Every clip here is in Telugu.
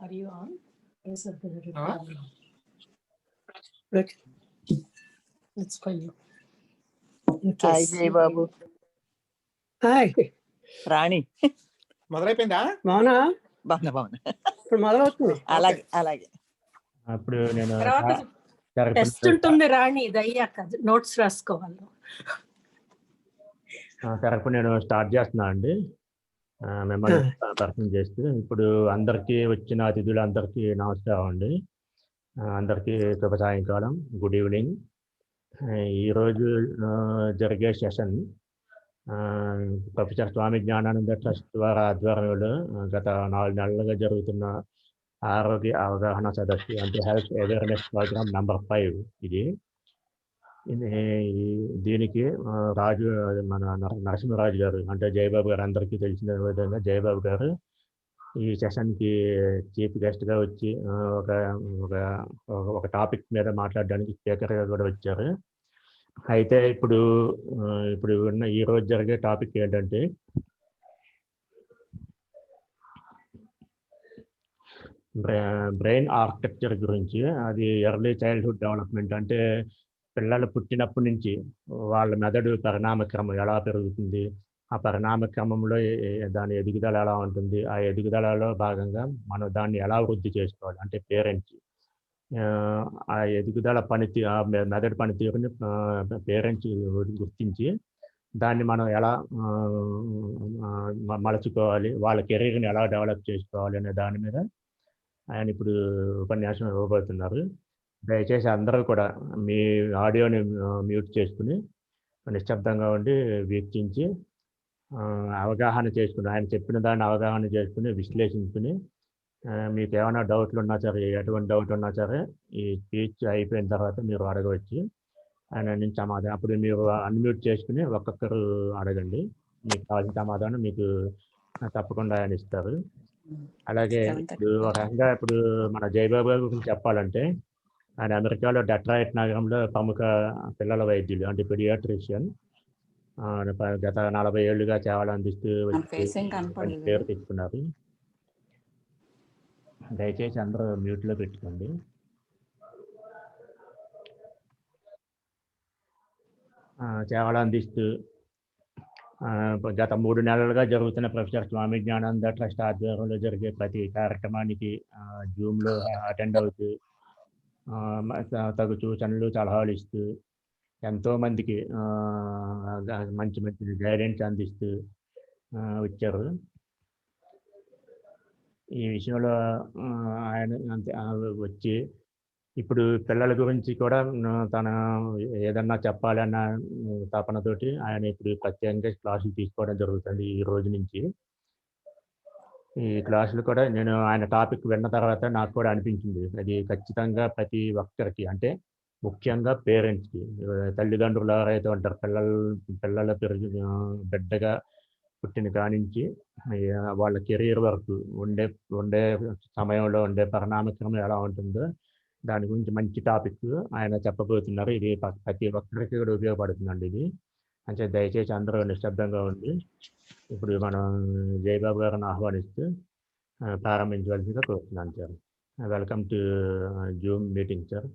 Are you on? Yes, sir. It's for you. Hi జై బాబు. హాయ్ రాణి మొదలైపోయిందా? బాగున్నా. బాగున్నా. ఇప్పుడు మొదలవుతుంది. అలాగే అలాగే. అప్పుడు నేను టెస్ట్ ఉంటుంది రాణి, ఇది అయ్యాక నోట్స్ రాసుకోవాలి. తరపు నేను స్టార్ట్ చేస్తున్నా అండి, మిమ్మల్ని పరిచయం చేస్తూ. ఇప్పుడు అందరికీ వచ్చిన అతిథులందరికీ నమస్కారం అండి. అందరికీ శుభ సాయంకాలం, గుడ్ ఈవినింగ్. ఈరోజు జరిగే సెషన్ ప్రొఫెసర్ స్వామి జ్ఞానానంద ట్రస్ట్ వారి ఆధ్వర్యంలో గత 4 నెలలుగా జరుగుతున్న ఆరోగ్య అవగాహన సదస్సు, అంటే హెల్త్ అవేర్నెస్ ప్రోగ్రామ్ నంబర్ 5 ఇది. దీనికి రాజు, మన నరసింహరాజు గారు, అంటే జయబాబు గారు, అందరికీ తెలిసిన విధంగా జయబాబు గారు ఈ సెషన్కి చీఫ్ గెస్ట్గా వచ్చి ఒక టాపిక్ మీద మాట్లాడడానికి స్పీకర్గా కూడా వచ్చారు. అయితే ఇప్పుడు ఉన్న ఈరోజు జరిగే టాపిక్ ఏంటంటే బ్రెయిన్ ఆర్కిటెక్చర్ గురించి. అది ఎర్లీ చైల్డ్హుడ్ డెవలప్మెంట్, అంటే పిల్లలు పుట్టినప్పటి నుంచి వాళ్ళ మెదడు పరిణామక్రమం ఎలా పెరుగుతుంది, ఆ పరిణామక్రమంలో దాని ఎదుగుదల ఎలా ఉంటుంది, ఆ ఎదుగుదలలో భాగంగా మనం దాన్ని ఎలా వృద్ధి చేసుకోవాలి, అంటే పేరెంట్స్ ఆ ఎదుగుదల పనితీరు, ఆ మెదడు పనితీరుని పేరెంట్స్ గుర్తించి దాన్ని మనం ఎలా మలుచుకోవాలి, వాళ్ళ కెరీర్ని ఎలా డెవలప్ చేసుకోవాలి అనే దాని మీద ఆయన ఇప్పుడు ఉపన్యాసం ఇవ్వబోతున్నారు. దయచేసి అందరూ కూడా మీ ఆడియోని మ్యూట్ చేసుకుని నిశ్శబ్దంగా ఉండి వీక్షించి అవగాహన చేసుకుని, ఆయన చెప్పిన దాన్ని అవగాహన చేసుకుని విశ్లేషించుకుని, మీకు ఏమైనా డౌట్లు ఉన్నా సరే, ఎటువంటి డౌట్ ఉన్నా సరే ఈ స్పీచ్ అయిపోయిన తర్వాత మీరు అడగవచ్చు. ఆయన నుంచి సమాధానం అప్పుడు మీరు అన్మ్యూట్ చేసుకుని ఒక్కొక్కరు అడగండి. మీకు కావాల్సిన సమాధానం మీకు తప్పకుండా ఆయన ఇస్తారు. అలాగే ఇప్పుడు ఒక రకంగా ఇప్పుడు మన జయబాబు గారి గురించి చెప్పాలంటే, ఆయన అమెరికాలో డెట్రాయిట్ నగరంలో ప్రముఖ పిల్లల వైద్యులు, అంటే పీడియాట్రిషియన్. గత 40 ఏళ్ళుగా సేవలు అందిస్తూ పేరు తెచ్చుకున్నారు. దయచేసి అందరూ మ్యూట్లో పెట్టుకోండి. సేవలు అందిస్తూ గత 3 నెలలుగా జరుగుతున్న ప్రొఫెసర్ స్వామి జ్ఞానానంద ట్రస్ట్ ఆధ్వర్యంలో జరిగే ప్రతి కార్యక్రమానికి జూమ్లో అటెండ్ అవుతూ తగు సూచనలు సలహాలు ఇస్తూ ఎంతోమందికి మంచి మంచి గైడెన్స్ అందిస్తూ వచ్చారు. ఈ విషయంలో ఆయన వచ్చి ఇప్పుడు పిల్లల గురించి కూడా తన ఏదన్నా చెప్పాలన్న తపనతోటి ఆయన ఇప్పుడు ప్రత్యేకంగా క్లాసులు తీసుకోవడం జరుగుతుంది ఈ రోజు నుంచి. ఈ క్లాసులు కూడా నేను ఆయన టాపిక్ విన్న తర్వాత నాకు కూడా అనిపించింది, అది ఖచ్చితంగా ప్రతి ఒక్కరికి, అంటే ముఖ్యంగా పేరెంట్స్కి, తల్లిదండ్రులు ఎవరైతే ఉంటారు, పిల్లల బిడ్డగా పుట్టిన కానించి వాళ్ళ కెరీర్ వరకు ఉండే సమయంలో ఉండే పరిణామక్రమం ఎలా ఉంటుందో దాని గురించి మంచి టాపిక్ ఆయన చెప్పబోతున్నారు. ఇది ప్రతి ఒక్కరికి కూడా ఉపయోగపడుతుందండి ఇది. అంటే దయచేసి అందరూ నిశ్శబ్దంగా ఉండి ఇప్పుడు మనం జయబాబు గారిని ఆహ్వానిస్తూ ప్రారంభించవలసిందిగా కోరుతున్నాను sir. Welcome to Zoom meeting sir.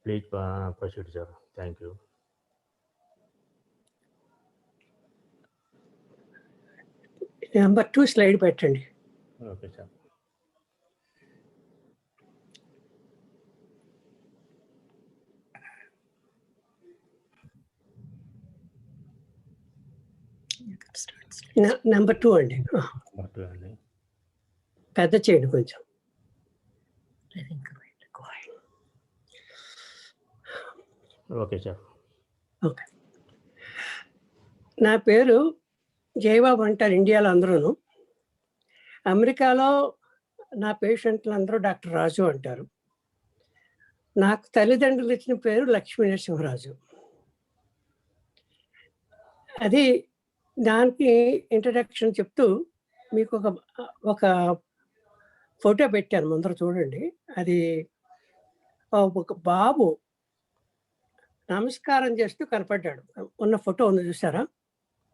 Please proceed sir. Thank you. Number 2 slide పెట్టండి. Okay sir. నెంబర్ 2 అండి. పెద్ద చేయండి కొంచెం. Okay sir. ఓకే, నా పేరు జయబాబు అంటారు ఇండియాలో అందరూ. అమెరికాలో నా పేషెంట్లు అందరూ డాక్టర్ రాజు అంటారు. నాకు తల్లిదండ్రులు ఇచ్చిన పేరు లక్ష్మీ నరసింహరాజు. అది దానికి ఇంట్రడక్షన్ చెప్తూ మీకు ఒక ఫోటో పెట్టాను, ముందర చూడండి. అది ఒక బాబు నమస్కారం చేస్తూ కనపడ్డాడు ఉన్న ఫోటో ఉంది, చూసారా?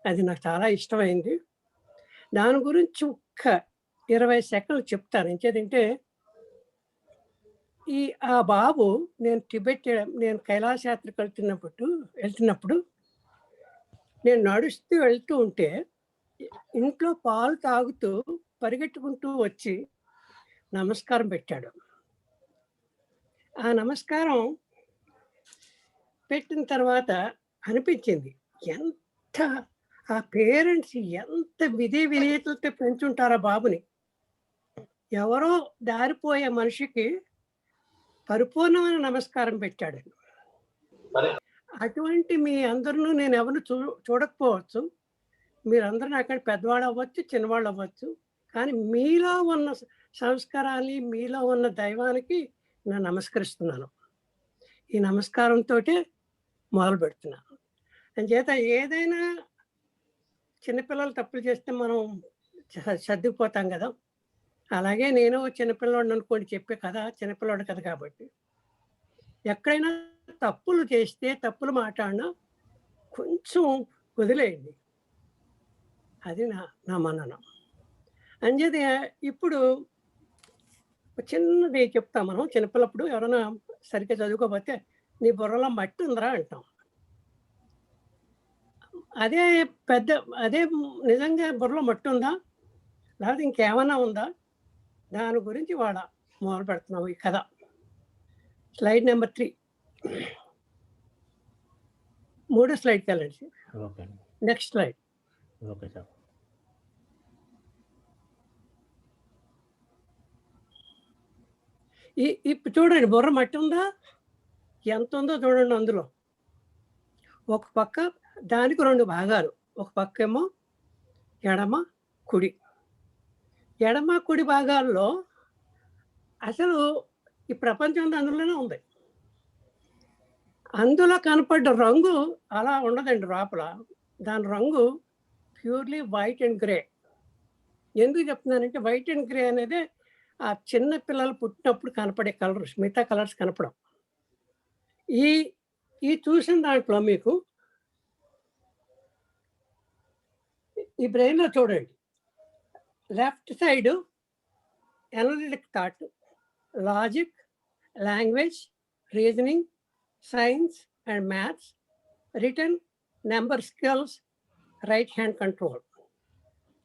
అది నాకు చాలా ఇష్టమైంది. దాని గురించి ఒక్క 20 సెకండ్లు చెప్తాను. ఇంకేదంటే ఆ బాబు నేను కైలాస యాత్రకు వెళ్తున్నప్పుడు నేను నడుస్తూ వెళ్తూ ఉంటే ఇంట్లో పాలు తాగుతూ పరిగెట్టుకుంటూ వచ్చి నమస్కారం పెట్టాడు. ఆ నమస్కారం పెట్టిన తర్వాత అనిపించింది, ఎంత ఆ పేరెంట్స్ ఎంత విధేయతలతో పెంచుంటారా బాబుని. ఎవరో దారిపోయే మనిషికి పరిపూర్ణమైన నమస్కారం పెట్టాడు. అటువంటి మీ అందరూ నేను ఎవరు చూడకపోవచ్చు, మీరందరూ నాకంటే పెద్దవాళ్ళు అవ్వచ్చు, చిన్నవాళ్ళు అవ్వచ్చు, కానీ మీలో ఉన్న సంస్కారాన్ని, మీలో ఉన్న దైవానికి నేను నమస్కరిస్తున్నాను. ఈ నమస్కారంతో మొదలు పెడుతున్నాను. అంచేత ఏదైనా చిన్నపిల్లలు తప్పులు చేస్తే మనం సర్దుకుపోతాం కదా, అలాగే నేను చిన్నపిల్లవాడిని అనుకోండి, చెప్పే కదా చిన్నపిల్లవాడు కదా, కాబట్టి ఎక్కడైనా తప్పులు చేస్తే, తప్పులు మాట్లాడినా కొంచెం వదిలేయండి. అది నా మననం. అంచేది ఇప్పుడు చిన్నది చెప్తాం మనం. చిన్నపిల్లప్పుడు ఎవరైనా సరిగ్గా చదువుకోకపోతే నీ బుర్రలో మట్టి ఉందిరా అంటాం. అదే నిజంగా బుర్రలో మట్టి ఉందా, లేకపోతే ఇంకేమన్నా ఉందా, దాని గురించి మొదలు పెడుతున్నాం ఈ కథ. Slide number 3. 3వ స్లైడ్కి వెళ్ళండి. Next slide. Okay sir. ఇప్పుడు చూడండి, బుర్ర మట్టి ఉందా, ఎంత ఉందో చూడండి. అందులో ఒక పక్క దానికి 2 భాగాలు, ఒక పక్క ఏమో ఎడమ కుడి. ఎడమ కుడి భాగాల్లో అసలు ఈ ప్రపంచం అందులోనే ఉంది. అందులో కనపడ్డ రంగు అలా ఉండదండి లోపల. దాని రంగు ప్యూర్లీ వైట్ అండ్ గ్రే. ఎందుకు చెప్తున్నానంటే వైట్ అండ్ గ్రే అనేది ఆ చిన్న పిల్లలు పుట్టినప్పుడు కనపడే కలర్స్, మిగతా కలర్స్ కనపడం. ఈ చూసిన దాంట్లో మీకు ఈ బ్రెయిన్లో చూడండి, left side analytic thought, logic, language, reasoning, science and maths, return, number skills, right hand control.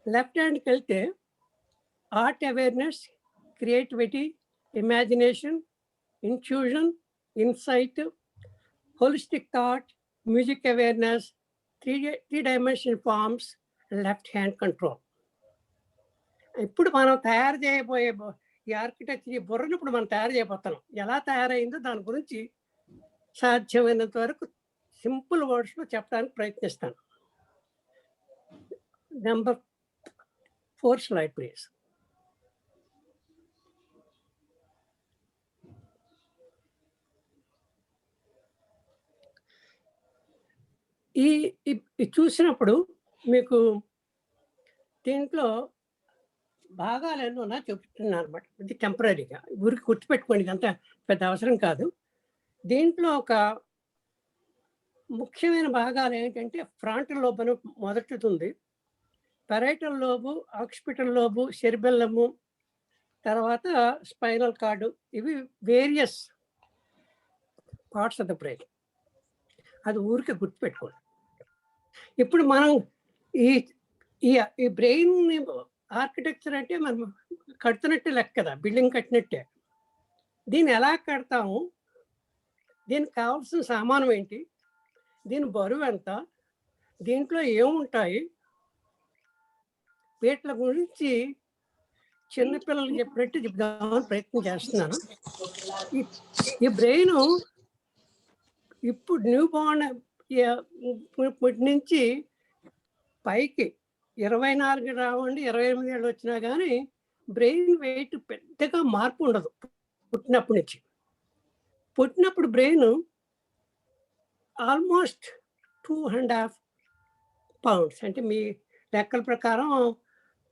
Left హ్యాండ్కి వెళ్తే art awareness, creativity, imagination, intuition, insight, holistic thought, music awareness, three-dimensional forms, left hand control. ఇప్పుడు మనం తయారు చేయబోయే ఈ ఆర్కిటెక్చర్, ఈ బుర్రను ఇప్పుడు మనం తయారు చేయబోతున్నాం. ఎలా తయారైందో దాని గురించి సాధ్యమైనంత వరకు సింపుల్ వర్డ్స్లో చెప్పడానికి ప్రయత్నిస్తాను. Number 4 slide please. ఈ చూసినప్పుడు మీకు దీంట్లో భాగాలు ఎన్నోనా చెప్తున్నాను అనమాట. ఇది టెంపరీగా, ఊరికి గుర్తుపెట్టుకోండి, ఇదంతా పెద్ద అవసరం కాదు. దీంట్లో ఒక ముఖ్యమైన భాగాలు ఏంటంటే ఫ్రంటల్ లోబ్ అని మొదటిది ఉంది, పెరైటల్ లోబు, ఆక్సిపిటల్ లోబు, సెరిబెల్లము, తర్వాత స్పైనల్ కార్డు. ఇవి various parts of the brain. అది ఊరికే గుర్తుపెట్టుకోండి. ఇప్పుడు మనం ఈ బ్రెయిన్ ఆర్కిటెక్చర్ అంటే మనం కడుతున్నట్టే లెక్క కదా, బిల్డింగ్ కట్టినట్టే. దీన్ని ఎలా కడతాము, దీనికి కావాల్సిన సామానం ఏంటి, దీని బరువు ఎంత, దీంట్లో ఏముంటాయి, వీటి గురించి చిన్నపిల్లలు చెప్పినట్టు చెప్దామని ప్రయత్నం చేస్తున్నాను. ఈ బ్రెయిన్ ఇప్పుడు న్యూ బార్న్ ఇప్పటి నుంచి పైకి 24 రావండి, 28 ఏళ్ళు వచ్చినా కానీ బ్రెయిన్ వెయిట్ పెద్దగా మార్పు ఉండదు. పుట్టినప్పటి నుంచి పుట్టినప్పుడు బ్రెయిన్ ఆల్మోస్ట్ 2.5 పౌండ్స్, అంటే మీ లెక్కల ప్రకారం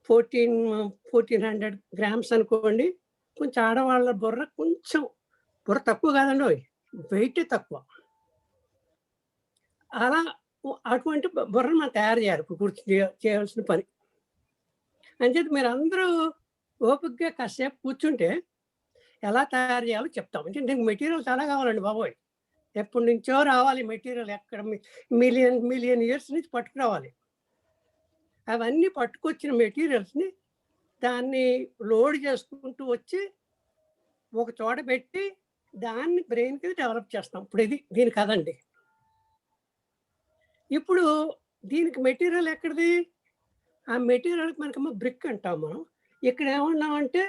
1400 గ్రామ్స్ అనుకోండి. కొంచెం ఆడవాళ్ళ బుర్ర తక్కువ కాదండి, వెయిట్ తక్కువ. అలా అటువంటి బుర్రను మనం తయారు చేయాలి, ఇప్పుడు గుర్తు చేయాల్సిన పని. అంచేది మీరు అందరూ ఓపికగా కాసేపు కూర్చుంటే ఎలా తయారు చేయాలో చెప్తాం. అంటే నీకు మెటీరియల్ చాలా కావాలండి బాబోయ్! ఎప్పటి నుంచో రావాలి మెటీరియల్, ఎక్కడ మిలియన్ ఇయర్స్ నుంచి పట్టుకురావాలి. అవన్నీ పట్టుకొచ్చిన మెటీరియల్స్‌ని దాన్ని లోడ్ చేసుకుంటూ వచ్చి ఒక చోట పెట్టి దాన్ని బ్రెయిన్‌కి డెవలప్ చేస్తాం. ఇప్పుడు దీని కథండి. ఇప్పుడు దీనికి మెటీరియల్ ఎక్కడిది? ఆ మెటీరియల్‌కి మనకేమో బ్రిక్ అంటాం మనం. ఇక్కడ ఏమన్నామంటే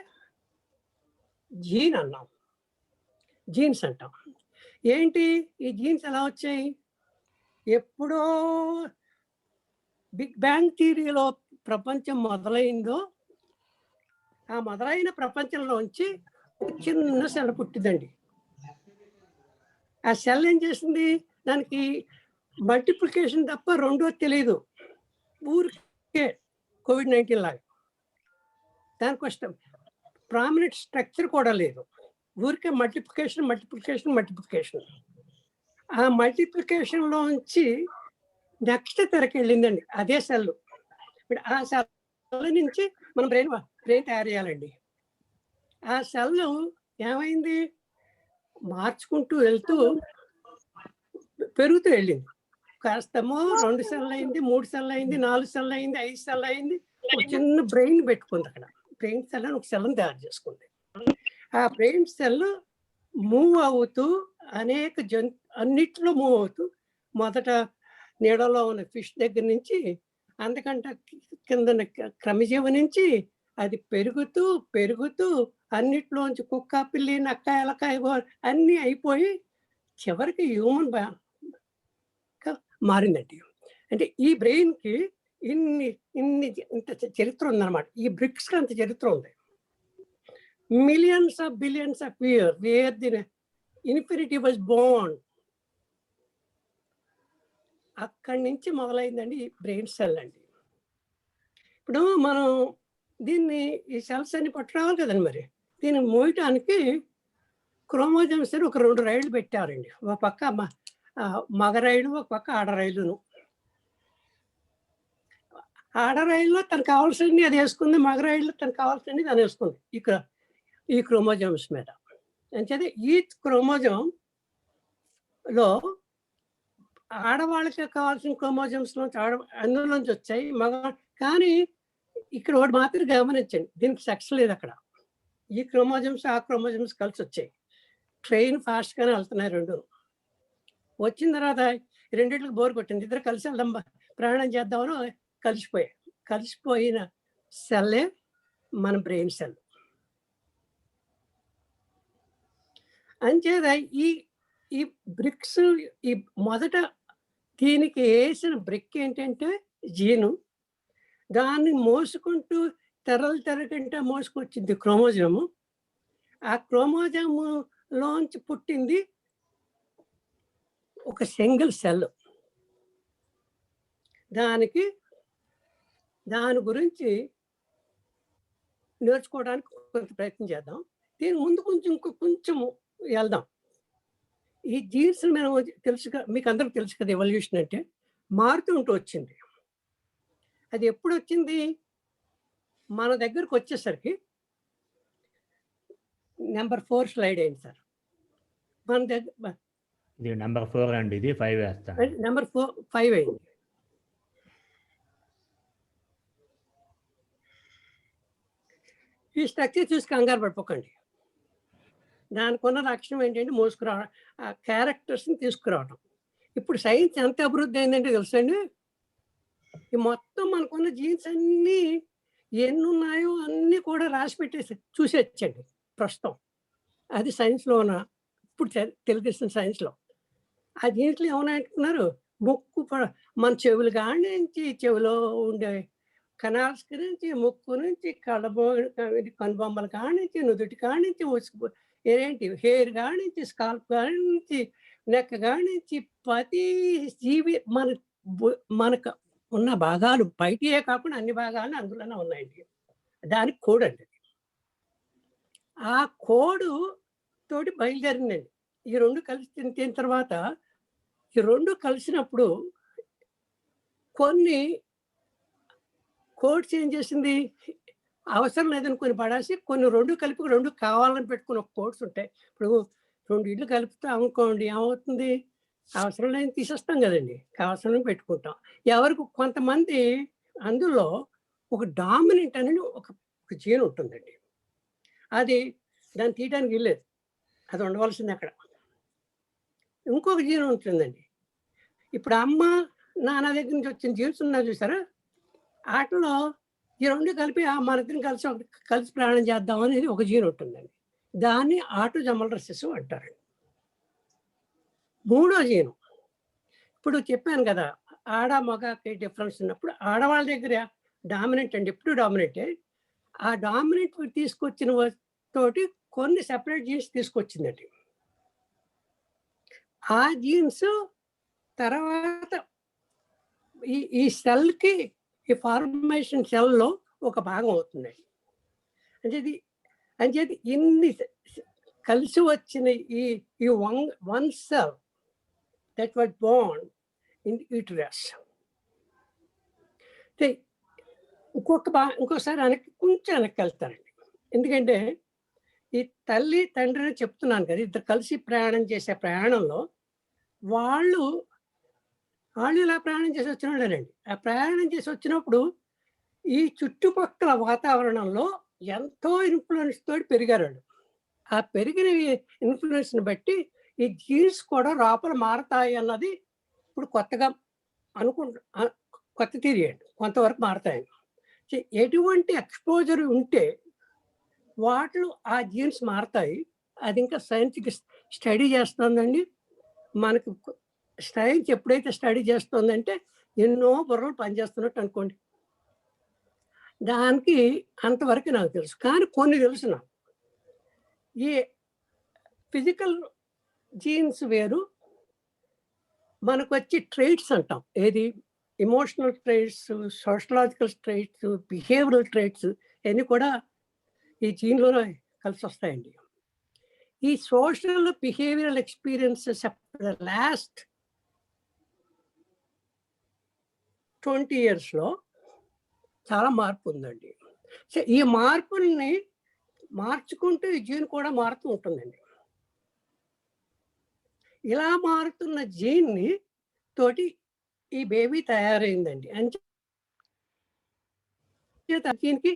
జీన్ అన్నాం. జీన్స్ అంటాం. ఏంటి ఈ జీన్స్ ఎలా వచ్చాయి? ఎప్పుడో బిగ్ బ్యాంగ్ థియరీలో ప్రపంచం మొదలైందో, ఆ మొదలైన ప్రపంచంలోంచి ఒక చిన్న సెల్ పుట్టిందండి. ఆ సెల్ ఏం చేసింది? దానికి మల్టిప్లికేషన్ తప్ప రెండోది తెలియదు. ఊరికే కోవిడ్-19 లాగా. దానికోసం ప్రామినెంట్ స్ట్రక్చర్ కూడా లేదు. ఊరికే మల్టిప్లికేషన్. ఆ మల్టిప్లికేషన్‌లోంచి నెక్స్ట్ తెరకెళ్ళిందండి అదే సెల్. ఇప్పుడు ఆ సెల్ నుంచి మనం బ్రెయిన్ తయారు చేయాలండి. ఆ సెల్ ఏమైంది? మార్చుకుంటూ వెళ్తూ పెరుగుతూ వెళ్ళింది. కాస్తేమో 2 సెల్ అయింది, 3 సెల్ అయింది, 4 సెల్ అయింది, 5 సెల్ అయింది. ఒక చిన్న బ్రెయిన్ పెట్టుకుంది అక్కడ. బ్రెయిన్ సెల్ అని ఒక సెల్‌ని తయారు చేసుకుంది. ఆ బ్రెయిన్ సెల్ మూవ్ అవుతూ అన్నిట్లో మూవ్ అవుతూ మొదట నీడలో ఉన్న ఫిష్ దగ్గర నుంచి అంతకంటే కింద క్రమజీవి నుంచి అది పెరుగుతూ అన్నిట్లోంచి కుక్క, పిల్లి, నక్క, ఎలకాయ అన్నీ అయిపోయి చివరికి హ్యూమన్ మారిందండి. అంటే ఈ బ్రెయిన్‌కి ఇంత చరిత్ర ఉందన్నమాట. ఈ బ్రిక్స్‌కి అంత చరిత్ర ఉంది. Millions of billions of years where the infinity was Born. అక్కడి నుంచి మొదలైందండి ఈ బ్రెయిన్ సెల్ అండి. ఇప్పుడు మనం దీన్ని ఈ సెల్స్ అన్ని పట్టుకురావాలి కదండి మరి. దీన్ని మోయటానికి క్రోమోజోమ్స్ అని ఒక 2 రైళ్లు పెట్టారండి. ఒక పక్క మగ రైలు, ఒక పక్క ఆడ రైలును. ఆడ రైల్లో తనకు కావాల్సినవి అది వేసుకుంది, మగ రైల్లో తనకు కావాల్సినవి తను వేసుకుంది ఈ క్రోమోజోమ్స్ మీద. అంచేది ఈ క్రోమోజోమ్‌లో ఆడవాళ్ళకి కావాల్సిన క్రోమోజోమ్స్ అందులోంచి వచ్చాయి. కానీ ఇక్కడ ఒకటి మాత్రం గమనించండి, దీనికి సెక్స్ లేదు అక్కడ. ఈ క్రోమోజోమ్స్ ఆ క్రోమోజోమ్స్ కలిసి వచ్చాయి. ట్రైన్ ఫాస్ట్‌గానే వెళ్తున్నాయి రెండు. వచ్చిన తర్వాత రెండిట్లకి బోర్ కొట్టింది. ఇద్దరు కలిసి వెళ్దాం, ప్రయాణం చేద్దామని కలిసిపోయిన సెల్లే మన బ్రెయిన్ సెల్. అంచేత ఈ బ్రిక్స్ ఈ మొదట దీనికి వేసిన బ్రిక్ ఏంటంటే జీను. దాన్ని మోసుకుంటూ తెరకంటే మోసుకొచ్చింది క్రోమోజోము. ఆ క్రోమోజోములోంచి పుట్టింది ఒక సింగిల్ సెల్. దాని గురించి నేర్చుకోవడానికి కొంత ప్రయత్నం చేద్దాం. దీని ముందు కొంచెం వెళ్దాం. ఈ జీన్స్ మనం మీకు అందరికి తెలుసు కదా, ఎవల్యూషన్ అంటే మారుతూ ఉంటూ వచ్చింది. అది ఎప్పుడు వచ్చింది? మన దగ్గరకు వచ్చేసరికి నెంబర్ 4 స్లైడ్ అయింది సార్. మన దగ్గర ఇది నెంబర్ 4 అండి. ఇది 5 వేస్తాను. నెంబర్ 5 అయింది. ఈ స్ట్రక్చర్ చూసి కంగారు పడిపోకండి. దానికి ఉన్న లక్షణం ఏంటంటే మోసుకురావడం, ఆ క్యారెక్టర్స్ని తీసుకురావడం. ఇప్పుడు సైన్స్ ఎంత అభివృద్ధి అయిందంటే తెలుసండి, ఈ మొత్తం మనకున్న జీన్స్ అన్నీ ఎన్ని ఉన్నాయో అన్నీ కూడా రాసి పెట్టేసి చూసేచ్చండి ప్రస్తుతం. అది సైన్స్లో ఇప్పుడు తెలిసిన సైన్స్లో. ఆ జీన్స్లో ఏమన్నాయంటున్నారు, మన చెవులు కాడి నుంచి, చెవిలో ఉండే కనాల్స్ నుంచి, ముక్కు నుంచి, కనుబొమ్మల కాడి నుంచి, నుదుటి కాడి నుంచి, ఏంటి హెయిర్ కాడి నుంచి, స్కాల్ప్ కాడి నుంచి, నెక్ కాడి నుంచి, ప్రతి జీవి మనకు ఉన్న భాగాలు బయటయే కాకుండా అన్ని భాగాలు అందులోనే ఉన్నాయండి. దానికి కోడ్ అండి. ఆ కోడు తోటి బయలుదేరిందండి. ఈ రెండు కలిసి తిన్న తర్వాత ఈ రెండు కలిసినప్పుడు కొన్ని కోడ్స్ ఏం చేసింది, అవసరం లేదనుకుని పడేసి కొన్ని 2 కలిపి 2 కావాలని పెట్టుకుని ఒక కోడ్స్ ఉంటాయి. ఇప్పుడు 2 ఇడ్లు కలుపుతాం అనుకోండి, ఏమవుతుంది? అవసరం లేని తీసేస్తాం కదండి, కావాల్సినవి పెట్టుకుంటాం. ఎవరికి కొంతమంది అందులో ఒక డామినెంట్ అనేది ఒక జీన్ ఉంటుందండి, అది దాన్ని తీయడానికి వీల్లేదు, అది ఉండవలసింది అక్కడ. ఇంకొక జీన్ ఉంటుందండి. ఇప్పుడు అమ్మ నాన్న దగ్గర నుంచి వచ్చిన జీన్స్ ఉన్నా చూసారా, వాటిలో ఈ 2 కలిపి మనిద్దరం కలిసి ప్రయాణం చేద్దాం అనేది ఒక జీన్ ఉంటుందండి. దాన్ని ఆటోజోమల్ రిసెసివ్ అంటారండి. మూడో జీను, ఇప్పుడు చెప్పాను కదా, ఆడ మగకి డిఫరెన్స్ ఉన్నప్పుడు ఆడవాళ్ళ దగ్గర డామినెంట్ అండి, ఎప్పుడు డామినెంటే. ఆ డామినెంట్ తీసుకొచ్చిన తోటి కొన్ని సెపరేట్ జీన్స్ తీసుకొచ్చిందండి. ఆ జీన్స్ తర్వాత ఈ సెల్కి, ఈ ఫార్మేషన్ సెల్లో ఒక భాగం అవుతుందండి. అంచేది ఇన్ని కలిసి వచ్చిన ఈ one cell that was born in the uterus. ఇంకోసారి కొంచెం వెనక్కి వెళ్తారండి. ఎందుకంటే ఈ తల్లి తండ్రిని చెప్తున్నాను కదా, ఇద్దరు కలిసి ప్రయాణం చేసే ప్రయాణంలో వాళ్ళు ఇలా ప్రయాణం చేసి వచ్చిన వాళ్ళేనండి. ఆ ప్రయాణం చేసి వచ్చినప్పుడు ఈ చుట్టుపక్కల వాతావరణంలో ఎంతో ఇన్ఫ్లుయెన్స్ తోటి పెరిగారు వాళ్ళు. ఆ పెరిగిన ఇన్ఫ్లుయెన్స్ని బట్టి ఈ జీన్స్ కూడా లోపల మారతాయి అన్నది ఇప్పుడు కొత్తగా కొత్త థియరీ అండి, కొంతవరకు మారతాయి. ఎటువంటి ఎక్స్పోజర్ ఉంటే వాటిలో ఆ జీన్స్ మారతాయి. అది ఇంకా సైన్స్కి స్టడీ చేస్తుందండి. మనకు సైన్స్ ఎప్పుడైతే స్టడీ చేస్తుందంటే ఎన్నో బుర్రలు పనిచేస్తున్నట్టు అనుకోండి. దానికి అంతవరకు నాకు తెలుసు. కానీ కొన్ని తెలుసు నాకు. ఈ ఫిజికల్ జీన్స్ వేరు, మనకు వచ్చి ట్రైట్స్ అంటాం, ఏది ఎమోషనల్ ట్రైట్స్, సోషలాజికల్ ట్రైట్స్, బిహేవియరల్ ట్రైట్స్ ఇవన్నీ కూడా ఈ జీన్లోనే కలిసి వస్తాయండి. ఈ social behavioural experiences the last 20 yearsలో చాలా మార్పు ఉందండి. సో ఈ మార్పుల్ని మార్చుకుంటూ ఈ జీన్ కూడా మారుతూ ఉంటుందండి. ఇలా మారుతున్న జీన్ని తోటి ఈ బేబీ తయారైందండి. అంచేత దీనికి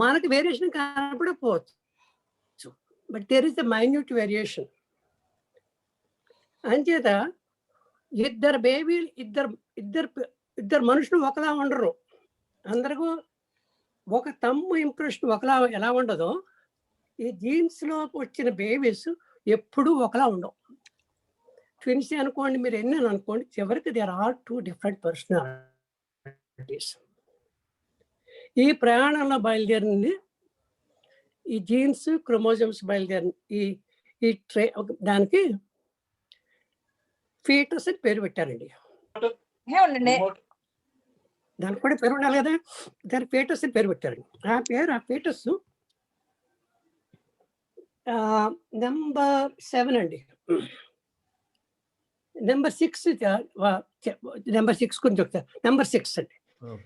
మనకి వేరియేషన్ కనపడకపోవచ్చు, but there is the minute variation. అంచేత ఇద్దరు బేబీలు, ఇద్దరు మనుషులు ఒకలా ఉండరు. అందరికీ ఒక తమ్ము ఇంప్రెషన్ ఒకలా ఎలా ఉండదో, ఈ జీన్స్లో వచ్చిన బేబీస్ ఎప్పుడూ ఒకలా ఉండవు. ట్విన్స్ అనుకోండి, మీరు ఎన్ని అనుకోండి, చివరికి దేర్ ఆర్ 2 different పర్సనాలిటీస్. ఈ ప్రయాణంలో బయలుదేరింది ఈ జీన్స్, క్రోమోజోమ్స్ బయలుదేరింది. ఈ దానికి ఫీటస్ అని పేరు పెట్టారండి. దానికి కూడా పేరు ఉండాలి కదా, దానికి ఫీటస్ అని పేరు పెట్టారండి. ఆ ఫీటస్ నెంబర్ 7 అండి. నెంబర్ 6 గురించి చెప్తారు. నెంబర్ 6 అండి,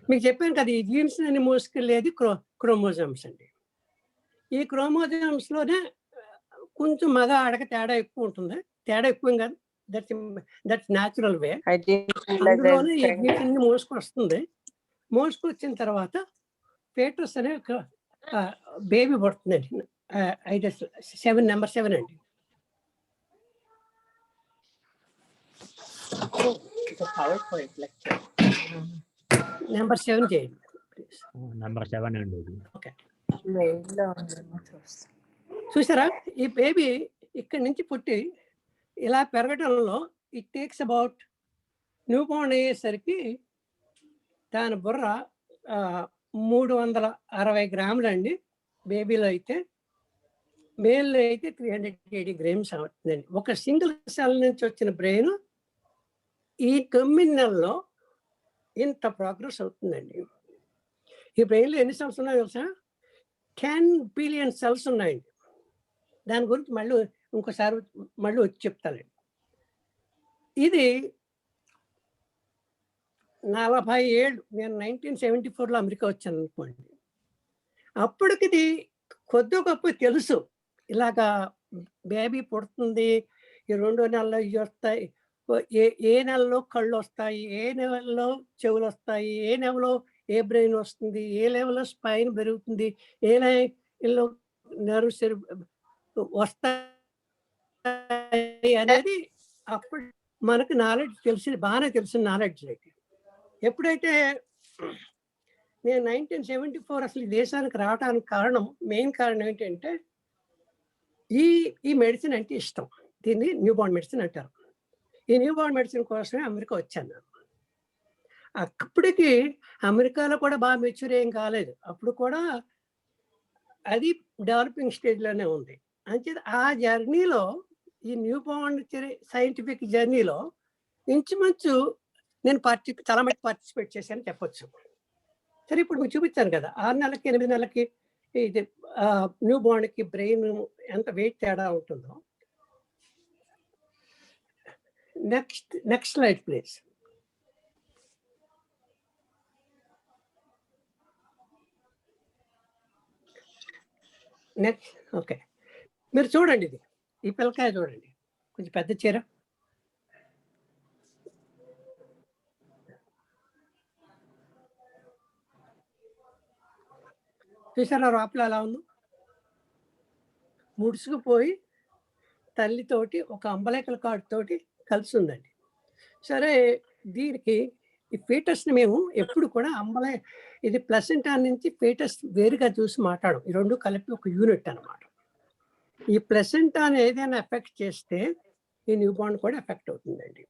మీకు చెప్పాను కదా, ఈ జీన్స్ అని మోసుకెళ్ళేది క్రోమోజోమ్స్ అండి. ఈ క్రోమోజోమ్స్లోనే కొంచెం మగ ఆడక తేడా ఎక్కువ ఉంటుంది. తేడా ఎక్కువ కాదు, దట్స్ న్యాచురల్ వే. అందులోనే ఈ జీన్స్ అన్ని మోసుకొస్తుంది. మోసుకొచ్చిన తర్వాత ఫీటస్ అనే బేబీ పడుతుందండి. నెంబర్ 7 అండి. నెంబర్ 7 చేయండి. నెంబర్ 7 అండి. ఓకే, చూసారా, ఈ బేబీ ఇక్కడి నుంచి పుట్టి ఇలా పెరగడంలో it takes about new born అయ్యేసరికి దాని బుర్ర 360 గ్రాములు అండి. బేబీలో అయితే, మేల్లో అయితే 380 grams అవుతుందండి. ఒక సింగిల్ సెల్ నుంచి వచ్చిన బ్రెయిన్ ఈ 9 నెలల్లో ఇంత ప్రోగ్రెస్ అవుతుందండి. ఈ బ్రెయిన్లో ఎన్ని సెల్స్ ఉన్నాయో తెలుసా? 10 billion cells ఉన్నాయండి. దాని గురించి ఇంకోసారి వచ్చి చెప్తానండి. ఇది 40 ఏళ్ళు, నేను 1974లో అమెరికా వచ్చాను అనుకోండి. అప్పటికి కొద్ది గొప్ప తెలుసు, ఇలాగా బేబీ పుడుతుంది, ఈ 2వ నెలలో ఇవి వస్తాయి, ఏ నెలలో కళ్ళు వస్తాయి, ఏ నెలలో చెవులు వస్తాయి, ఏ నెలలో ఏ బ్రెయిన్ వస్తుంది, ఏ లెవెల్లో స్పైన్ పెరుగుతుంది, ఏ లెవెల్లో నర్వ్స్ వస్తాయి అనేది అప్పుడు మనకు నాలెడ్జ్ బాగానే తెలిసిన నాలెడ్జ్. ఎప్పుడైతే నేను 1974 అసలు ఈ దేశానికి రావడానికి మెయిన్ కారణం ఏంటంటే ఈ మెడిసిన్ అంటే ఇష్టం. దీన్ని న్యూ బార్న్ మెడిసిన్ అంటారు. ఈ న్యూ బార్న్ మెడిసిన్ కోసమే అమెరికా వచ్చాను నేను. అప్పటికి అమెరికాలో కూడా బాగా మెచ్యూర్ ఏం కాలేదు, అప్పుడు కూడా అది డెవలపింగ్ స్టేజ్లోనే ఉంది. అంచేత ఆ జర్నీలో, ఈ న్యూ బార్న్ సైంటిఫిక్ జర్నీలో ఇంచుమించు నేను చాలా మటుకు పార్టిసిపేట్ చేశాను చెప్పొచ్చు. సరే, ఇప్పుడు మీకు చూపించాను కదా 6 నెలలకి 8 నెలలకి ఇది న్యూ బార్న్కి బ్రెయిన్ ఎంత వెయిట్ తేడా ఉంటుందో. Next slide please. Next. Okay, మీరు చూడండి, ఈ పిల్లకాయ చూడండి, కొంచెం పెద్ద చీర. చూసారా లోపల ఎలా ఉందో? ముడుచుకుపోయి తల్లితోటి ఒక అంబలికల కార్డ్ తోటి కలిసి ఉందండి. సరే, దీనికి ఈ ఫీటస్ని మేము ఎప్పుడు కూడా ఇది ప్లసెంటా నుంచి ఫీటస్ వేరుగా చూసి మాట్లాడం. ఈ రెండు కలిపి ఒక యూనిట్ అన్నమాట. ఈ ప్లసెంటాని ఏదైనా ఎఫెక్ట్ చేస్తే ఈ న్యూ బార్న్ కూడా ఎఫెక్ట్ అవుతుందండి.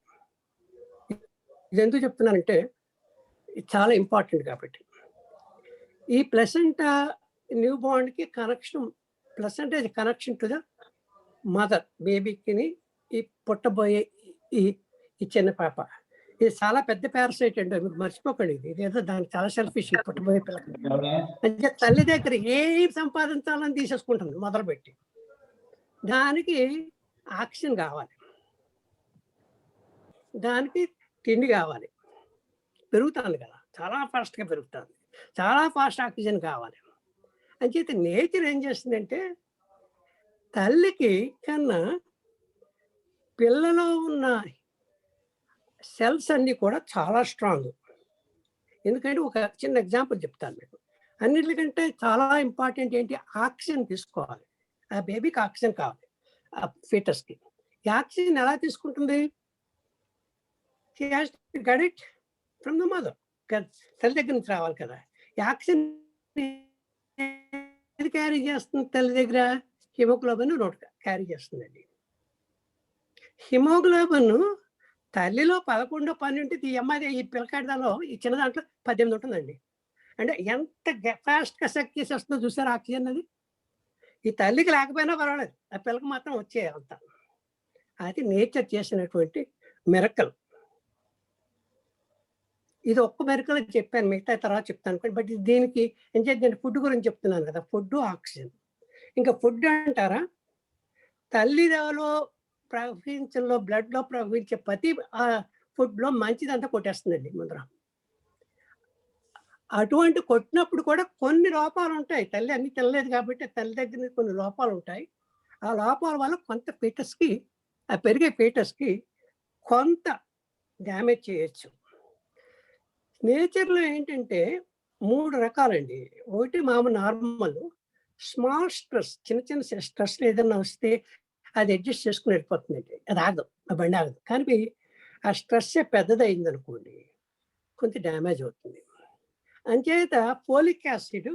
ఇది ఎందుకు చెప్తున్నానంటే ఇది చాలా ఇంపార్టెంట్ కాబట్టి. ఈ ప్లసెంటా న్యూ బార్న్కి placenta connection to the mother, బేబీకి ఈ పుట్టబోయే ఈ చిన్న పాప. ఇది చాలా పెద్ద పారసైట్ అండి, మీరు మర్చిపోకండి. ఇది ఏదో దానికి చాలా సెల్ఫిష్. పుట్టబోయే పిల్లకి అంటే తల్లి దగ్గర ఏం సంపాదించాలని తీసేసుకుంటుంది మొదలుపెట్టి. దానికి ఆక్సిజన్ కావాలి, దానికి తిండి కావాలి, పెరుగుతుంది కదా, చాలా ఫాస్ట్గా పెరుగుతుంది, చాలా ఫాస్ట్ ఆక్సిజన్ కావాలి. అంచేత నేచర్ ఏం చేస్తుందంటే తల్లికి కన్నా పిల్లలో ఉన్న సెల్స్ అన్నీ కూడా చాలా స్ట్రాంగ్. ఎందుకంటే ఒక చిన్న ఎగ్జాంపుల్ చెప్తాను మీకు. అన్నిటికంటే చాలా ఇంపార్టెంట్ ఏంటి, ఆక్సిజన్ తీసుకోవాలి. ఆ బేబీకి ఆక్సిజన్ కావాలి, ఆ ఫీటస్కి. ఈ ఆక్సిజన్ ఎలా తీసుకుంటుంది? Get it from the mother, తల్లి దగ్గర నుంచి రావాలి కదా. ఈ ఆక్సిజన్ ఏది క్యారీ చేస్తుంది తల్లి దగ్గర? హిమోగ్లోబిన్ క్యారీ చేస్తుందండి. హిమోగ్లోబిన్ తల్లిలో 11, 12, ఈ అమ్మాయి ఈ పిల్లకాయలో ఈ చిన్న దాంట్లో 18 ఉంటుందండి. అంటే ఎంత ఫాస్ట్గా సెక్ చేసేస్తుందో చూసారు ఆక్సిజన్. ఈ తల్లికి లేకపోయినా పర్వాలేదు, ఆ పిల్లకి మాత్రం వచ్చేయాలంత. అది నేచర్ చేసినటువంటి మిరకల్. ఇది ఒక్క మెరకల్ చెప్పాను, మిగతా తర్వాత చెప్తాను. బట్ దీనికి ఏం చేద్దాం, ఫుడ్ గురించి చెప్తున్నాను కదా, ఫుడ్, ఆక్సిజన్. ఇంకా ఫుడ్ అంటారా, తల్లిలో బ్లడ్లో ప్రవహించే ప్రతి ఫుడ్లో మంచిదంతా కొట్టేస్తుందండి ముందర. అటువంటి కొట్టినప్పుడు కూడా కొన్ని లోపాలు ఉంటాయి. తల్లి అన్ని తినలేదు కాబట్టి తల్లి దగ్గర కొన్ని లోపాలు ఉంటాయి. ఆ లోపాల వల్ల కొంత ఫీటస్కి, ఆ పెరిగే ఫీటస్కి కొంత డ్యామేజ్ చేయొచ్చు. నేచర్లో ఏంటంటే 3 రకాలండి. ఒకటి నార్మల్ స్మాల్ స్ట్రెస్, చిన్న స్ట్రెస్ ఏదైనా వస్తే అది అడ్జస్ట్ చేసుకుని వెళ్ళిపోతుందండి, అది ఆగదు, ఆ బండి ఆగదు. కానీ ఆ స్ట్రెస్ పెద్దదైంది అనుకోండి, కొంచెం డ్యామేజ్ అవుతుంది. అంచేత folic acid,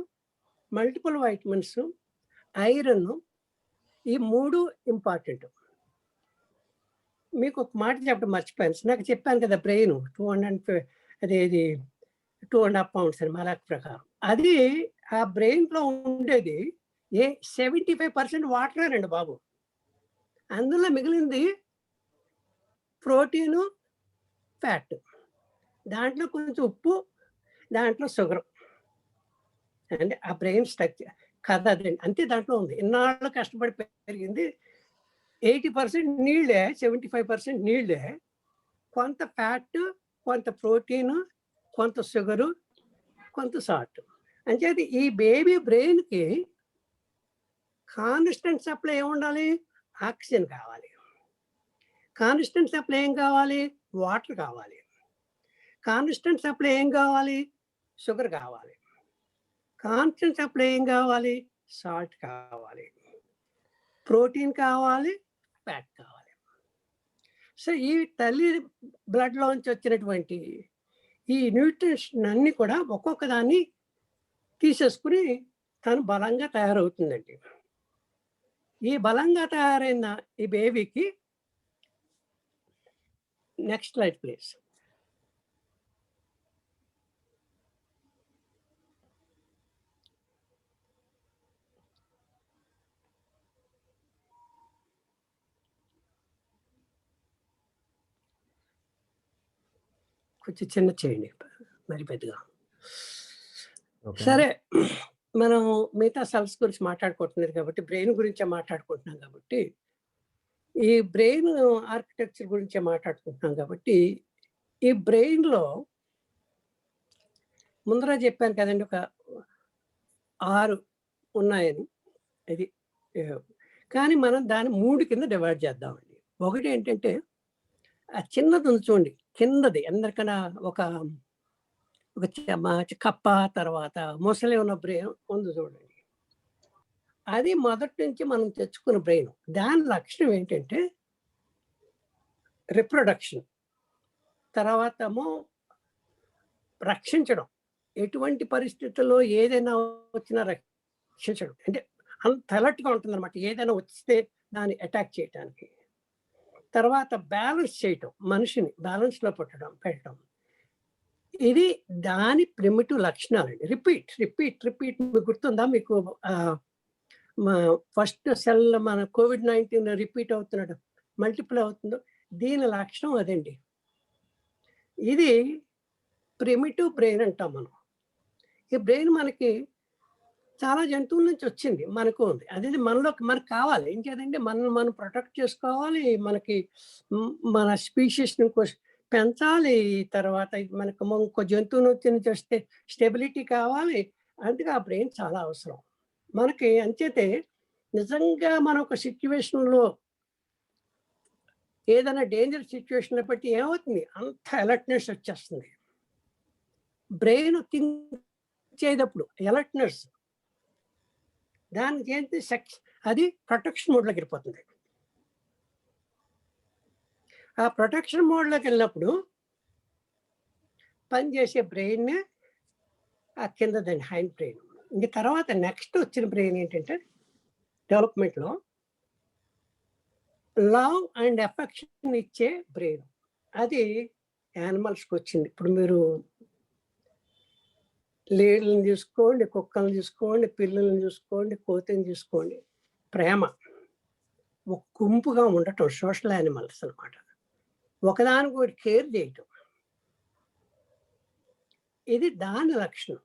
multiple vitamins, iron, ఈ 3 ఇంపార్టెంట్. మీకు ఒక మాట చెప్పడం మర్చిపోయాను, నాకు చెప్పాను కదా బ్రెయిన్ 2.5 pounds అని మా లెక్క ప్రకారం. అది ఆ బ్రెయిన్లో ఉండేది 75% వాటరేనండి బాబు. అందులో మిగిలింది ప్రోటీను, ఫ్యాట్, దాంట్లో కొంచెం ఉప్పు, దాంట్లో షుగర్. అంటే ఆ బ్రెయిన్ స్ట్రక్చర్ కథ అదండి, అంతే దాంట్లో ఉంది. ఇన్నాళ్ళు కష్టపడి పెరిగింది. 80% నీళ్ళే, 75% నీళ్ళే, కొంత ఫ్యాట్, కొంత ప్రోటీను, కొంత షుగరు, కొంత సాల్ట్. అంచేది ఈ బేబీ బ్రెయిన్కి కాన్స్టెంట్ సప్లై ఏముండాలి? ఆక్సిజన్ కావాలి. కాన్స్టెంట్ సప్లై ఏం కావాలి? వాటర్ కావాలి. కాన్స్టెంట్ సప్లై ఏం కావాలి? షుగర్ కావాలి. కాన్స్టెంట్ సప్లై ఏం కావాలి? సాల్ట్ కావాలి. ప్రోటీన్ కావాలి, ఫ్యాట్ కావాలి. సో ఈ తల్లి బ్లడ్లోంచి వచ్చినటువంటి ఈ న్యూట్రిషన్ అన్నీ కూడా ఒక్కొక్క దాన్ని తీసేసుకుని తను బలంగా తయారవుతుందండి. ఈ బలంగా తయారైన ఈ బేబీకి నెక్స్ట్ స్లైడ్ ప్లీజ్. కొంచెం చిన్న చేయండి, మరి పెద్దగా. ఓకే. సరే, మనం మిగతా సెల్స్ గురించి మాట్లాడుకుంటున్నారు కాబట్టి బ్రెయిన్ గురించే మాట్లాడుకుంటున్నాం కాబట్టి ఈ బ్రెయిన్ ఆర్కిటెక్చర్ గురించే మాట్లాడుకుంటున్నాం కాబట్టి ఈ బ్రెయిన్లో ముందర చెప్పాను కదండి, ఒక 6 ఉన్నాయని. అది కానీ మనం దాన్ని 3 కింద డివైడ్ చేద్దామండి. ఒకటి ఏంటంటే ఆ చిన్నది ఉంది చూడండి, కిందది అందరికన్నా ఒక కప్ప, తర్వాత మొసలి ఉన్న బ్రెయిన్ ఉంది చూడండి. అది మొదటి నుంచి మనం తెచ్చుకున్న బ్రెయిన్. దాని లక్షణం ఏంటంటే రిప్రొడక్షన్, తర్వాత రక్షించడం. ఎటువంటి పరిస్థితుల్లో ఏదైనా వచ్చినా రక్షించడం, అంటే అంత అలర్ట్గా ఉంటుంది అనమాట. ఏదైనా వస్తే దాన్ని అటాక్ చేయడానికి. తర్వాత బ్యాలెన్స్ చేయటం, మనిషిని బ్యాలెన్స్లో పెట్టడం. ఇది దాని ప్రిమిటివ్ లక్షణాలండి. Repeat repeat repeat. మీకు గుర్తుందా? మీకు ఫస్ట్ సెల్ మన COVID-19 రిపీట్ అవుతున్నాడు, మల్టిపుల్ అవుతుందో, దీని లక్షణం అదండి. ఇది ప్రిమిటివ్ బ్రెయిన్ అంటాం మనం. ఈ బ్రెయిన్ మనకి చాలా జంతువుల నుంచి వచ్చింది, మనకు ఉంది. అది మనకు కావాలి. ఏం చేయాలంటే మనం ప్రొటెక్ట్ చేసుకోవాలి, మనకి మన స్పీషీస్ని పెంచాలి. తర్వాత మనకు ఇంకో జంతువు నుంచి వస్తే స్టెబిలిటీ కావాలి. అందుకే ఆ బ్రెయిన్ చాలా అవసరం మనకి. అంచేతే నిజంగా మన ఒక సిచ్యువేషన్లో ఏదైనా డేంజర్ సిచ్యువేషన్లో బట్టి ఏమవుతుంది, అంత అలర్ట్నెస్ వచ్చేస్తుంది. బ్రెయిన్ థింక్ చేసేటప్పుడు అలర్ట్నెస్, దానికి ఏంటి అది ప్రొటెక్షన్ మోడ్లోకి వెళ్ళిపోతుంది. ఆ ప్రొటెక్షన్ మోడ్లోకి వెళ్ళినప్పుడు పనిచేసే బ్రెయిన్నే ఆ కింద దాని హైండ్ బ్రెయిన్. ఇంక తర్వాత నెక్స్ట్ వచ్చిన బ్రెయిన్ ఏంటంటే డెవలప్మెంట్లో లవ్ అండ్ ఎఫెక్షన్ ఇచ్చే బ్రెయిన్. అది యానిమల్స్కి వచ్చింది. ఇప్పుడు మీరు లేడీలను చూసుకోండి, కుక్కలను చూసుకోండి, పిల్లల్ని చూసుకోండి, కోతిని చూసుకోండి. ప్రేమ, ఒక గుంపుగా ఉండటం, సోషల్ యానిమల్స్ అనమాట. ఒకదానికి ఒకటి కేర్ చేయటం, ఇది దాని లక్షణం.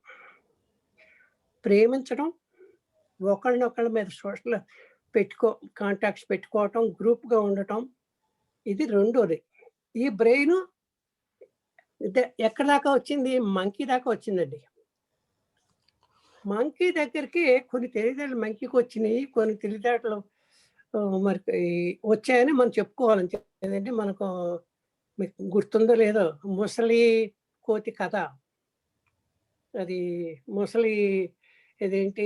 ప్రేమించడం, ఒకళ్ళనొకళ్ళ మీద సోషల్ కాంటాక్ట్స్ పెట్టుకోవటం, గ్రూప్గా ఉండటం, ఇది రెండోది. ఈ బ్రెయిన్ ఎక్కడి దాకా వచ్చింది? మంకీ దాకా వచ్చిందండి. మంకీ దగ్గరికి కొన్ని తెలివితేటలు మంకీకి వచ్చినాయి, కొన్ని తెలివితేటలు మరి వచ్చాయని మనం చెప్పుకోవాలని. ఏంటంటే మనకు మీకు గుర్తుందో లేదో, ముసలి కోతి కథ. అది ముసలి ఇదేంటి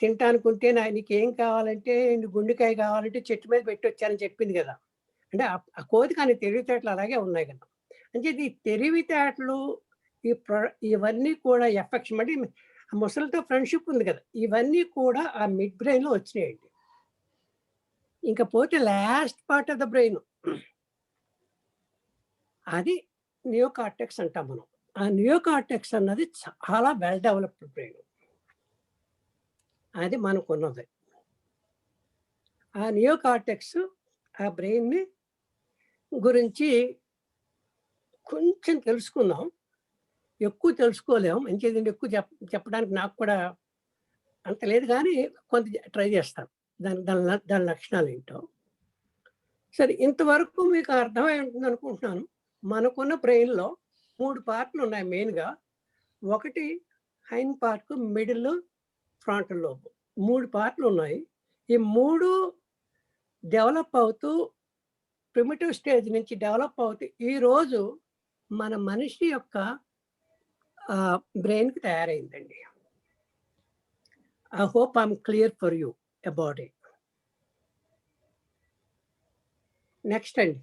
తింటానికి ఉంటే నీకు ఏం కావాలంటే, గుండెకాయ కావాలంటే చెట్టు మీద పెట్టి వచ్చానని చెప్పింది కదా. అంటే ఆ కోతి కానీ తెలివితేటలు అలాగే ఉన్నాయి కదా. అంటే ఈ తెలివితేటలు ఇవన్నీ కూడా ఎఫెక్షన్, అంటే ఆ ముసలితో ఫ్రెండ్షిప్ ఉంది కదా, ఇవన్నీ కూడా ఆ మిడ్ బ్రెయిన్లో వచ్చినాయండి. ఇంకా పోతే last part of the brain, అది నియోకార్టెక్స్ అంటాం మనం. ఆ నియోకార్టెక్స్ అన్నది చాలా వెల్ డెవలప్డ్ బ్రెయిన్, అది మనకున్నది. ఆ నియోకార్టెక్స్ ఆ బ్రెయిన్ని గురించి కొంచెం తెలుసుకుందాం. ఎక్కువ తెలుసుకోలేము, ఇంకేదంటే ఎక్కువ చెప్పడానికి నాకు కూడా అంత లేదు, కానీ కొంత ట్రై చేస్తాను దాని లక్షణాలు ఏంటో. సరే, ఇంతవరకు మీకు అర్థమై ఉంటుంది అనుకుంటున్నాను. మనకున్న బ్రెయిన్లో 3 పార్ట్లు ఉన్నాయి మెయిన్గా. ఒకటి hind part, middle, frontal lobe 3 పార్ట్లు ఉన్నాయి. ఈ 3 డెవలప్ అవుతూ ప్రిమిటివ్ స్టేజ్ నుంచి డెవలప్ అవుతూ ఈరోజు మన మనిషి యొక్క బ్రెయిన్కి తయారైందండి. I hope I'm clear for you about it. Next అండి,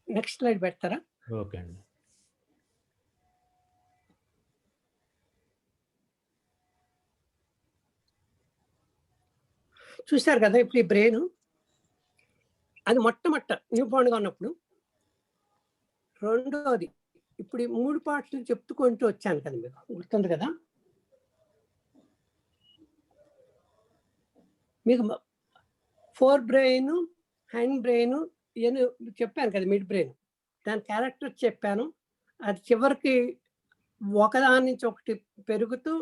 నెక్స్ట్ స్లైడ్ పెడతారా? ఓకే అండి. చూశారు కదా ఇప్పుడు ఈ బ్రెయిన్, అది మొట్టమొదట న్యూ బార్న్గా ఉన్నప్పుడు. రెండోది ఇప్పుడు ఈ 3 పార్ట్లు చెప్పుకుంటూ వచ్చాను కదా, మీకు గుర్తుంది కదా. మీకు 4 బ్రెయిన్, హ్యాండ్ బ్రెయిన్ ఇవన్నీ చెప్పాను కదా, మిడ్ బ్రెయిన్, దాని క్యారెక్టర్ చెప్పాను. అది చివరికి ఒకదాని నుంచి ఒకటి పెరుగుతూ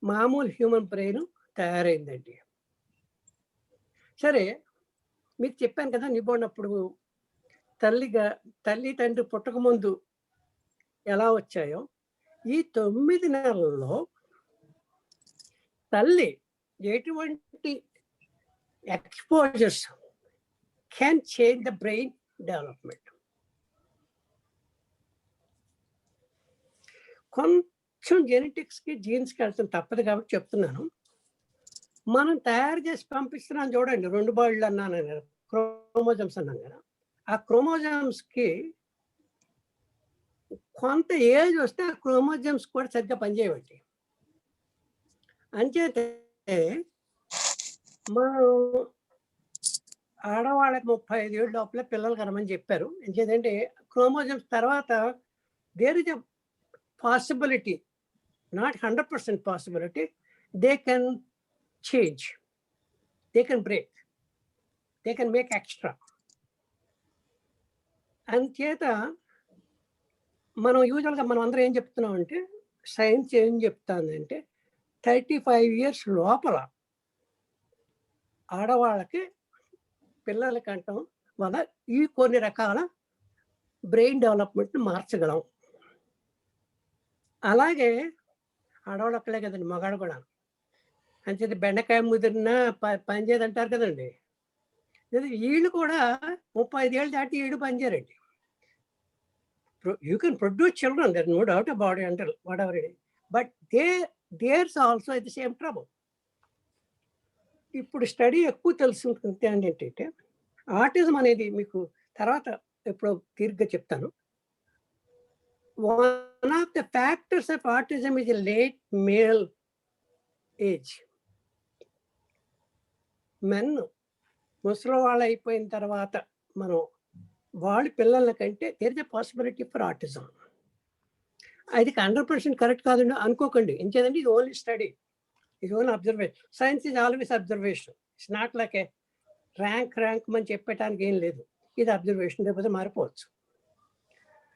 మామూలు హ్యూమన్ బ్రెయిన్ తయారైందండి. సరే, మీకు చెప్పాను కదా నిబడినప్పుడు తల్లి తండ్రి పుట్టకముందు ఎలా వచ్చాయో, ఈ 9 నెలల్లో తల్లి ఎటువంటి exposures can change the brain development. కొంచెం జెనెటిక్స్కి జీన్స్కి వెళ్తాం తప్పదు కాబట్టి చెప్తున్నాను. మనం తయారు చేసి పంపిస్తున్నాం చూడండి, 2 బాళ్ళు అన్నాను కదా, క్రోమోజమ్స్ అన్నాం కదా. ఆ క్రోమోజమ్స్కి కొంత ఏజ్ వస్తే ఆ క్రోమోజమ్స్ కూడా సరిగ్గా పనిచేయవండి. అంచేతే మనం ఆడవాళ్ళకి 35 ఏళ్ళ లోపల పిల్లలు కనమని చెప్పారు. ఎందుకంటే క్రోమోజమ్స్ తర్వాత there is a possibility, not 100% possibility, they can change, they can break, they can make extra. అంచేత మనం యూజువల్గా మనం అందరం ఏం చెప్తున్నాం అంటే, సైన్స్ ఏం చెప్తానంటే 35 ఇయర్స్ లోపల ఆడవాళ్ళకి పిల్లల కంటం వల్ల ఈ కొన్ని రకాల బ్రెయిన్ డెవలప్మెంట్ని మార్చగలం. అలాగే ఆడవాళ్ళక్కలే కదండి, మగాడు కూడా. అంచేత బెండకాయ ముదిరినా పనిచేయదు అంటారు కదండి. వీళ్ళు కూడా 35 ఏళ్ళు దాటి వీళ్ళు పనిచేయరండి. You can produce children, there's no doubt about it, until whatever it is. But there's also at the same trouble. ఇప్పుడు స్టడీ ఎక్కువ తెలుసుకుంటే ఏంటంటే, ఆటిజం అనేది మీకు తర్వాత ఎప్పుడో తీరిగ్గా చెప్తాను. One of the factors of autism is a late male age. Men ముసలి వాళ్ళు అయిపోయిన తర్వాత మనం వాళ్ళ పిల్లల కంటే there is a possibility for autism. అది 100% కరెక్ట్ కాదండి అనుకోకండి. ఎంచేదండి, ఇది ఓన్లీ స్టడీ, ఇది only observation. Science is always observation. It's not like a rank అని చెప్పటానికి ఏం లేదు. ఇది అబ్జర్వేషన్, లేకపోతే మారిపోవచ్చు.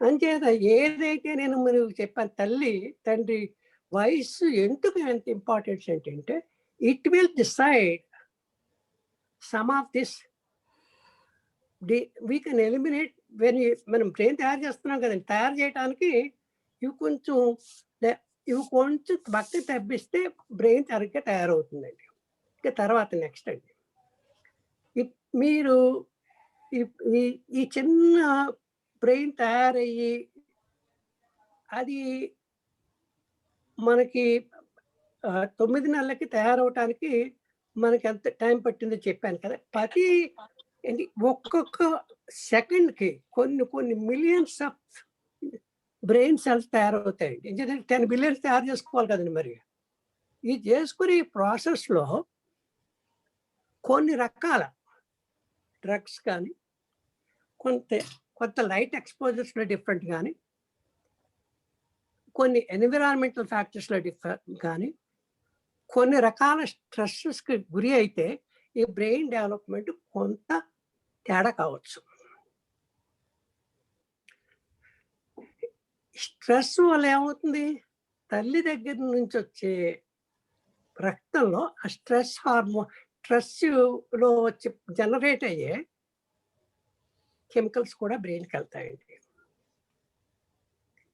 అంచేత ఏదైతే నేను మీరు చెప్పాను, తల్లి తండ్రి వయస్సు ఎందుకు ఎంత ఇంపార్టెన్స్ ఏంటంటే, it will decide some of this. We can eliminate మనం బ్రెయిన్ తయారు చేస్తున్నాం కదండి, తయారు చేయడానికి ఇవి కొంచెం భక్తి తప్పిస్తే బ్రెయిన్ సరిగ్గా తయారవుతుందండి. ఇక తర్వాత నెక్స్ట్ అండి, మీరు ఈ చిన్న బ్రెయిన్ తయారయ్యి అది మనకి 9 నెలలకి తయారవటానికి మనకి ఎంత టైం పట్టిందో చెప్పాను కదా. ఒక్కొక్క సెకండ్కి కొన్ని మిలియన్స్ ఆఫ్ బ్రెయిన్ సెల్స్ తయారవుతాయండి. ఎందుకంటే 10 బిలియన్స్ తయారు చేసుకోవాలి కదండి. మరి ఈ చేసుకునే ప్రాసెస్లో కొన్ని రకాల డ్రగ్స్ కానీ, కొంత లైట్ ఎక్స్పోజర్స్లో డిఫరెంట్ కానీ, కొన్ని ఎన్విరాన్మెంటల్ ఫ్యాక్టర్స్లో డిఫరెంట్ కానీ, కొన్ని రకాల స్ట్రెస్కి గురి అయితే ఈ బ్రెయిన్ డెవలప్మెంట్ కొంత తేడా కావచ్చు. స్ట్రెస్ వల్ల ఏమవుతుంది, తల్లి దగ్గర నుంచి వచ్చే రక్తంలో ఆ స్ట్రెస్ హార్మోన్, స్ట్రెస్లో వచ్చి జనరేట్ అయ్యే కెమికల్స్ కూడా బ్రెయిన్కి వెళ్తాయండి.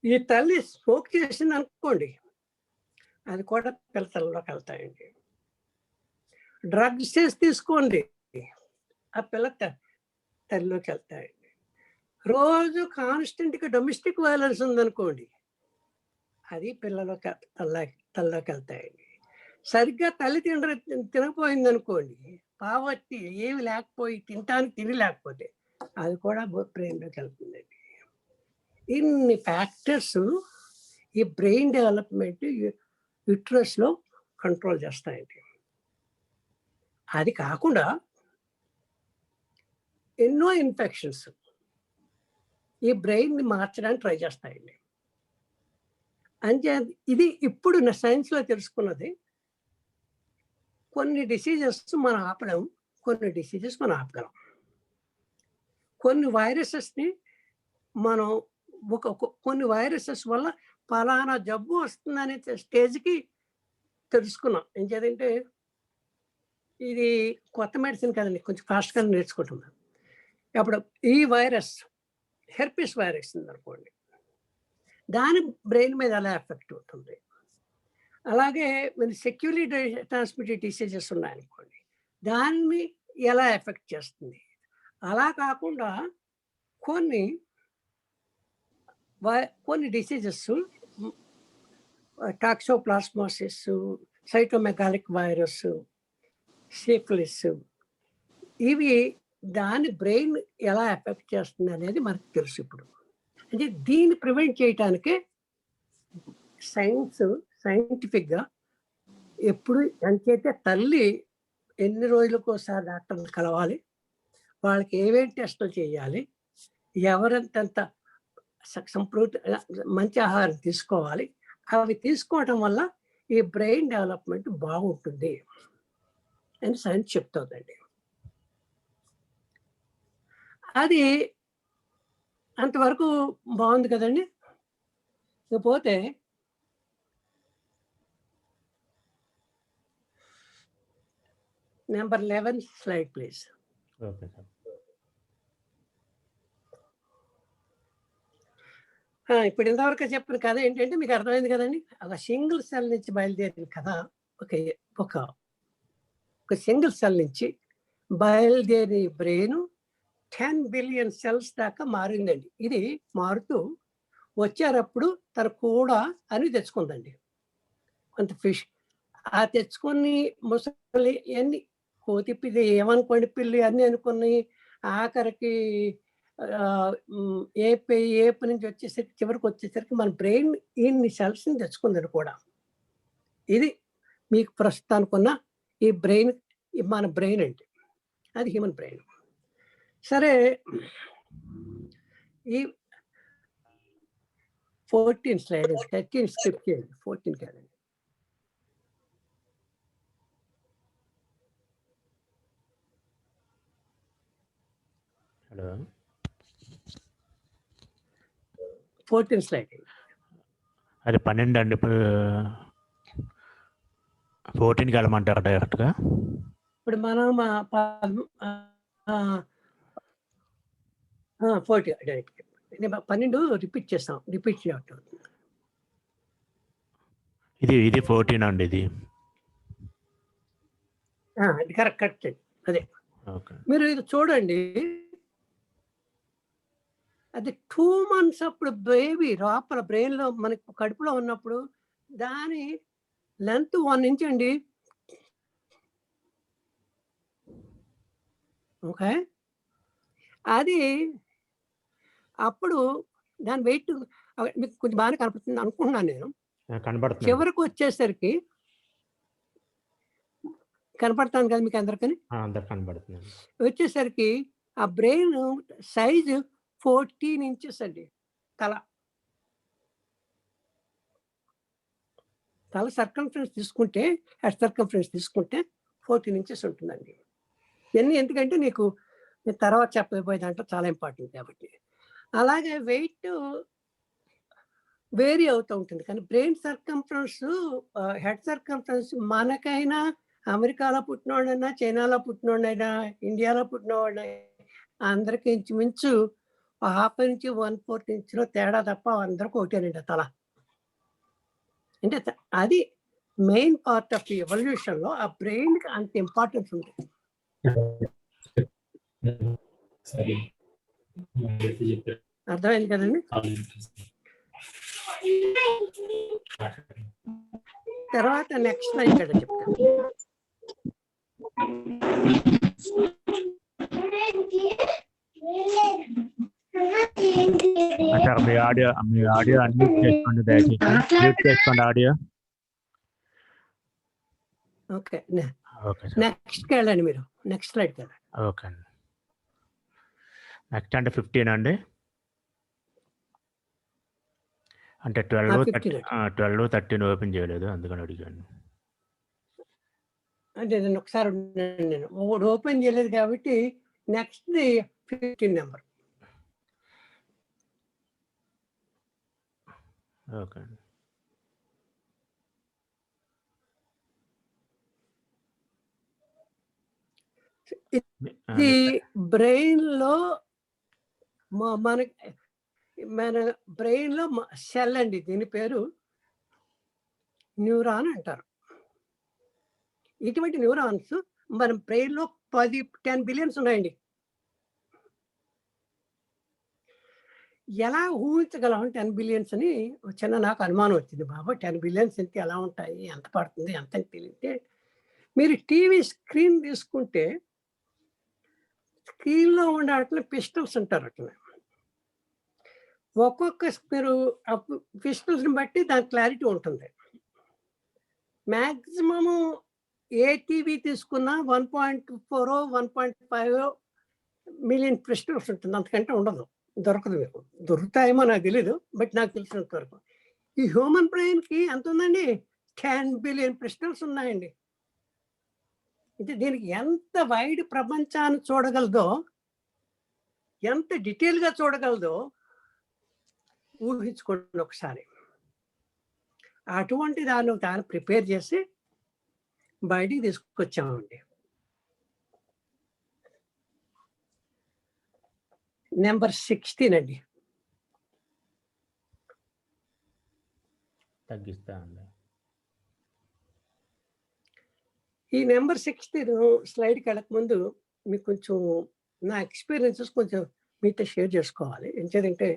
ఈ తల్లి స్మోక్ చేసింది అనుకోండి, అది కూడా పిల్లతల్లోకి వెళ్తాయండి. డ్రగ్స్ చేసి తీసుకోండి, ఆ పిల్ల తల్లిలోకి వెళ్తాయండి. రోజు కాన్స్టెంట్గా డొమెస్టిక్ వైలెన్స్ ఉందనుకోండి, అది పిల్లలోకి తల్లోకి వెళ్తాయండి. సరిగ్గా తల్లి తినకపోయింది అనుకోండి, పావర్టీ ఏమి లేకపోయి తినటానికి తిని లేకపోతే అది కూడా బ్రెయిన్లోకి వెళ్తుందండి. ఇన్ని ఫ్యాక్టర్స్ ఈ బ్రెయిన్ డెవలప్మెంట్ యుట్రస్లో కంట్రోల్ చేస్తాయండి. అది కాకుండా ఎన్నో ఇన్ఫెక్షన్స్ ఈ బ్రెయిన్ని మార్చడానికి ట్రై చేస్తాయండి. అంటే ఇది ఇప్పుడు నా సైన్స్లో తెలుసుకున్నది. కొన్ని డిసీజెస్ మనం ఆపలేం, కొన్ని డిసీజెస్ మనం ఆపగలం. కొన్ని వైరసెస్ని మనం కొన్ని వైరసెస్ వల్ల ఫలానా జబ్బు వస్తుందనే స్టేజ్కి తెలుసుకున్నాం. ఏం చేయాలంటే ఇది కొత్త మెడిసిన్ కదండి, కొంచెం ఫాస్ట్గా నేర్చుకుంటున్నాం. అప్పుడు ఈ వైరస్ హెర్పిస్ వైరస్ ఉందనుకోండి, దాని బ్రెయిన్ మీద ఎలా ఎఫెక్ట్ ఉంటుంది. అలాగే మన సెక్యూర్లీ ట్రాన్స్మిటెడ్ డిసీజెస్ ఉన్నాయనుకోండి, దాన్ని ఎలా ఎఫెక్ట్ చేస్తుంది. అలా కాకుండా కొన్ని డిసీజెస్, టాక్సోప్లాస్మోసిస్, సైటోమెగాలిక్ వైరస్, సిఫిలిస్, ఇవి దాని బ్రెయిన్ ఎలా ఎఫెక్ట్ చేస్తుంది అనేది మనకు తెలుసు ఇప్పుడు. అంటే దీన్ని ప్రివెంట్ చేయటానికే సైంటిఫిక్గా ఎప్పుడు ఎంతైతే తల్లి ఎన్ని రోజులకు ఒకసారి డాక్టర్ని కలవాలి, వాళ్ళకి ఏమేమి టెస్టులు చేయాలి, ఎవరెంత మంచి ఆహారం తీసుకోవాలి, అవి తీసుకోవటం వల్ల ఈ బ్రెయిన్ డెవలప్మెంట్ బాగుంటుంది అని సైన్స్ చెప్తుందండి. అది అంతవరకు బాగుంది కదండి. ఇకపోతే number 11 slide please. Okay sir. ఇప్పుడు ఇంతవరకు చెప్పిన కథ ఏంటంటే మీకు అర్థమైంది కదండి. ఒక సింగిల్ సెల్ నుంచి బయలుదేరిన కథ, ఒక సింగిల్ సెల్ నుంచి బయలుదేరి బ్రెయిన్ 10 బిలియన్ సెల్స్ దాకా మారిందండి. ఇది మారుతూ వచ్చేటప్పుడు తన కూడా అని తెచ్చుకుందండి. కొంత ఫిష్ ఆ తెచ్చుకొని ముసలి అన్ని కోతి పిల్లి ఏమనుకోండి, పిల్లి అన్నీ అనుకుని ఆఖరికి ఏపు నుంచి వచ్చేసరికి చివరికి వచ్చేసరికి మన బ్రెయిన్ ఇన్ని సెల్స్ని తెచ్చుకుందని కూడా. ఇది మీకు ప్రస్తుతానికి ఉన్న ఈ బ్రెయిన్, మన బ్రెయిన్ అంటే అది హ్యూమన్ బ్రెయిన్. సరే, ఈ 14 స్లైడ్, 13 స్కిప్ చేయండి, 14 కాదండి. Hello, 14 slide. అది 12 అండి. ఇప్పుడు 14కి వెళ్ళమంటారా డైరెక్ట్గా? ఇప్పుడు మనం 40 డైరెక్ట్ 12 రిపీట్ చేస్తాం, రిపీట్ చేయటం. ఇది 14 అండి. ఇది అది కరెక్ట్. అదే ఓకే. మీరు ఇది చూడండి, అది 2 months అప్పుడు బేబీ లోపల బ్రెయిన్లో మనకి కడుపులో ఉన్నప్పుడు దాని లెంత్ 1 inch అండి. ఓకే, అది అప్పుడు దాని వెయిట్ మీకు కొంచెం బాగానే కనపడుతుంది అనుకుంటున్నాను నేను. కనబడుతుంది. చివరికి వచ్చేసరికి కనపడతాను కదా మీకు అందరికీ. అందరు కనబడుతుంది. వచ్చేసరికి ఆ బ్రెయిన్ సైజు 14 inches అండి. తల సర్కంఫరెన్స్ తీసుకుంటే, హెడ్ సర్కంఫరెన్స్ తీసుకుంటే 14 inches ఉంటుందండి. ఇవన్నీ ఎందుకంటే నీకు తర్వాత చెప్పబోయే దాంట్లో చాలా ఇంపార్టెంట్ కాబట్టి. అలాగే వెయిట్ వేరీ అవుతూ ఉంటుంది, కానీ బ్రెయిన్ సర్కంఫరెన్స్, హెడ్ సర్కంఫరెన్స్ మనకైనా, అమెరికాలో పుట్టినోడైనా, చైనాలో పుట్టినోడైనా, ఇండియాలో పుట్టినవాడైనా అందరికీ ఇంచుమించు 1/2 inch 1/4 inch తేడా తప్ప అందరికీ ఒకటేనండి తల. అంటే అది మెయిన్ పార్ట్ ఆఫ్ ఎవల్యూషన్ లో ఆ బ్రెయిన్ కి అంత ఇంపార్టెన్స్ ఉంది. అర్థమైంది కదండి? తర్వాత నెక్స్ట్ స్లైడ్ కదా చెప్తాను. సార్ మీ ఆడియో అన్మ్యూట్ చేసుకోండి, దయచేసి మ్యూట్ చేసుకోండి ఆడియో. ఓకే, ఓకే సార్, నెక్స్ట్కి వెళ్ళండి మీరు. నెక్స్ట్ స్లైడ్ కదా. ఓకే అండి. నెక్స్ట్ అంటే 15 అండి, అంటే 12, 13 ఓపెన్ చేయలేదు, అందుకని అడిగాను. అంటే నేను ఒకసారి నేను ఒకటి ఓపెన్ చేయలేదు కాబట్టి నెక్స్ట్ 15 నెంబర్. ఓకే అండి. ఇది బ్రెయిన్ లో మన బ్రెయిన్ లో సెల్ అండి, దీని పేరు న్యూరాన్ అంటారు. ఇటువంటి న్యూరాన్స్ మన బ్రెయిన్ లో 10 బిలియన్స్ ఉన్నాయండి. ఎలా ఊహించగలం 10 బిలియన్స్ అని చిన్న నాకు అనుమానం వచ్చింది. బాబా 10 బిలియన్స్ ఎంత ఎలా ఉంటాయి, ఎంత పడుతుంది, ఎంత అని తెలియతే మీరు టీవీ స్క్రీన్ తీసుకుంటే స్క్రీన్లో ఉండే అట్లా పిస్టల్స్ ఉంటారు. అట్లా ఒక్కొక్క మీరు పిస్టల్స్ని బట్టి దాని క్లారిటీ ఉంటుంది. మ్యాక్సిమము ఏ టీవీ తీసుకున్నా 1.4 1.5 మిలియన్ పిస్టల్స్ ఉంటుంది, అంతకంటే ఉండదు, దొరకదు. మీకు దొరుకుతాయేమో నాకు తెలీదు, బట్ నాకు తెలిసినంత వరకు ఈ హ్యూమన్ బ్రెయిన్కి ఎంత ఉందండి, 10 బిలియన్ పిస్టల్స్ ఉన్నాయండి. అంటే దీనికి ఎంత వైడ్ ప్రపంచాన్ని చూడగలదో, ఎంత డీటెయిల్గా చూడగలదో ఊహించుకోండి ఒకసారి. అటువంటి దాన్ని ప్రిపేర్ చేసి బయటికి తీసుకొచ్చామండి. నెంబర్ 16 అండి. తగ్గిస్తా అండి. ఈ నెంబర్ 16 స్లైడ్కి వెళ్ళక ముందు మీకు కొంచెం నా ఎక్స్పీరియన్సెస్ కొంచెం మీతో షేర్ చేసుకోవాలి. ఏంటంటే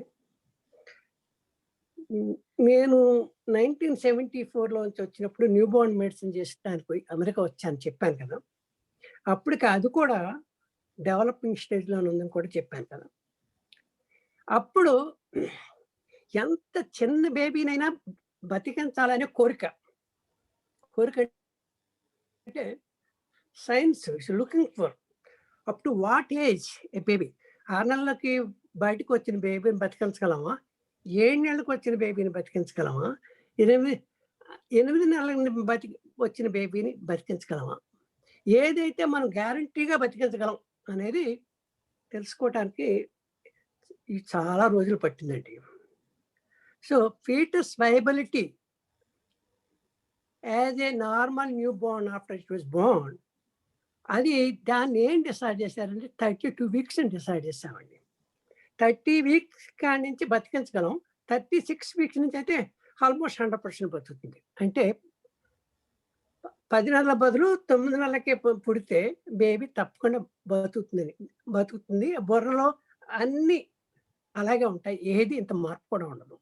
నేను 1974లోంచి వచ్చినప్పుడు న్యూ బోర్న్ మెడిసిన్ చేసడానికి అమెరికా వచ్చాను చెప్పాను కదా. అప్పటికి అది కూడా డెవలపింగ్ స్టేజ్లో ఉందని కూడా చెప్పాను కదా. అప్పుడు ఎంత చిన్న బేబీనైనా బతికించాలనే కోరిక అంటే science looking for up to what age A baby. 6 నెలలకి బయటకు వచ్చిన బేబీని బతికించగలమా, 7 నెలలకు వచ్చిన బేబీని బతికించగలమా, 8 నెలల వచ్చిన బేబీని బతికించగలమా, ఏదైతే మనం గ్యారంటీగా బతికించగలం అనేది తెలుసుకోవటానికి చాలా రోజులు పట్టిందండి. So foetus viability as a normal new Born after it was Born, అది దాన్ని ఏం డిసైడ్ చేశారంటే 32 వీక్స్ అని డిసైడ్ చేశామండి. 30 వీక్స్ కాడి నుంచి బతికించగలం, 36 వీక్స్ నుంచి అయితే ఆల్మోస్ట్ 100% బతుకుతుంది. అంటే 10 నెలల బదులు 9 నెలలకే పుడితే బేబీ తప్పకుండా బతుకుతుంది. బుర్రలో అన్నీ అలాగే ఉంటాయి, ఏది ఇంత మార్పు కూడా ఉండదు.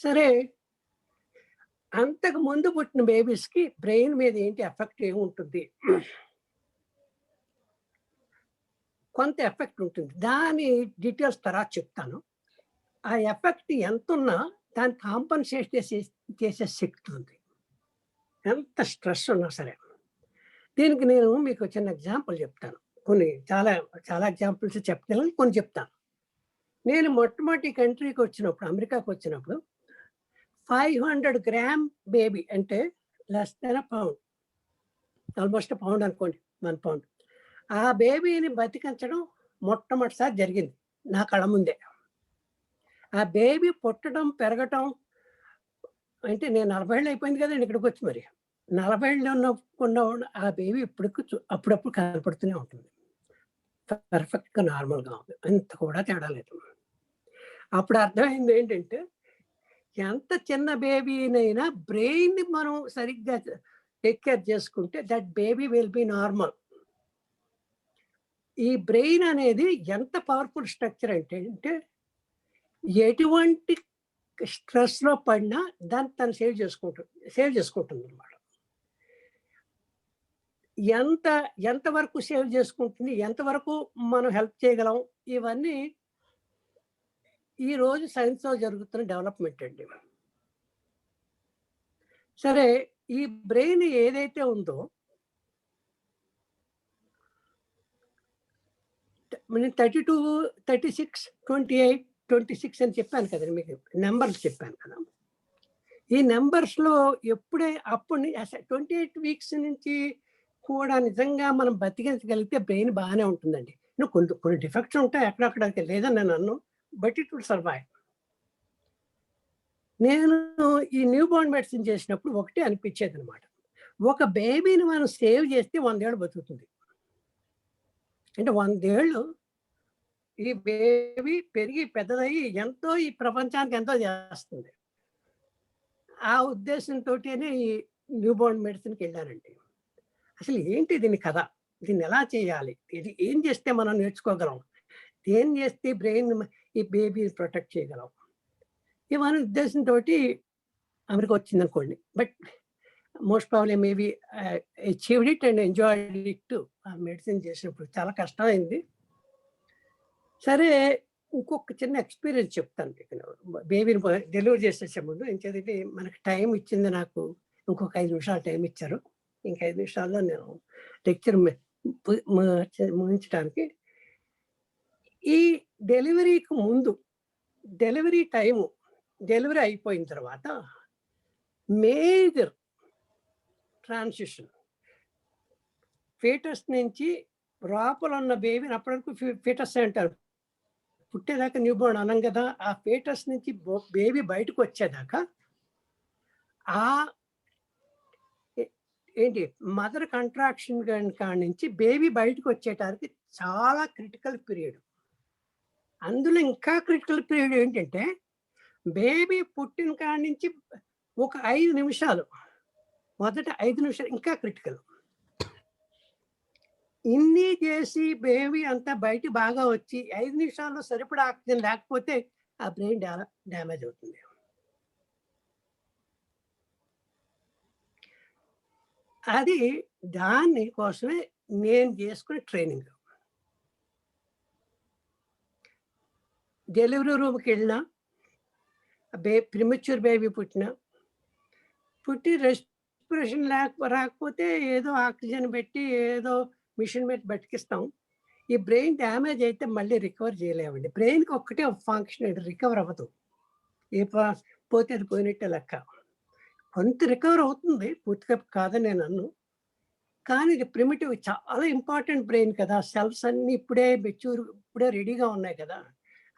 సరే, అంతకు ముందు పుట్టిన బేబీస్కి బ్రెయిన్ మీద ఏంటి ఎఫెక్ట్ ఏముంటుంది, కొంత ఎఫెక్ట్ ఉంటుంది. దాని డీటెయిల్స్ తర్వాత చెప్తాను. ఆ ఎఫెక్ట్ ఎంత ఉన్నా దాన్ని కాంపన్సేట్ చేసే శక్తి ఉంది, ఎంత స్ట్రెస్ ఉన్నా సరే. దీనికి నేను మీకు చిన్న ఎగ్జాంపుల్ చెప్తాను. కొన్ని చాలా ఎగ్జాంపుల్స్ చెప్తాను, కొన్ని చెప్తాను. నేను మొట్టమొదటి కంట్రీకి వచ్చినప్పుడు, అమెరికాకి వచ్చినప్పుడు 500 గ్రామ్ బేబీ అంటే less than pound, almost pound అనుకోండి, 1 పౌండ్. ఆ బేబీని బతికించడం మొట్టమొదటిసారి జరిగింది నా కళ్ళ ముందే. ఆ బేబీ పుట్టడం పెరగటం అంటే నేను 40 ఏళ్ళు అయిపోయింది కదండి ఇక్కడికి వచ్చి. మరి 40 ఏళ్ళు ఉన్నప్పుడు ఆ బేబీ అప్పుడప్పుడు కనపడుతూనే ఉంటుంది, పర్ఫెక్ట్గా నార్మల్గా ఉంది, అంత కూడా తేడా లేదు. అప్పుడు అర్థమైంది ఏంటంటే ఎంత చిన్న బేబీనైనా బ్రెయిన్ మనం సరిగ్గా టేక్ కేర్ చేసుకుంటే that baby will be normal. ఈ బ్రెయిన్ అనేది ఎంత పవర్ఫుల్ స్ట్రక్చర్ అంటే ఎటువంటి స్ట్రెస్లో పడినా దాన్ని తను సేవ్ చేసుకుంటుంది అనమాట. ఎంతవరకు సేవ్ చేసుకుంటుంది, ఎంతవరకు మనం హెల్ప్ చేయగలం, ఇవన్నీ ఈరోజు సైన్స్లో జరుగుతున్న డెవలప్మెంట్ అండి. సరే, ఈ బ్రెయిన్ ఏదైతే ఉందో 32, 36, 28, 26 అని చెప్పాను కదండి, మీకు నెంబర్స్ చెప్పాను కదా. ఈ నెంబర్స్లో అప్పుడు 28 వీక్స్ నుంచి కూడా నిజంగా మనం బతికించగలిగితే బ్రెయిన్ బాగానే ఉంటుందండి. కొన్ని డిఫెక్ట్స్ ఉంటాయి అక్కడక్కడ, లేదని నేను అన్ను, బట్ ఇట్ విల్ సర్వైవ్. నేను ఈ న్యూ బోర్న్ మెడిసిన్ చేసినప్పుడు ఒకటే అనిపించేది అనమాట, ఒక బేబీని మనం సేవ్ చేస్తే 100 ఏళ్ళు బతుకుతుంది. అంటే 100 ఏళ్ళు ఈ బేబీ పెరిగి పెద్దదయ్యి ఎంతో ఈ ప్రపంచానికి ఎంతో చేస్తుంది. ఆ ఉద్దేశంతోనే ఈ న్యూ బోర్న్ మెడిసిన్కి వెళ్ళానండి. అసలు ఏంటి దీని కథ, దీన్ని ఎలా చేయాలి, ఇది ఏం చేస్తే మనం నేర్చుకోగలం, ఏం చేస్తే బ్రెయిన్ ఈ బేబీని ప్రొటెక్ట్ చేయగలం, ఇవన్నీ ఉద్దేశంతో అమెరికా వచ్చింది అనుకోండి. But most probably maybe achieved it and enjoyed it. ఆ మెడిసిన్ చేసినప్పుడు చాలా కష్టమైంది. సరే, ఇంకొక చిన్న ఎక్స్పీరియన్స్ చెప్తాను మీకు. బేబీని డెలివరీ చేసేసే ముందు ఏం చదివి మనకు టైం ఇచ్చింది, నాకు ఇంకొక 5 నిమిషాలు టైం ఇచ్చారు. ఇంక 5 నిమిషాల్లో నేను లెక్చర్ ముగించడానికి, ఈ డెలివరీకి ముందు, డెలివరీ టైము, డెలివరీ అయిపోయిన తర్వాత మేజర్ ట్రాన్సిషన్, ఫీటస్ నుంచి లోపల ఉన్న బేబీని, అప్పటివరకు ఫీటస్ అంటారు, పుట్టేదాకా న్యూ బోర్న్ అనం కదా, ఆ ఫీటస్ నుంచి బేబీ బయటకు వచ్చేదాకా ఏంటి మదర్ కంట్రాక్షన్ కాడి నుంచి బేబీ బయటకు వచ్చేటానికి చాలా క్రిటికల్ పీరియడ్. అందులో ఇంకా క్రిటికల్ పీరియడ్ ఏంటంటే బేబీ పుట్టిన కాడి నుంచి ఒక 5 నిమిషాలు, మొదట 5 నిమిషాలు ఇంకా క్రిటికల్. ఇన్ని చేసి బేబీ అంతా బయట బాగా వచ్చి 5 నిమిషాల్లో సరిపడా ఆక్సిజన్ లేకపోతే ఆ బ్రెయిన్ డ్యామేజ్ అవుతుంది. అది దాని కోసమే నేను చేసుకునే ట్రైనింగ్. డెలివరీ రూమ్కి వెళ్ళినా, ప్రిమచ్యూర్ బేబీ పుట్టి రెస్పిరేషన్ రాకపోతే ఏదో ఆక్సిజన్ పెట్టి ఏదో మిషన్ పెట్టి బతికిస్తాం. ఈ బ్రెయిన్ డ్యామేజ్ అయితే మళ్ళీ రికవర్ చేయలేమండి. బ్రెయిన్కి ఒక్కటే ఫంక్షన్ రికవర్ అవ్వదు, పోతే అది పోయినట్టే లెక్క. కొంత రికవర్ అవుతుంది, పూర్తిగా కాదని నేను అన్ను, కానీ ఇది ప్రిమిటివ్, చాలా ఇంపార్టెంట్ బ్రెయిన్ కదా. సెల్స్ అన్ని ఇప్పుడే రెడీగా ఉన్నాయి కదా,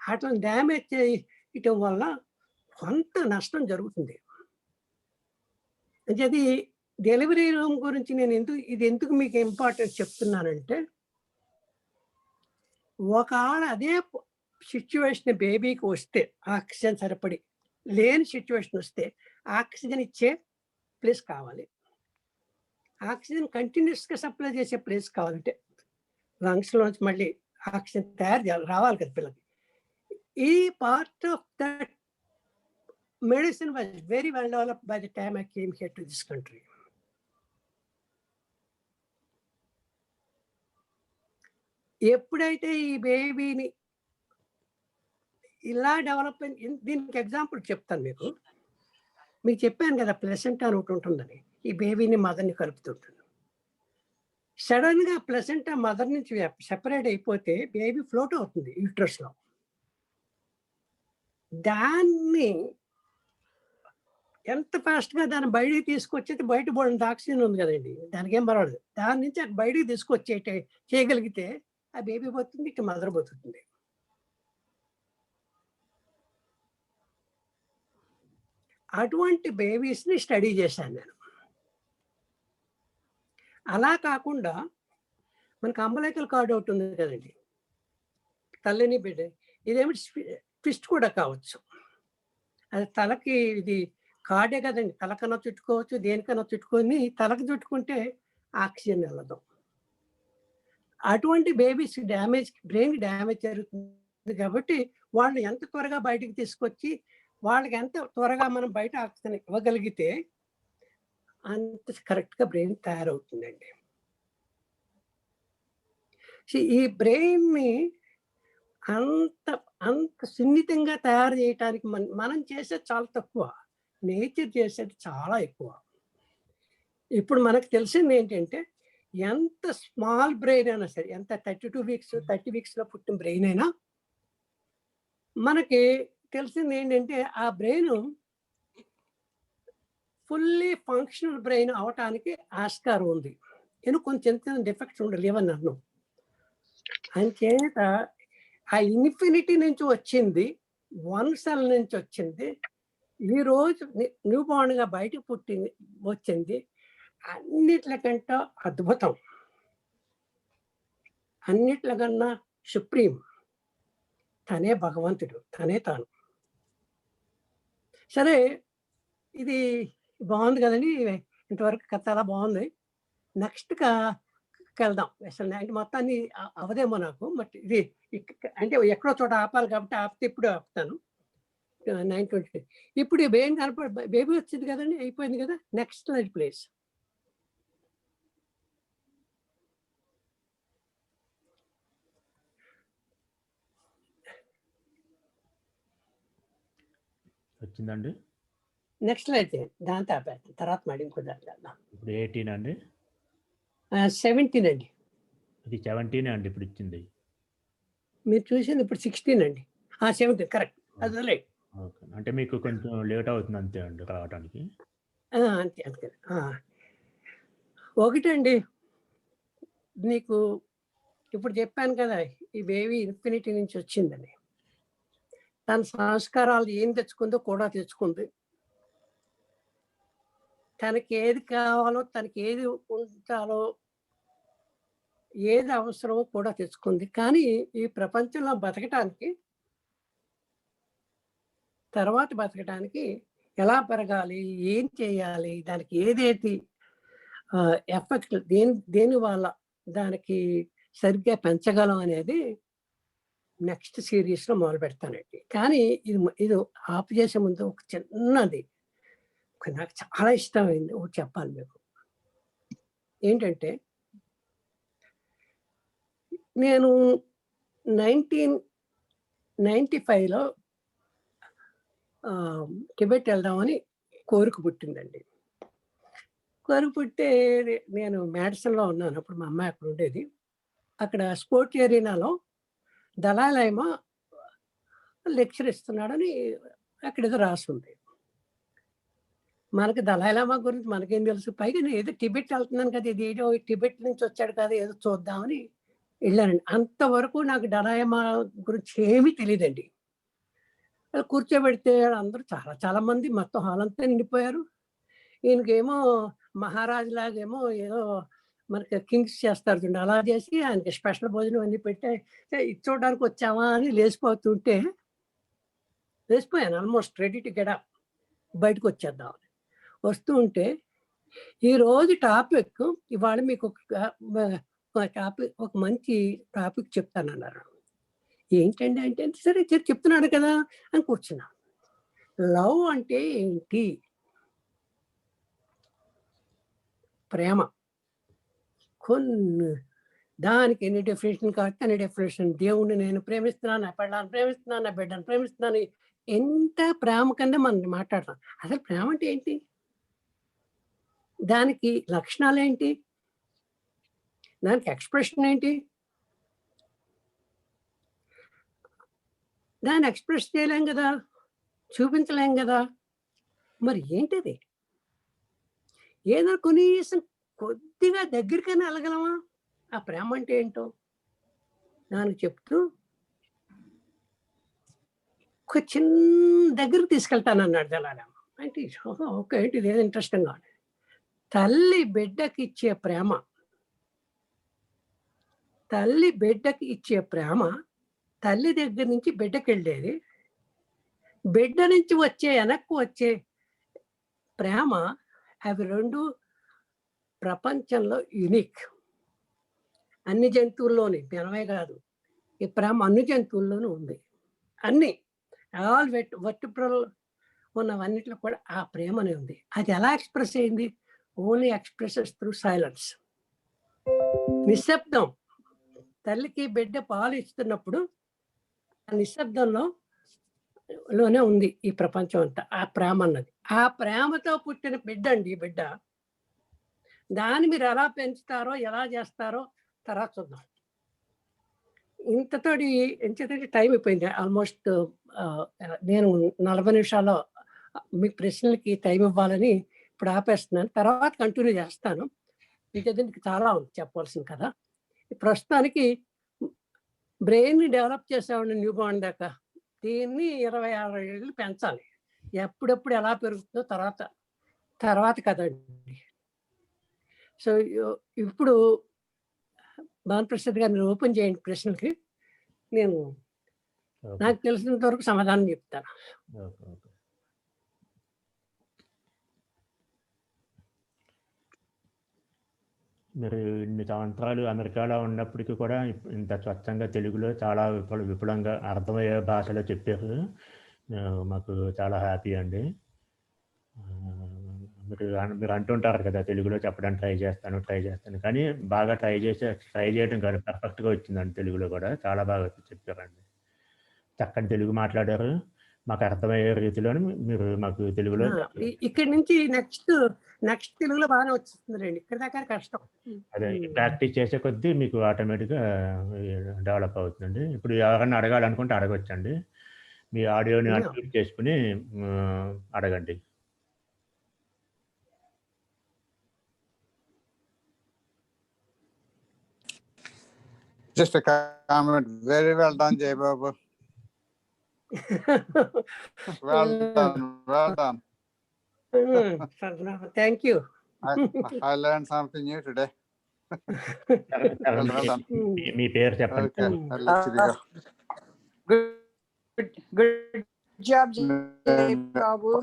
వాటిని డ్యామేజ్ చేయటం వల్ల కొంత నష్టం జరుగుతుంది. అంటే అది డెలివరీ రూమ్ గురించి నేను ఎందుకు మీకు ఇంపార్టెన్స్ చెప్తున్నానంటే, ఒకవేళ అదే సిచ్యువేషన్ బేబీకి వస్తే, ఆక్సిజన్ సరిపడి లేని సిచ్యువేషన్ వస్తే ఆక్సిజన్ ఇచ్చే ప్లేస్ కావాలి, ఆక్సిజన్ కంటిన్యూస్గా సప్లై చేసే ప్లేస్ కావాలంటే లంగ్స్లోంచి మళ్ళీ ఆక్సిజన్ రావాలి కదా పిల్లలకి. ఈ part of that medicine was very well developed by the time I came here to this country. ఎప్పుడైతే ఈ బేబీని ఇలా డెవలప్ దీనికి ఎగ్జాంపుల్ చెప్తాను మీకు చెప్పాను కదా, ప్లెసెంటా అని ఒకటి ఉంటుందని, ఈ బేబీని మదర్ని కలుపుతుంటుంది. సడన్గా ప్లెసెంటా మదర్ నుంచి సెపరేట్ అయిపోతే బేబీ ఫ్లోట్ అవుతుంది యూట్రస్లో. దాన్ని ఎంత ఫాస్ట్గా దాన్ని బయటికి తీసుకొచ్చేది, బయట పోవడానికి ఆక్సిజన్ ఉంది కదండి, దానికి ఏం పర్వాలేదు, దాని నుంచి అది బయటికి చేయగలిగితే ఆ బేబీ పోతుంది, ఇక మదర్ బతుకుతుంది. అటువంటి బేబీస్ని స్టడీ చేశాను నేను. అలా కాకుండా మనకు అంబలైకల్ కార్డ్ ఒకటి ఉంది కదండి, తల్లిని బిడ్డ, ఇదేమిటి ట్విస్ట్ కూడా కావచ్చు. అది తలకి ఇది కాడే కదండి, తలకన్నా చుట్టుకోవచ్చు, దేనికన్నా చుట్టుకొని తలకు చుట్టుకుంటే ఆక్సిజన్ వెళ్ళదు. అటువంటి బేబీస్ బ్రెయిన్ డ్యామేజ్ జరుగుతుంది కాబట్టి వాళ్ళు ఎంత త్వరగా బయటకు తీసుకొచ్చి వాళ్ళకి ఎంత త్వరగా మనం బయట ఆక్సిజన్ ఇవ్వగలిగితే అంత కరెక్ట్గా బ్రెయిన్ తయారవుతుందండి. ఈ బ్రెయిన్ని అంత అంత సున్నితంగా తయారు చేయటానికి మనం చేసేది చాలా తక్కువ, నేచర్ చేసేది చాలా ఎక్కువ. ఇప్పుడు మనకు తెలిసింది ఏంటంటే ఎంత స్మాల్ బ్రెయిన్ అయినా సరే, ఎంత 30 వీక్స్లో పుట్టిన బ్రెయిన్ అయినా మనకి తెలిసింది ఏంటంటే ఆ బ్రెయిన్ ఫుల్లీ ఫంక్షనల్ బ్రెయిన్ అవటానికి ఆస్కారం ఉంది. నేను కొంచెం చిన్న డిఫెక్ట్స్ ఉండలేవని అన్నాను. అంచేత ఆ ఇన్ఫినిటీ నుంచి వచ్చింది, 1 సెల్ నుంచి వచ్చింది, ఈరోజు న్యూ బార్న్గా బయటకు వచ్చింది అన్నిట్లకంటే అద్భుతం, అన్నిట్లకన్నా సుప్రీం. తనే భగవంతుడు, తనే తాను. సరే, ఇది బాగుంది కదండి, ఇంతవరకు కథ అలా బాగుంది. నెక్స్ట్గా వెళ్దాం. అసలు అంటే మొత్తాన్ని అవదేమో నాకు, బట్ ఇది అంటే ఎక్కడో చోట ఆపాలి కాబట్టి ఆపితే ఇప్పుడు ఆపుతాను. 9:20. ఇప్పుడు బేబీ వచ్చింది కదండి, అయిపోయింది కదా. Next slide please. వచ్చిందండి. నెక్స్ట్ స్లైడ్ దాంతో ఆపేస్తాను, తర్వాత మళ్ళీ ఇంకో దాంట్లో వెళ్దాం. ఇప్పుడు 18 అండి, 17 అండి. అది 17 అండి ఇప్పుడు ఇచ్చింది. మీరు చూసింది ఇప్పుడు 16 అండి. 17 కరెక్ట్. అది రైట్. ఓకే, అంటే మీకు కొంచెం లేట్ అవుతుంది అంతే అండి రావడానికి. అంతే అంతే. ఒకటండి, నీకు ఇప్పుడు చెప్పాను కదా, ఈ బేబీ ఇన్ఫినిటీ నుంచి వచ్చిందని. తన సంస్కారాలు ఏం తెచ్చుకుందో కూడా తెచ్చుకుంది. తనకి ఏది కావాలో, తనకి ఏది ఉంచాలో, ఏది అవసరమో కూడా తెచ్చుకుంది. కానీ ఈ ప్రపంచంలో బతకటానికి, తర్వాత బతకటానికి ఎలా పెరగాలి, ఏం చేయాలి, దానికి ఏదేది ఎఫెక్ట్, దేని వల్ల దానికి సరిగ్గా పెంచగలం అనేది నెక్స్ట్ సిరీస్లో మొదలు పెడతానండి. కానీ ఇది ఆపు చేసే ముందు ఒక చిన్నది నాకు చాలా ఇష్టమైంది ఒకటి చెప్పాలి మీకు. ఏంటంటే, నేను 1995లో టిబెట్ వెళ్దామని కోరిక పుట్టిందండి. కోరిక పుట్టే నేను మ్యాడిసన్లో ఉన్నాను అప్పుడు, మా అమ్మాయి అక్కడ ఉండేది. అక్కడ స్పోర్ట్ ఏరియాలో దళాయిలామా లెక్చర్ ఇస్తున్నాడని అక్కడ ఏదో రాస్తుంది. మనకి దళాయిలామా గురించి మనకేం తెలుసు, పైగా నేను ఏదో టిబెట్ వెళ్తున్నాను కదా, ఇది ఏదో టిబెట్ నుంచి వచ్చాడు కదా, ఏదో చూద్దామని వెళ్ళానండి. అంతవరకు నాకు దళాయిలామా గురించి ఏమీ తెలియదండి. కూర్చోబెడితే అందరూ చాలా మంది, మొత్తం హాల్ అంతా నిండిపోయారు. ఈయనకేమో మహారాజు లాగేమో ఏదో మనకి కింగ్స్ చేస్తారు చూడండి, అలా చేసి ఆయనకి స్పెషల్ భోజనం అన్ని పెట్టే ఇది చూడడానికి వచ్చామా అని లేచిపోయాను. Almost ready to get up, బయటకు వచ్చేద్దామని వస్తూ ఉంటే, ఈరోజు టాపిక్ ఇవాళ మీకు ఒక మంచి టాపిక్ చెప్తానన్నారు. ఏంటండి అంటే, సరే చెప్తున్నాడు కదా అని కూర్చున్నా. లవ్ అంటే ఏంటి? ప్రేమ. దానికి ఎన్ని డెఫినేషన్ కాబట్టి అన్ని డెఫినేషన్. దేవుణ్ణి నేను ప్రేమిస్తున్నాను, నా పెళ్ళాన్ని ప్రేమిస్తున్నాను, నా బిడ్డను ప్రేమిస్తున్నాను, ఎంత ప్రేమ కింద మనం మాట్లాడతాం. అసలు ప్రేమ అంటే ఏంటి? దానికి లక్షణాలు ఏంటి? దానికి ఎక్స్ప్రెషన్ ఏంటి? దాన్ని ఎక్స్ప్రెస్ చేయలేం కదా, చూపించలేం కదా. మరి ఏంటిది? ఏదో కనీసం కొద్దిగా దగ్గరికైనా వెళ్ళగలమా? ఆ ప్రేమ అంటే ఏంటో దానికి చెప్తూ ఒక చిన్న దగ్గరికి తీసుకెళ్తానన్నాడు దళాయిలామా. అంటే ఓకే, ఇది ఏదో ఇంట్రెస్టింగ్గా ఉంది. తల్లి బిడ్డకి ఇచ్చే ప్రేమ, తల్లి బిడ్డకి ఇచ్చే ప్రేమ తల్లి దగ్గర నుంచి బిడ్డకి వెళ్ళేది, బిడ్డ నుంచి వచ్చే వెనక్కు వచ్చే ప్రేమ, అవి రెండు ప్రపంచంలో యునిక్. అన్ని జంతువుల్లోని మనమే కాదు, ఈ ప్రేమ అన్ని జంతువుల్లోనూ ఉంది. అన్ని ఆల్ వర్టిబ్రల్ ఉన్నవన్నిట్లో కూడా ఆ ప్రేమనే ఉంది. అది ఎలా ఎక్స్ప్రెస్ అయింది? Only expresses through silence. నిశ్శబ్దం. తల్లికి బిడ్డ పాలు ఇస్తున్నప్పుడు ఆ నిశ్శబ్దంలోనే ఉంది ఈ ప్రపంచం అంతా, ఆ ప్రేమ అన్నది. ఆ ప్రేమతో పుట్టిన బిడ్డ అండి ఈ బిడ్డ. దాన్ని మీరు ఎలా పెంచుతారో ఎలా చేస్తారో తర్వాత చూద్దాం. ఇంతతోటి ఎంచేతంటే టైం అయిపోయింది ఆల్మోస్ట్. నేను 40 నిమిషాల్లో మీ ప్రశ్నలకి టైం ఇవ్వాలని ఇప్పుడు ఆపేస్తున్నాను. తర్వాత కంటిన్యూ చేస్తాను. ఇంకేందుకు చాలా ఉంది చెప్పవలసింది కదా. ప్రస్తుతానికి బ్రెయిన్ డెవలప్ చేసేవాడిని న్యూ బార్న్ దాకా. దీన్ని 26 ఏళ్ళు పెంచాలి. ఎప్పుడెప్పుడు ఎలా పెరుగుతుందో తర్వాత కదండి. సో ఇప్పుడు భానుప్రసాద్ గారు మీరు ఓపెన్ చేయండి ప్రశ్నలకి. నేను నాకు తెలిసినంత వరకు సమాధానం చెప్తాను. మీరు ఇన్ని సంవత్సరాలు అమెరికాలో ఉన్నప్పటికీ కూడా ఇంత స్వచ్ఛంగా తెలుగులో చాలా విపులంగా అర్థమయ్యే భాషలో చెప్పారు. మాకు చాలా హ్యాపీ అండి. మీరు అంటుంటారు కదా, తెలుగులో చెప్పడానికి ట్రై చేస్తాను కానీ బాగా ట్రై చేయడం కాదు, పర్ఫెక్ట్గా వచ్చిందండి. తెలుగులో కూడా చాలా బాగా చెప్పారండి. చక్కని తెలుగు మాట్లాడారు. మాకు అర్థమయ్యే రీతిలోని మీరు మాకు తెలుగులో ఇక్కడి నుంచి నెక్స్ట్ తెలుగులో బాగానే వచ్చింది రండి. ఇక్కడ దాకా కష్టం. అదే ప్రాక్టీస్ చేసే కొద్దీ మీకు ఆటోమేటిక్గా డెవలప్ అవుతుందండి. ఇప్పుడు ఎవరైనా అడగాలనుకుంటే అడగొచ్చండి. మీ ఆడియోని అన్మ్యూట్ చేసుకుని అడగండి. Just a comment. Very well done, Jay Babu. Well done. Thank you. I learned something new today. Well done. మీ పేరు చెప్పండి. Okay, I'll let you go. Good job, Jay Babu.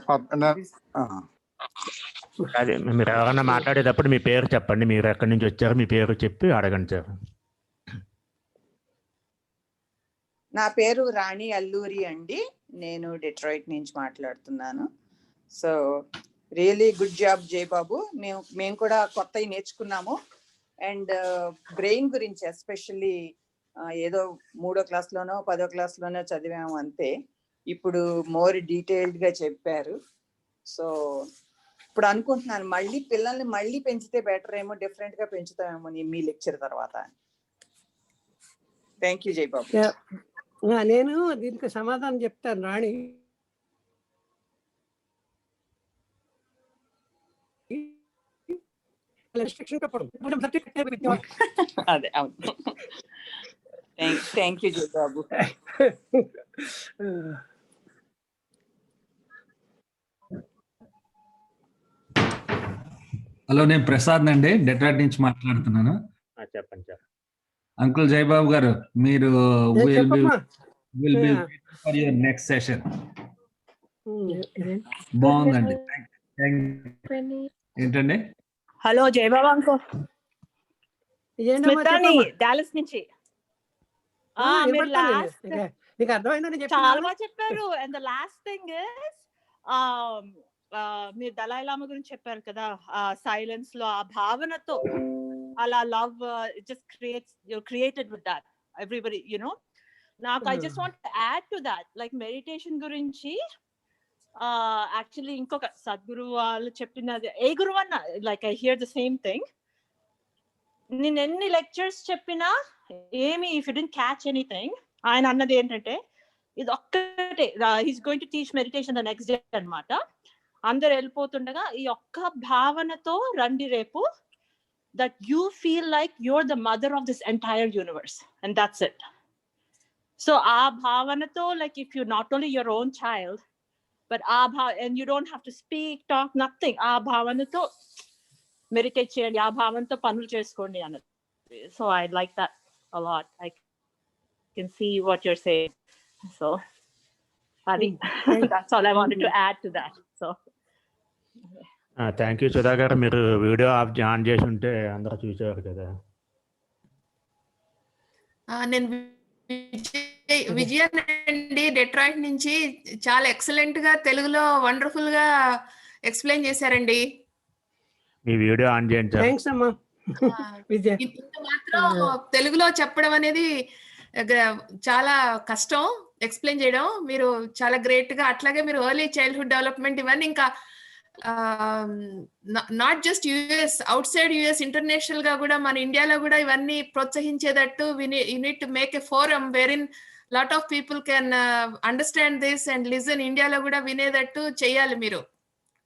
అదే మీరు ఎవరైనా మాట్లాడేటప్పుడు మీ పేరు చెప్పండి. మీరు ఎక్కడి నుంచి వచ్చారో మీ పేరు చెప్పి అడగండి సార్. నా పేరు రాణి అల్లూరి అండి. నేను డెట్రాయిట్ నుంచి మాట్లాడుతున్నాను. సో రియలీ గుడ్ జాబ్ జై బాబు. మేము కూడా కొత్తవి నేర్చుకున్నాము. అండ్ బ్రెయిన్ గురించి ఎస్పెషల్లీ ఏదో 3వ క్లాస్లోనో 10వ క్లాస్లోనో చదివాము అంతే. ఇప్పుడు మోర్ డీటెయిల్డ్గా చెప్పారు. సో ఇప్పుడు అనుకుంటున్నాను పిల్లల్ని మళ్ళీ పెంచితే బెటర్ ఏమో, డిఫరెంట్గా పెంచుతామేమో మీ లెక్చర్ తర్వాత. థ్యాంక్ యూ జై బాబు. నేను దీనికి సమాధానం చెప్తాను రాణి. అదే అవును. థ్యాంక్ యూ జై బాబు. హలో, నేను ప్రసాద్ అండి, డెట్రాయిట్ నుంచి మాట్లాడుతున్నాను. చెప్పండి సార్. అంకుల్ జయబాబు గారు, మీరు will be for your next session. బాగుందండి. ఏంటండి? హలో జయబాబు అంకుల్, డాలస్ నుంచి. చాలా బాగా చెప్పారు. And the last thing is మీరు దలాయి లామా గురించి చెప్పారు కదా, సైలెన్స్ లో ఆ భావనతో అలా love just created with that everybody నాకు I just want add to that like meditation గురించి యాక్చువల్లీ ఇంకొక సద్గురు వాళ్ళు చెప్పినది, ఏ గురువు అన్న like I hear the same thing. నేను ఎన్ని లెక్చర్స్ చెప్పినా ఏమి if you didn't catch anything, ఆయన అన్నది ఏంటంటే ఇది ఒక్కటే, he's going to teach meditation the next day అన్నమాట. అందరు వెళ్ళిపోతుండగా ఈ ఒక్క భావనతో రండి రేపు, that you feel like you're the mother of this entire universe, and that's it. So aa bhavanato, like if you're not only your own child but and you don't have to speak, talk, nothing, aa bhavanato meditate cheyandi, aa bhavanto panulu cheskondi anadu. So I like that a lot. I can see what you're saying. So అది that's all I wanted to add to that. So thank you Sudha గారు. మీరు వీడియో ఆన్ చేసి ఉంటే అందరూ చూసేవారు కదా. నేను విజయన్ అండి, డెట్రాయిట్ నుంచి. చాలా ఎక్సలెంట్ గా తెలుగులో వండర్ఫుల్ గా ఎక్స్ప్లెయిన్ చేశారండి. మీ వీడియో ఆన్ చేయండి సార్. థ్యాంక్స్ అమ్మా విజయ్. ఇంత మాత్రం తెలుగులో చెప్పడం అనేది చాలా కష్టం ఎక్స్ప్లెయిన్ చేయడం. మీరు చాలా గ్రేట్ గా, అట్లాగే మీరు ఎర్లీ చైల్డ్హుడ్ డెవలప్మెంట్ ఇవన్నీ ఇంకా not just US, outside US, international గా కూడా మన ఇండియాలో కూడా ఇవన్నీ ప్రోత్సహించేటట్టు you need to make a forum where in lot of people can understand this and listen. ఇండియాలో కూడా వినేటట్టు చేయాలి మీరు,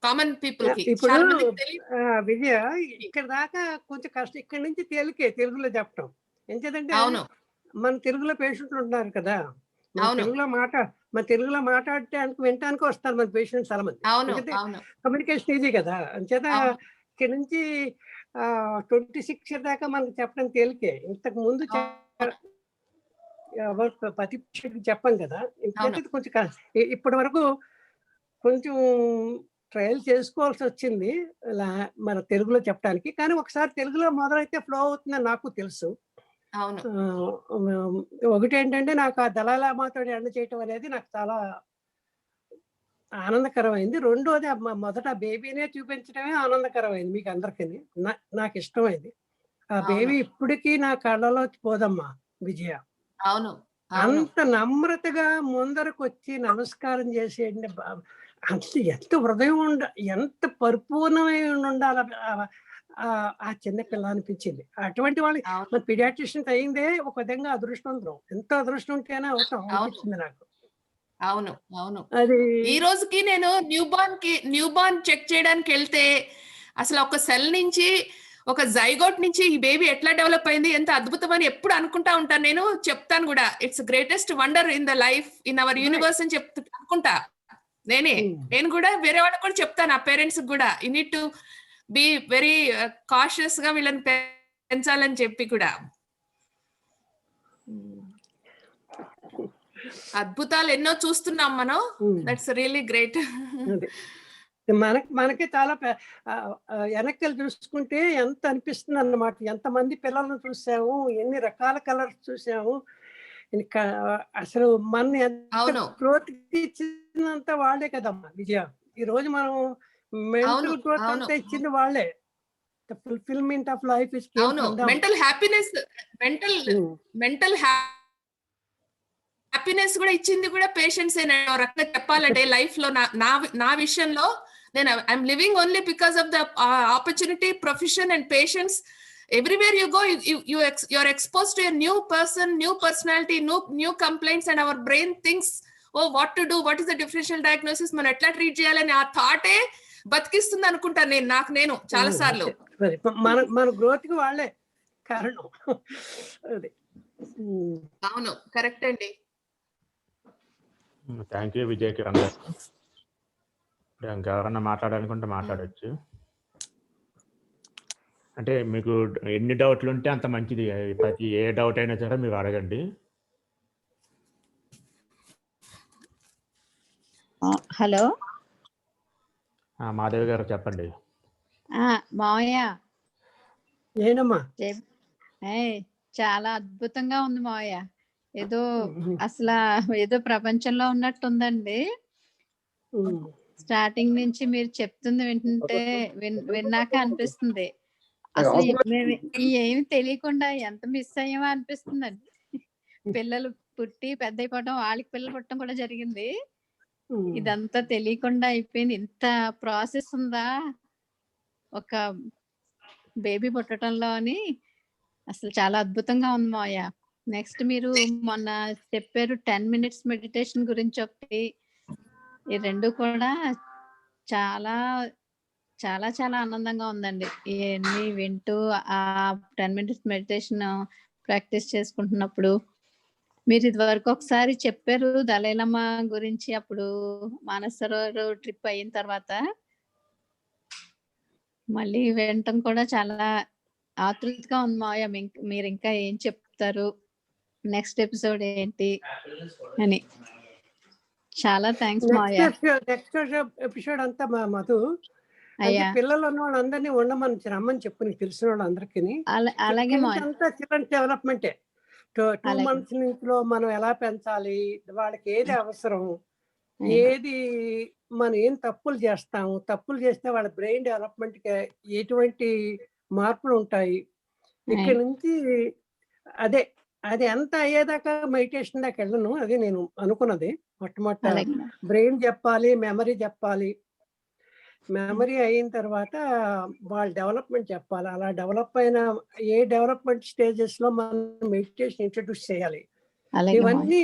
కామన్ పీపుల్ కి. ఇప్పుడు విజయ ఇక్కడ దాకా కొంచెం కష్టం, ఇక్కడ నుంచి తెలుగులో చెప్పడం. ఎందుకంటే అవును, మన తెలుగులో పేషెంట్లు ఉంటున్నారు కదా, మన తెలుగులో మాట్లాడటానికి వినటానికి వస్తారు మన పేషెంట్స్ చాలా మంది. కమ్యూనికేషన్ ఈజీ కదా, అంచేత ఇక్కడ నుంచి 26 దాకా మనకు చెప్పడం తేలికే. ఇంతకు ముందు ప్రతి పేషెంట్కి చెప్పాం కదా, ఇంకైతే కొంచెం ఇప్పటి వరకు కొంచెం ట్రయల్ చేసుకోవాల్సి వచ్చింది మన తెలుగులో చెప్పడానికి. కానీ ఒకసారి తెలుగులో మొదలైతే ఫ్లో అవుతుందని నాకు తెలుసు. ఒకటి ఏంటంటే, నాకు ఆ దళాలామాతో ఎండ చేయటం అనేది నాకు చాలా ఆనందకరమైంది. రెండోది మొదట బేబీనే చూపించడమే ఆనందకరమైంది మీకు అందరికీ. నాకు ఇష్టమైంది ఆ బేబీ. ఇప్పటికీ నా కళ్ళలో పోదమ్మా విజయ. అంత నమ్రతగా ముందరకు వచ్చి నమస్కారం చేసేయండి. అంత ఎంత హృదయం ఎంత పరిపూర్ణమై ఉండాలి ఆ చిన్న పిల్ల అనిపించింది. అటువంటి వాళ్ళకి మన పీడియాట్రిషియన్ అయిందే ఒక విధంగా అదృష్టవంతం. ఎంత అదృష్టం ఉంటేనే అవుతాం అనిపించింది నాకు. అవును అవును. ఈ రోజుకి నేను న్యూ బార్న్ చెక్ చేయడానికి వెళ్తే అసలు ఒక సెల్ నుంచి, ఒక జైగోట్ నుంచి ఈ బేబీ ఎట్లా డెవలప్ అయింది, ఎంత అద్భుతమని ఎప్పుడు అనుకుంటా ఉంటాను. నేను చెప్తాను కూడా, it's greatest wonder in the life in our universe అని అనుకుంటా. నేను కూడా వేరే వాళ్ళకి కూడా చెప్తాను, ఆ పేరెంట్స్ కూడా, you need to be very cautious గా వీళ్ళని పెంచాలని చెప్పి కూడా. అద్భుతాలు ఎన్నో చూస్తున్నాం మనం. That's really great. మనకి చాలా వెనక్కి చూసుకుంటే ఎంత అనిపిస్తుంది అన్నమాట. ఎంతమంది పిల్లలను చూసాము, ఎన్ని రకాల కలర్స్ చూసాము. అసలు మన గ్రోత్ ఇచ్చినంత వాళ్ళే కదమ్మా విజయ. ఈ రోజు మనం మెంటల్ గ్రోత్ అంతా ఇచ్చింది వాళ్ళే. Fulfilment of life is mental happiness, mental happiness కూడా ఇచ్చింది కూడా పేషెంట్స్. రకంగా చెప్పాలంటే లైఫ్ లో నా విషయంలో నేను I'm living only because of the opportunity, profession and patients. Everywhere you go, you're exposed to a new person, new personality, new complaints, and our brain thinks, oh, what to do, what is the differential diagnosis, మనం ఎట్లా ట్రీట్ చేయాలని ఆ థాటే బతికిస్తుంది అనుకుంటాను నేను చాలా సార్లు. మన గ్రోత్ కి వాళ్ళే కారణం. అవును, కరెక్ట్ అండి. థ్యాంక్ యూ విజయ్ కిరణ్ గారు. ఇంకెవరన్నా మాట్లాడాలనుకుంటే మాట్లాడచ్చు. అంటే మీకు ఎన్ని డౌట్లు ఉంటే అంత మంచిది. ప్రతి ఏ డౌట్ అయినా సరే మీరు అడగండి. హలో మాధవి గారు చెప్పండి. మావయ్య ఏనమ్మా, చాలా అద్భుతంగా ఉంది మావయ్య. ఏదో ప్రపంచంలో ఉన్నట్టుందండి. స్టార్టింగ్ నుంచి మీరు చెప్తుంది విన్నాక అనిపిస్తుంది అసలు ఏమి తెలియకుండా ఎంత మిస్ అయ్యామో అనిపిస్తుందండి. పిల్లలు పుట్టి పెద్ద అయిపోవడం, వాళ్ళకి పిల్లలు పుట్టడం కూడా జరిగింది. ఇదంతా తెలియకుండా అయిపోయింది. ఇంత ప్రాసెస్ ఉందా ఒక బేబీ పుట్టడంలో అని అసలు చాలా అద్భుతంగా ఉంది మావయ్య. నెక్స్ట్ మీరు మొన్న చెప్పారు 10 minutes మెడిటేషన్ గురించి ఒకటి. ఈ రెండు కూడా చాలా చాలా చాలా ఆనందంగా ఉందండి. ఇవన్నీ వింటూ ఆ 10 minutes మెడిటేషన్ ప్రాక్టీస్ చేసుకుంటున్నప్పుడు. మీరు ఇది వరకు ఒకసారి చెప్పారు దలైలమ్మ గురించి, అప్పుడు మానసరోవర్ ట్రిప్ అయిన తర్వాత. మళ్ళీ వినటం కూడా చాలా ఆతృతగా ఉంది మావయ్య. మీరు ఇంకా ఏం చెప్తారు, నెక్స్ట్ ఎపిసోడ్ ఏంటి అని చాలా థ్యాంక్స్ మావయ్య. నెక్స్ట్ ఎపిసోడ్ అంతా మా మధు అంటే అయ్యా పిల్లలు ఉన్న వాళ్ళందరినీ ఉండమని రమ్మని చెప్పు, నీకు తెలిసిన వాళ్ళందరికీ. అలాగే మావయ్య. అంతా చిల్డ్రన్ డెవలప్మెంటే. 2 అలాగే. months నుంచి మనం ఎలా పెంచాలి, వాళ్ళకి ఏది అవసరం, ఏది మనం ఏం తప్పులు చేస్తాము, తప్పులు చేస్తే వాళ్ళ బ్రెయిన్ డెవలప్మెంట్కి ఎటువంటి మార్పులు ఉంటాయి. ఇక్కడ నుంచి అదే అది ఎంత అయ్యేదాకా మెడిటేషన్ దాకా వెళ్ళను. అది నేను అనుకున్నది. మొట్టమొదట అలాగే. బ్రెయిన్ చెప్పాలి, మెమరీ చెప్పాలి. మెమరీ అయిన తర్వాత వాళ్ళ డెవలప్మెంట్ చెప్పాలి. అలా డెవలప్ అయిన ఏ డెవలప్మెంట్ స్టేజెస్లో మనం మెడిటేషన్ ఇంట్రడ్యూస్ చేయాలి. అలాగే మావయ్య. ఇవన్నీ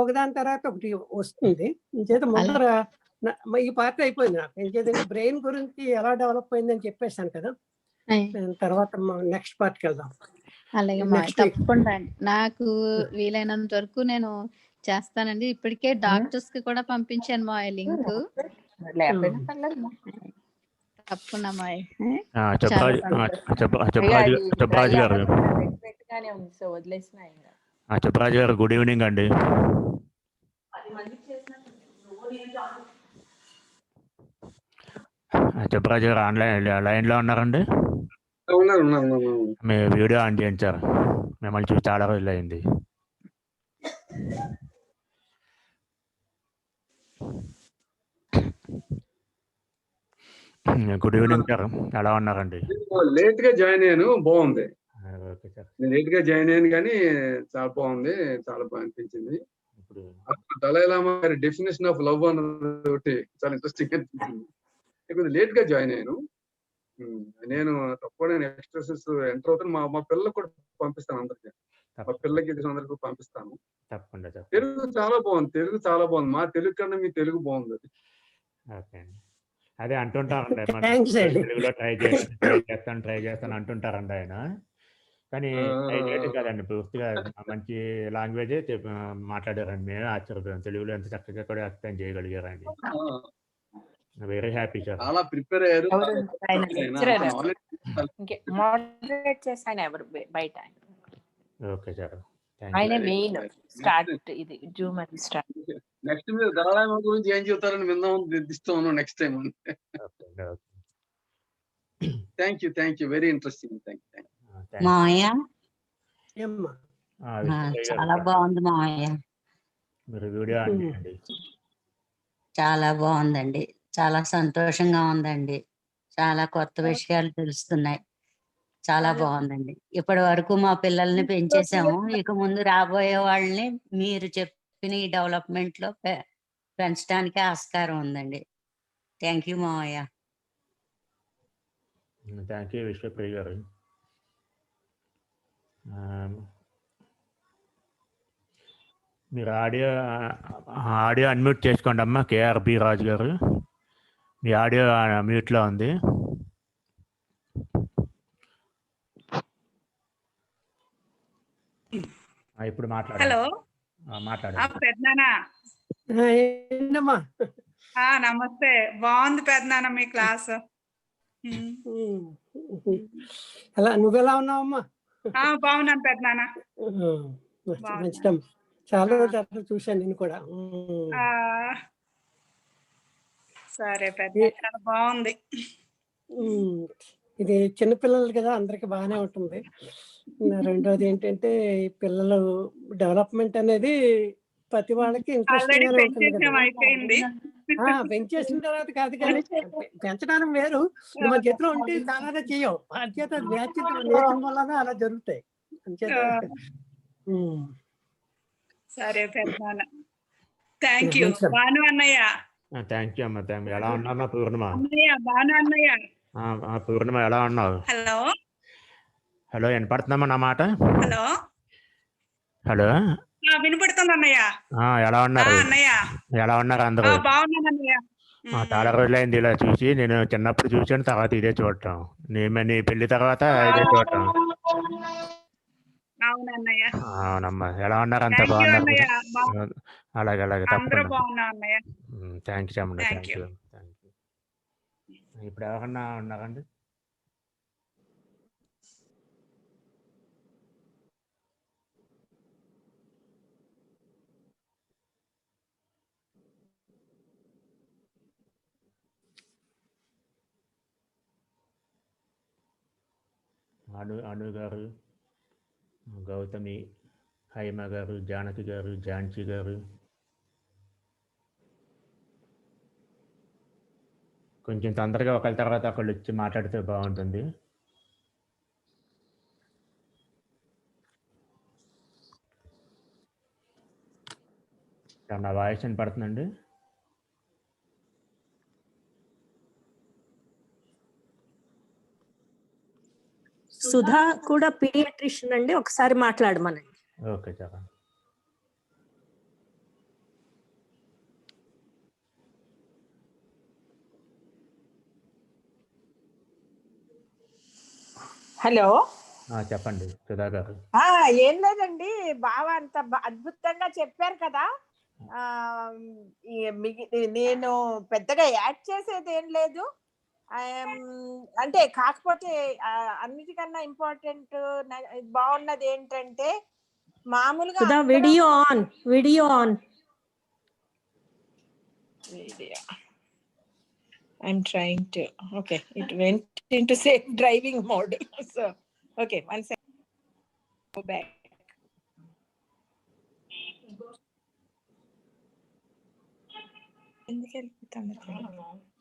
ఒకదాని తర్వాత ఒకటి వస్తుంది. ఇంచేత ముందర ఈ పార్ట్ అయిపోయింది నాకు. ఇంకేదంటే బ్రెయిన్ గురించి ఎలా డెవలప్ అయిందని చెప్పేసాను కదా. తర్వాత నెక్స్ట్ పార్ట్కి వెళ్దాం. అలాగే మావయ్య, తప్పకుండా అండి. నాకు వీలైనంత వరకు నేను చేస్తానండి. ఇప్పటికే డాక్టర్స్ కి కూడా పంపించాను మావయ్య లింక్. తప్పకుండా మావయ్య. చెప్పరాజు గారు, చెప్పరాజు గారు, గుడ్ ఈవినింగ్ అండి. చెప్పరాజు గారు లైన్లో ఉన్నారండి? మీ వీడియో ఆన్ చేయించారు, మిమ్మల్ని చూసి చాలా రోజులు అయింది. గుడ్ ఈవినింగ్ సార్, ఎలా ఉన్నారండి? లేట్ గా జాయిన్ అయ్యాను, బాగుంది. Okay sir. నేను లేట్ గా జాయిన్ అయ్యాను కానీ చాలా బాగుంది, చాలా బాగా అనిపించింది. ఇప్పుడు దలైలామా గారి డెఫినేషన్ ఆఫ్ లవ్ అన్నది ఒకటి చాలా ఇంట్రెస్టింగ్ అనిపించింది. కొంచెం లేట్ గా జాయిన్ అయ్యాను. నేను తప్పకుండా ఎక్స్ప్రెసెస్ ఎంటర్ అవుతాను. మా పిల్లలకు కూడా పంపిస్తాను, అందరికి మా పిల్లలకి అందరికి పంపిస్తాను. తప్పకుండా. తెలుగు చాలా బాగుంది, తెలుగు చాలా బాగుంది. మా తెలుగు కన్నా మీ తెలుగు బాగుంది. అది ఓకే అండి. అదే అంటుంటారండి, తెలుగులో ట్రై చేస్తాను అంటుంటారండి ఆయన. కానీ లేదు కదండి, పూర్తిగా మంచి లాంగ్వేజే మాట్లాడారండి. మేము ఆశ్చర్యపోయాం, తెలుగులో ఎంత చక్కగా కూడా ఎక్స్ప్లెయిన్ చేయగలిగారండి. Very happy sir. చాలా ప్రిపేర్ అయ్యారు. ఓకే సార్, నెక్స్ట్ మీరు దళారామ గురించి ఏం చెప్తారని విందాం నిర్దిస్తాను next time. Thank you very interesting. మావయ్య చాలా బాగుంది మావయ్య. మీరు వీడియో ఆన్ చేయండి. చాలా బాగుందండి, చాలా సంతోషంగా ఉందండి. చాలా కొత్త విషయాలు తెలుస్తున్నాయి. చాలా బాగుందండి. ఇప్పటి వరకు మా పిల్లల్ని పెంచేసాము, ఇక ముందు రాబోయే వాళ్ళని మీరు చెప్పిన ఈ డెవలప్మెంట్ లో పెంచడానికి ఆస్కారం ఉందండి. థ్యాంక్ యూ మావయ్య. థ్యాంక్ యూ విశ్వప్రియ గారు. మీరు ఆడియో అన్మ్యూట్ చేసుకోండి అమ్మా. కేఆర్బి రాజు గారు, మీ ఆడియో మ్యూట్లో ఉంది. ఇప్పుడు మాట్లాడండి. హలో, మాట్లాడండి. పెద్దనాన్న. నమస్తే, బాగుంది పెద్దనాన్న మీ క్లాస్. నువ్వెలా ఉన్నావమ్మా? బాగున్నాను పెద్దనాన్న. మంచిదమ్మా, చాలా రోజులు చూశాను నేను కూడా. సరే పెద్ద, చాలా బాగుంది. ఇది చిన్నపిల్లలు కదా, అందరికి బాగానే ఉంటుంది. రెండోది ఏంటంటే పిల్లలు డెవలప్మెంట్ అనేది ప్రతి వాళ్ళకి ఇంట్రెస్టింగ్ గానే ఉంటుంది కదా. పెంచేసిన తర్వాత కాదు కానీ పెంచడానికి వేరు, మన చేతిలో ఉంటే చాలానే చేయవు. అంచేత నేర్చుకున్న వల్ల అలా జరుగుతాయి. అంచేత సరే పెద్దనాన్న, థ్యాంక్ యూ. భాను అన్నయ్య. థ్యాంక్ యూ అమ్మా. ఎలా ఉన్నామా పూర్ణిమ? భాను అన్నయ్య. పూర్ణిమ ఎలా ఉన్నావు? హలో హలో, వినపడుతుందమ్మా నా మాట? హలో హలో, వినపడుతుంది అన్నయ్య. ఎలా ఉన్నారు అన్నయ్య? ఎలా ఉన్నారు అందరూ? బాగున్నాను అన్నయ్య. చాలా రోజులైంది ఇలా చూసి. నేను చిన్నప్పుడు చూసాను, తర్వాత ఇదే చూడటం. నీ పెళ్లి తర్వాత ఇదే చూడటం. అవునన్నయ్య. అవునమ్మా, ఎలా ఉన్నారు? అంతా బాగున్నారు? అలాగే తప్పకుండా. థ్యాంక్ యూ అమ్మా. Thank you. ఇప్పుడు ఎవరన్నా ఉన్నారండి? అను గారు, గౌతమి, హైమ గారు, జానకి గారు, ఝాన్సీ గారు, కొంచెం తొందరగా ఒకళ్ళ తర్వాత ఒకళ్ళు వచ్చి మాట్లాడితే బాగుంటుంది. నా వాయిస్ వినపడుతుందండి? సుధా కూడా పీడియాట్రిషియన్ అండి, ఒకసారి మాట్లాడమనండి. ఓకే చాలా. హలో, చెప్పండి సుధా గారు. ఏం లేదండి, బాగా అంత అద్భుతంగా చెప్పారు కదా. నేను పెద్దగా యాడ్ చేసేది ఏం లేదు. అంటే కాకపోతే అన్నిటికన్నా ఇంపార్టెంట్ బాగున్నది ఏంటంటే మామూలుగా video on. I'm trying to. Okay, it went into safe driving mode. So, okay, one second. Go back.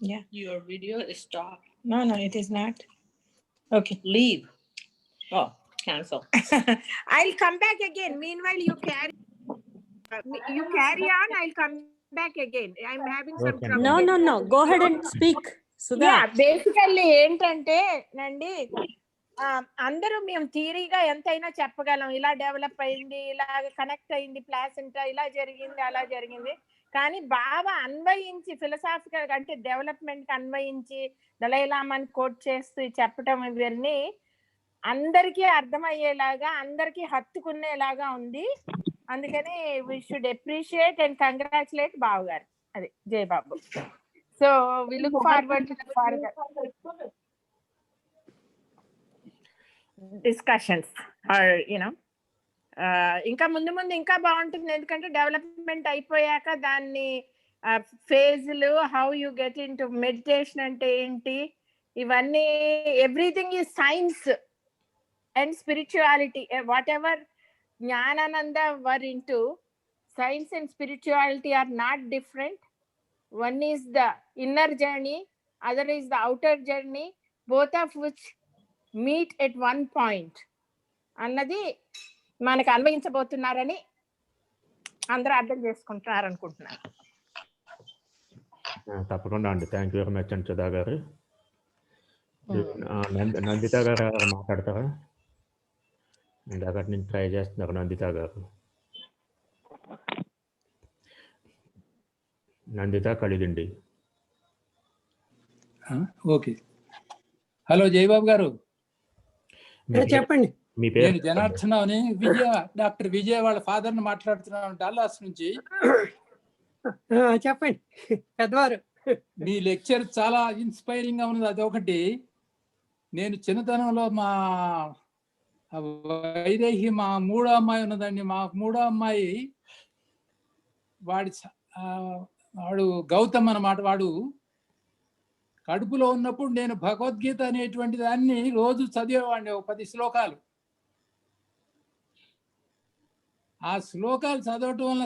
Yeah. Your video is stopped. No, it is not. Okay. Leave. Oh, cancel. I'll come back again. Meanwhile, you carry on. I'll come back again. I'm having some trouble. No. Go ahead and speak. Sudha. Yeah, basically ఏంటంటే నండి, అందరూ మేము థియరీగా ఎంతైనా చెప్పగలం, ఇలా డెవలప్ అయింది, ఇలా కనెక్ట్ అయింది ప్లాసెంటా, ఇలా జరిగింది, అలా జరిగింది. కానీ బాగా అన్వయించి ఫిలసాఫికల్ అంటే డెవలప్మెంట్ కి అన్వయించి దలైలామాని కోట్ చేస్తూ చెప్పటం ఇవన్నీ అందరికీ అర్థమయ్యేలాగా, అందరికీ హత్తుకునేలాగా ఉంది. అందుకని we should appreciate and congratulate Babu గారు. అది Jayababu. So we look forward to further discussions or you know. ఇంకా ముందు ఇంకా బాగుంటుంది, ఎందుకంటే డెవలప్మెంట్ అయిపోయాక దాన్ని ఫేజ్లు, how you get in to meditation అంటే ఏంటి, ఇవన్నీ everything is science and spirituality. Whatever Jnanananda were into, science and spirituality are not different. One is the inner journey, other is the outer journey, both of which meet at one point. అన్నది మనకు అన్వయించబోతున్నారని అందరూ అర్థం చేసుకుంటున్నారు అనుకుంటున్నాను. తప్పకుండా అండి. థ్యాంక్ యూ వెరీ మచ్ అండి సుధా గారు. నందిత గారు మాట్లాడతారా? ఇందాకటి నుంచి ట్రై చేస్తున్నారు నందిత గారు. నందిత కలిగిండి. ఓకే. హలో జయబాబు గారు, చెప్పండి. మీ పేరు? నేను జనార్దన్ అని డాక్టర్ విజయ వాళ్ళ ఫాదర్ ని మాట్లాడుతున్నాను, డల్లాస్ నుంచి. చెప్పండి పెద్దవారు. మీ లెక్చర్ చాలా ఇన్స్పైరింగ్ గా ఉన్నది. అదొకటి. నేను చిన్నతనంలో మా వైదేహి, మా మూడో అమ్మాయి ఉన్నదండి. మా మూడో అమ్మాయి వాడు గౌతమ్ అన్నమాట. వాడు కడుపులో ఉన్నప్పుడు నేను భగవద్గీత అనేటువంటి దాన్ని రోజు చదివేవాడిని, 10 శ్లోకాలు. ఆ శ్లోకాలు చదవటం వల్ల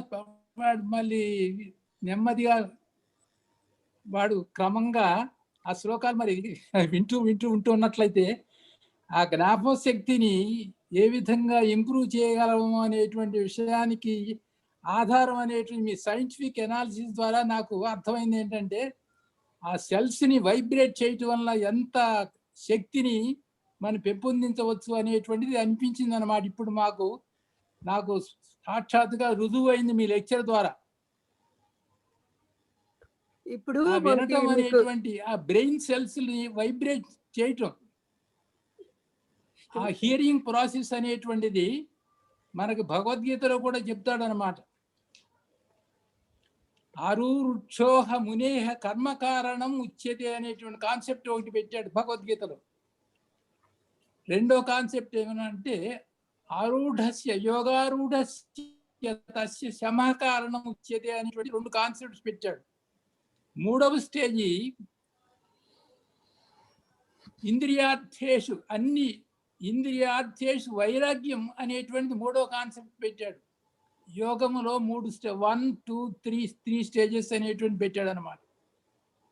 వాడు మళ్ళీ నెమ్మదిగా వాడు క్రమంగా ఆ శ్లోకాలు మరి వింటూ ఉన్నట్లయితే ఆ జ్ఞాపక శక్తిని ఏ విధంగా ఇంప్రూవ్ చేయగలము అనేటువంటి విషయానికి ఆధారం అనేటువంటి మీ సైంటిఫిక్ అనాలిసిస్ ద్వారా నాకు అర్థమైంది ఏంటంటే, ఆ సెల్స్ని వైబ్రేట్ చేయటం వల్ల ఎంత శక్తిని మనం పెంపొందించవచ్చు అనేటువంటిది అనిపించింది అన్నమాట. ఇప్పుడు నాకు సాక్షాత్తుగా రుజువు అయింది మీ లెక్చర్ ద్వారా. ఇప్పుడు వినటం అనేటువంటి ఆ బ్రెయిన్ సెల్స్ ని వైబ్రేట్ చేయటం, ఆ హియరింగ్ ప్రాసెస్ అనేటువంటిది మనకు భగవద్గీతలో కూడా చెప్తాడు అనమాట. ఆరూఢోహ మునేహ కర్మకారణం ఉచ్యతే అనేటువంటి కాన్సెప్ట్ ఒకటి పెట్టాడు భగవద్గీతలో. రెండో కాన్సెప్ట్ ఏమనంటే ఆరూఢస్య యోగారూఢస్య తస్య శమః కారణం ఉచ్యతే అనేటువంటి 2 కాన్సెప్ట్స్ పెట్టాడు. మూడవ స్టేజీ ఇంద్రియార్థేషు, అన్ని ఇంద్రియార్థేషు వైరాగ్యం అనేటువంటిది 3వ కాన్సెప్ట్ పెట్టాడు. యోగములో 1, 2, 3 స్టేజెస్ అనేటువంటి పెట్టాడు అనమాట.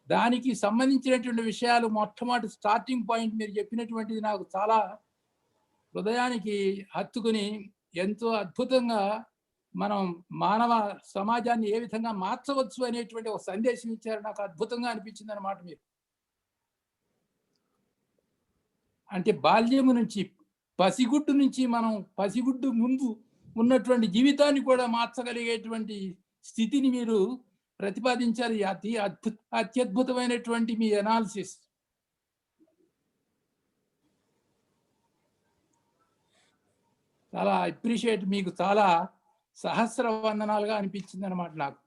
దానికి సంబంధించినటువంటి విషయాలు మొట్టమొదటి స్టార్టింగ్ పాయింట్ మీరు చెప్పినటువంటిది నాకు చాలా హృదయానికి హత్తుకుని ఎంతో అద్భుతంగా మనం మానవ సమాజాన్ని ఏ విధంగా మార్చవచ్చు అనేటువంటి ఒక సందేశం ఇచ్చారు. నాకు అద్భుతంగా అనిపించింది అనమాట. మీరు అంటే బాల్యము నుంచి పసిగుడ్డు నుంచి మనం పసిగుడ్డు ముందు ఉన్నటువంటి జీవితాన్ని కూడా మార్చగలిగేటువంటి స్థితిని మీరు ప్రతిపాదించారు. అత్యద్భుతమైనటువంటి మీ అనాలిసిస్. చాలా అప్రిషియేట్, మీకు చాలా సహస్ర వందనాలుగా అనిపించింది అనమాట నాకు.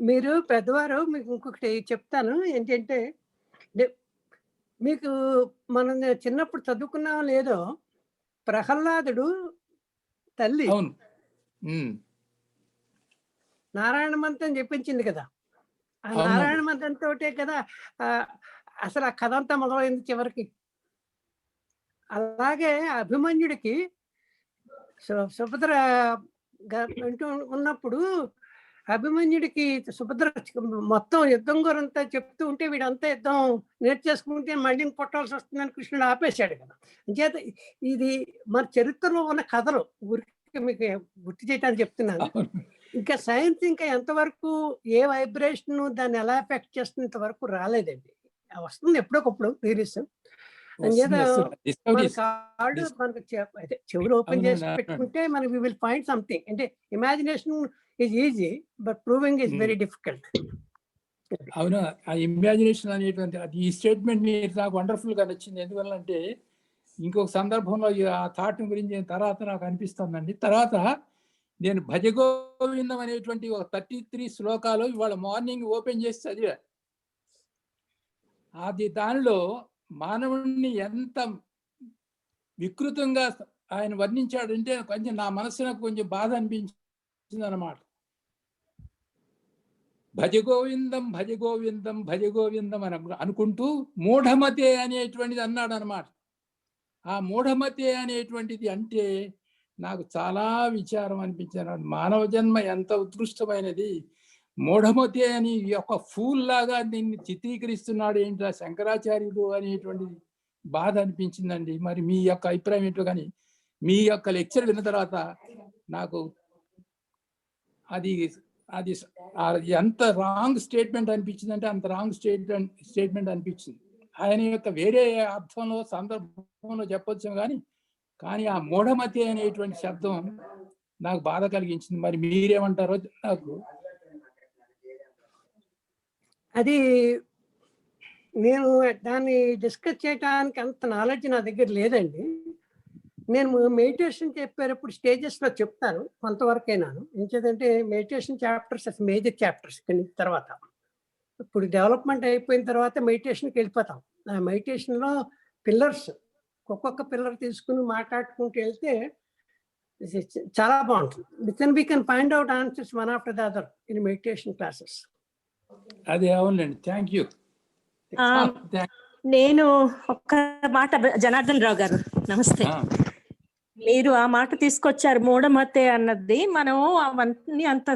మీరు పెద్దవారు, మీకు ఇంకొకటి చెప్తాను ఏంటంటే, మీకు మనం చిన్నప్పుడు చదువుకున్నాం లేదో, ప్రహ్లాదుడు తల్లి నారాయణ మంత్రం చెప్పించింది కదా. ఆ నారాయణ మంత్రంతో కదా అసలు ఆ కథ అంతా మొదలైంది చివరికి. అలాగే అభిమన్యుడికి సుభద్ర అంటూ ఉన్నప్పుడు అభిమన్యుడికి సుభద్ర మొత్తం యుద్ధం గురంతా చెప్తూ ఉంటే వీడంతా యుద్ధం నేర్చేసుకుంటే మళ్ళీ పుట్టాల్సి వస్తుందని కృష్ణుడు ఆపేశాడు కదా. అంచేత ఇది మన చరిత్రలో ఉన్న కథలు ఊరికి మీకు గుర్తు చేయడానికి చెప్తున్నాను. ఇంకా సైన్స్ ఇంకా ఎంతవరకు ఏ వైబ్రేషన్ దాన్ని ఎలా ఎఫెక్ట్ చేస్తుంది ఇంతవరకు రాలేదండి. వస్తుంది ఎప్పుడొకప్పుడు థియరీస్. అంచేత కాడు మనకు చెవులు ఓపెన్ చేసి పెట్టుకుంటే మనం వి విల్ ఫైండ్ సంథింగ్. అంటే imagination is easy but proving is very difficult. అవును, ఆ ఇమాజినేషన్ అనేటువంటి అది ఈ స్టేట్మెంట్ మీరు నాకు వండర్ఫుల్ గా నచ్చింది. ఎందువల్ల అంటే ఇంకొక సందర్భంలో ఆ థాట్ గురించి తర్వాత నాకు అనిపిస్తుందండి. తర్వాత నేను భజగోవిందం అనేటువంటి ఒక 33 శ్లోకాలు ఇవాళ మార్నింగ్ ఓపెన్ చేసి చదివా. అది దానిలో మానవుడిని ఎంత వికృతంగా ఆయన వర్ణించాడంటే కొంచెం నా మనసుకు కొంచెం బాధ అనిపించింది అన్నమాట. భజగోవిందం భజగోవిందం భజగోవిందం అని అనుకుంటూ మూఢమతే అనేటువంటిది అన్నాడు అనమాట. ఆ మూఢమతే అనేటువంటిది అంటే నాకు చాలా విచారం అనిపించాను. మానవ జన్మ ఎంత ఉత్కృష్టమైనది, మూఢమతే అని ఒక ఫూల్ లాగా దీన్ని చిత్రీకరిస్తున్నాడు ఏంటి శంకరాచార్యులు అనేటువంటిది బాధ అనిపించిందండి. మరి మీ యొక్క అభిప్రాయం ఏంటో కానీ మీ యొక్క లెక్చర్ విన్న తర్వాత నాకు అది అది ఎంత రాంగ్ స్టేట్మెంట్ అనిపించింది అంటే అంత రాంగ్ స్టేట్మెంట్ అనిపించింది. ఆయన యొక్క వేరే అర్థంలో సందర్భంలో చెప్పొచ్చు కానీ ఆ మూఢమతి అనేటువంటి శబ్దం నాకు బాధ కలిగించింది. మరి మీరేమంటారో నాకు. అది నేను దాన్ని డిస్కస్ చేయడానికి అంత నాలెడ్జ్ నా దగ్గర లేదండి. నేను మెడిటేషన్ చెప్పేటప్పుడు స్టేజెస్లో చెప్తాను కొంతవరకైనాను. ఎందుకంటే మెడిటేషన్ చాప్టర్స్ అసలు మేజర్ చాప్టర్స్ తర్వాత ఇప్పుడు డెవలప్మెంట్ అయిపోయిన తర్వాత మెడిటేషన్కి వెళ్ళిపోతాం. ఆ మెడిటేషన్లో పిల్లర్స్ ఒక్కొక్క పిల్లర్ తీసుకుని మాట్లాడుకుంటూ వెళ్తే చాలా బాగుంటుంది. We can find out answers one after the other in meditation classes. అదే అవునండి. Thank you. నేను ఒక్క మాట, జనార్దన్ రావు గారు నమస్తే. మీరు ఆ మాట తీసుకొచ్చారు మూఢమతే అన్నది. మనం అవన్నీ అంత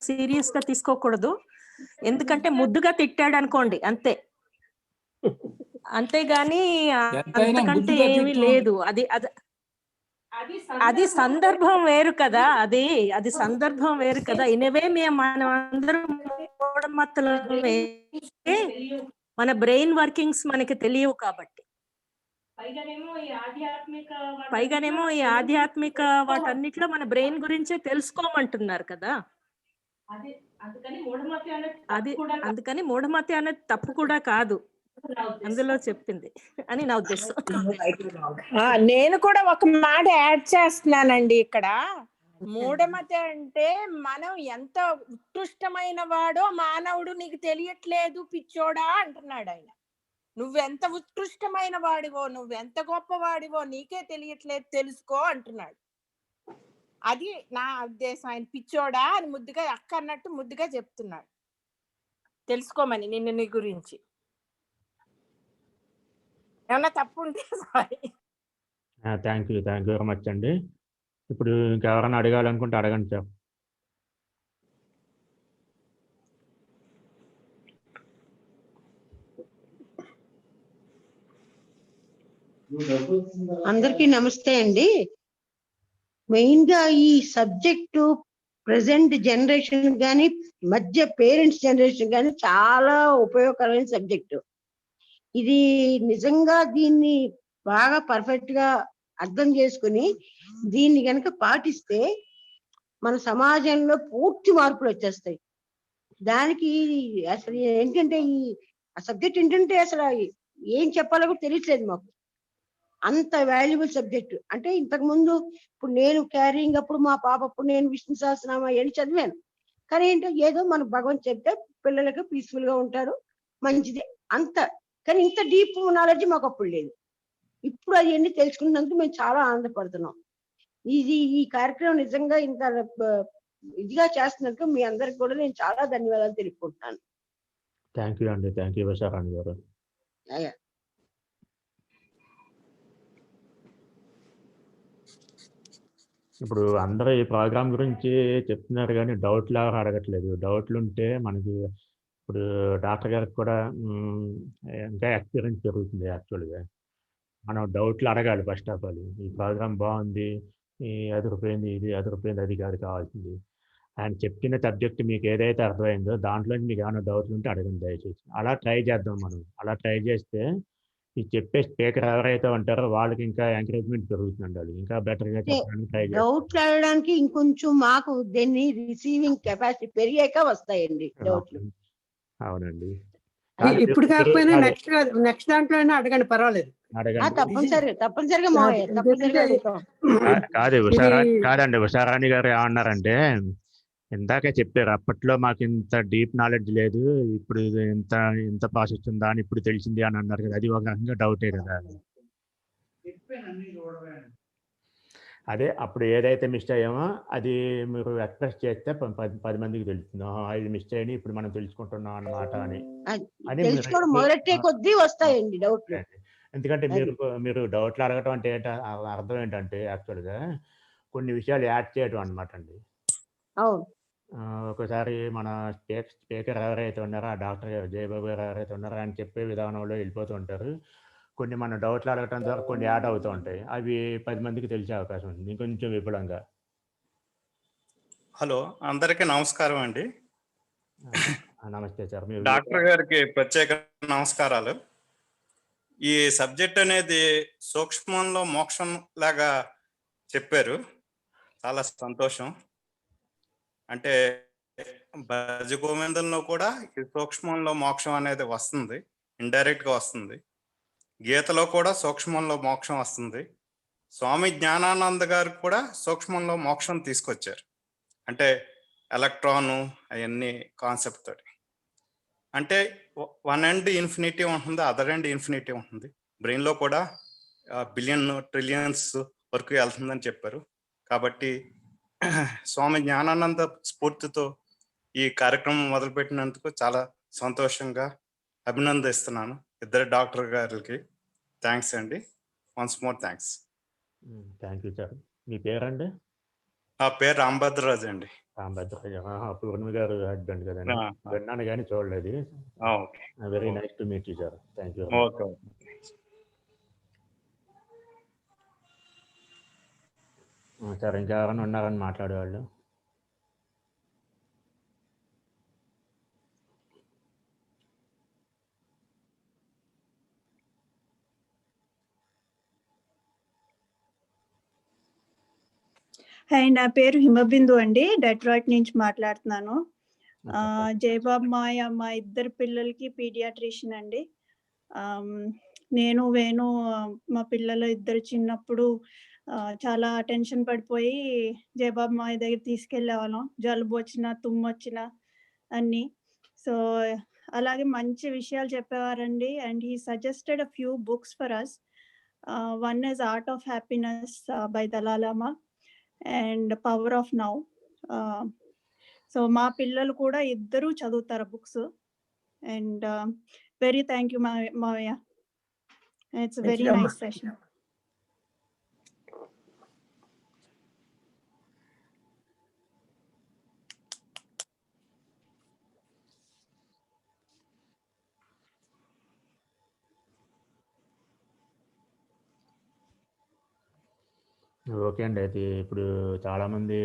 సీరియస్ గా తీసుకోకూడదు. ఎందుకంటే ముద్దుగా తిట్టాడు అనుకోండి అంతే, అంతేగాని అంతకంటే ఏమీ లేదు. అది సందర్భం వేరు కదా. అది సందర్భం వేరు కదా. ఇనవే మనం అందరం మూఢమతలు మన బ్రెయిన్ వర్కింగ్స్ మనకి తెలియవు కాబట్టి. పైగానేమో ఈ ఆధ్యాత్మిక వాటన్నిటిలో మన బ్రెయిన్ గురించే తెలుసుకోమంటున్నారు కదా. అందుకని మూఢమతి అనేది తప్పు కూడా కాదు అందులో చెప్పింది అని నా ఉద్దేశం. నేను కూడా ఒక మాట యాడ్ చేస్తున్నానండి ఇక్కడ. మూఢమతి అంటే మనం ఎంత ఉత్కృష్టమైన వాడో మానవుడు నీకు తెలియట్లేదు పిచ్చోడా అంటున్నాడు ఆయన. నువ్వెంత ఉత్కృష్టమైన వాడివో, నువ్వెంత గొప్పవాడివో నీకే తెలియట్లేదు, తెలుసుకో అంటున్నాడు. అది నా ఉద్దేశం. ఆయన పిచ్చోడా అని ముద్దుగా అక్క అన్నట్టు ముద్దుగా చెప్తున్నాడు తెలుసుకోమని నిన్ను నీ గురించి. ఏమన్నా తప్పు ఉంటే sorry. Thank you very much అండి. ఇప్పుడు ఇంకెవరైనా అడగాలనుకుంటే అడగండి సార్. అందరికీ నమస్తే అండి. మెయిన్ గా ఈ సబ్జెక్టు ప్రెసెంట్ జనరేషన్ కానీ మధ్య పేరెంట్స్ జనరేషన్ కానీ చాలా ఉపయోగకరమైన సబ్జెక్టు. ఇది నిజంగా దీన్ని బాగా పర్ఫెక్ట్ గా అర్థం చేసుకుని దీన్ని కనుక పాటిస్తే మన సమాజంలో పూర్తి మార్పులు వచ్చేస్తాయి. దానికి అసలు ఏంటంటే ఈ సబ్జెక్ట్ ఏంటంటే అసలు ఏం చెప్పాలో కూడా తెలియట్లేదు మాకు. అంత వాల్యుబుల్ సబ్జెక్ట్. అంటే ఇంతకు ముందు ఇప్పుడు నేను క్యారింగ్ అప్పుడు మా పాప అప్పుడు నేను విష్ణు సహస్రనామ అని చదివాను. కానీ ఏంటో ఏదో మన భగవంతు చెప్తే పిల్లలకు పీస్ఫుల్ గా ఉంటారు, మంచిది అంత. కానీ ఇంత డీప్ నాలెడ్జ్ మాకు అప్పుడు లేదు. ఇప్పుడు అవన్నీ తెలుసుకున్నందుకు మేము చాలా ఆనందపడుతున్నాం. ఈ కార్యక్రమం నిజంగా ఇంత ఇదిగా చేస్తున్నందుకు మీ అందరికి కూడా నేను చాలా ధన్యవాదాలు తెలుపుకుంటున్నాను. థ్యాంక్ యూ అండి. థ్యాంక్ యూ ఉషారాణి గారు. ఇప్పుడు అందరూ ఈ ప్రోగ్రామ్ గురించి చెప్తున్నారు కానీ డౌట్లు అడగట్లేదు. డౌట్లు ఉంటే మనకి ఇప్పుడు డాక్టర్ గారికి కూడా ఇంకా ఎక్స్పీరియన్స్ పెరుగుతుంది. యాక్చువల్గా మనం డౌట్లు అడగాలి ఫస్ట్ ఆఫ్ ఆల్. ఈ ప్రోగ్రామ్ బాగుంది, అది రూపాయింది, ఇది అది రూపాయింది, అది కాదు కావాల్సింది. ఆయన చెప్పిన సబ్జెక్ట్ మీకు ఏదైతే అర్థమైందో దాంట్లో మీకు ఏమైనా డౌట్లు ఉంటే అడగండి దయచేసి. అలా ట్రై చేద్దాం మనం. అలా ట్రై చేస్తే ఈ చెప్పే స్పీకర్ ఎవరైతే ఉంటారో వాళ్ళకి ఇంకా ఎంకరేజ్మెంట్ పెరుగుతుందండి. అది ఇంకా బెటర్ గా చెప్పడానికి ట్రై చేస్తాం. డౌట్లు అడగడానికి ఇంకొంచెం మాకు దీన్ని రిసీవింగ్ కెపాసిటీ పెరిగాక వస్తాయండి డౌట్లు. అవునండి. ఇప్పుడు కాకపోయినా నెక్స్ట్ దాంట్లో అడగండి, పర్వాలేదు. తప్పనిసరిగా కాదండి ఉషారాణి గారు ఏమన్నారంటే ఇందాకే చెప్పారు అప్పట్లో మాకు ఇంత డీప్ నాలెడ్జ్ లేదు, ఇప్పుడు ఇంత ప్రాసెస్ ఉందా అని ఇప్పుడు తెలిసింది అని అన్నారు కదా. అది ఒక రకంగా డౌటే కదా. అదే అప్పుడు ఏదైతే మిస్ అయ్యామో అది మీరు ఎక్స్ప్రెస్ చేస్తే 10 మందికి తెలుస్తుంది. ఇది మిస్ అయ్యి ఇప్పుడు మనం తెలుసుకుంటున్నాం అన్నమాట అని మొదలెట్టే కొద్దీ వస్తాయండి డౌట్లు. ఎందుకంటే మీరు డౌట్లు అడగటం అంటే అర్థం ఏంటంటే యాక్చువల్గా కొన్ని విషయాలు యాడ్ చేయడం అనమాట అండి. ఒకసారి మన స్పీకర్ ఎవరైతే ఉన్నారో ఆ డాక్టర్ గారు జయబాబు గారు ఎవరైతే ఉన్నారో ఆయన చెప్పే విధానంలో వెళ్ళిపోతూ ఉంటారు. కొన్ని మన డౌట్లు అడగటం ద్వారా కొన్ని యాడ్ అవుతూ ఉంటాయి. అవి 10 మందికి తెలిసే అవకాశం ఉంటుంది ఇంకొంచెం విపులంగా. హలో, అందరికీ నమస్కారం అండి. నమస్తే సార్. డాక్టర్ గారికి ప్రత్యేక నమస్కారాలు. ఈ సబ్జెక్ట్ అనేది సూక్ష్మంలో మోక్షం లాగా చెప్పారు, చాలా సంతోషం. అంటే భజ గోవిందంలో కూడా ఈ సూక్ష్మంలో మోక్షం అనేది వస్తుంది, ఇండైరెక్ట్ గా వస్తుంది. గీతలో కూడా సూక్ష్మంలో మోక్షం వస్తుంది. స్వామి జ్ఞానానంద గారు కూడా సూక్ష్మంలో మోక్షం తీసుకొచ్చారు. అంటే ఎలక్ట్రాను అవన్నీ కాన్సెప్ట్ తోటి. అంటే వన్ ఎండ్ ఇన్ఫినిటీ ఉంటుంది, అదర్ ఎండ్ ఇన్ఫినిటీ ఉంటుంది. బ్రెయిన్లో కూడా బిలియన్ ట్రిలియన్స్ వరకు వెళ్తుందని చెప్పారు. కాబట్టి స్వామి జ్ఞానానంద స్ఫూర్తితో ఈ కార్యక్రమం మొదలుపెట్టినందుకు చాలా సంతోషంగా అభినందిస్తున్నాను. ఇద్దరు డాక్టర్ గారికి థ్యాంక్స్ అండి. Once more thanks. Thank you sir. మీ పేరండి? నా పేరు రాంభద్రరాజు అండి. రాంభద్రరాజు. పూర్ణి గారు హస్బెండ్ కదండి. విన్నాను కానీ చూడలేదు. Very nice to meet you sir. Thank you. Okay. Sir ఇంకా ఎవరైనా ఉన్నారని మాట్లాడేవాళ్ళు? హాయ్, నా పేరు హిమబిందు అండి. డెట్రాయిట్ నుంచి మాట్లాడుతున్నాను. జయబాబు మా ఇద్దరు పిల్లలకి పీడియాట్రిషియన్ అండి. నేను వేణు మా పిల్లలు ఇద్దరు చిన్నప్పుడు చాలా టెన్షన్ పడిపోయి జయబాబు మాయ దగ్గర తీసుకెళ్ళేవాళ్ళం. జలుబు వచ్చినా తుమ్ము వచ్చినా అన్ని. సో అలాగే మంచి విషయాలు చెప్పేవారండి. And he suggested a few books for us. One is art of happiness by Dalai Lama and power of now. So మా పిల్లలు కూడా ఇద్దరు చదువుతారు books. And very thank you మావయ్య. It's very nice session. Okay అండి. అయితే ఇప్పుడు చాలామంది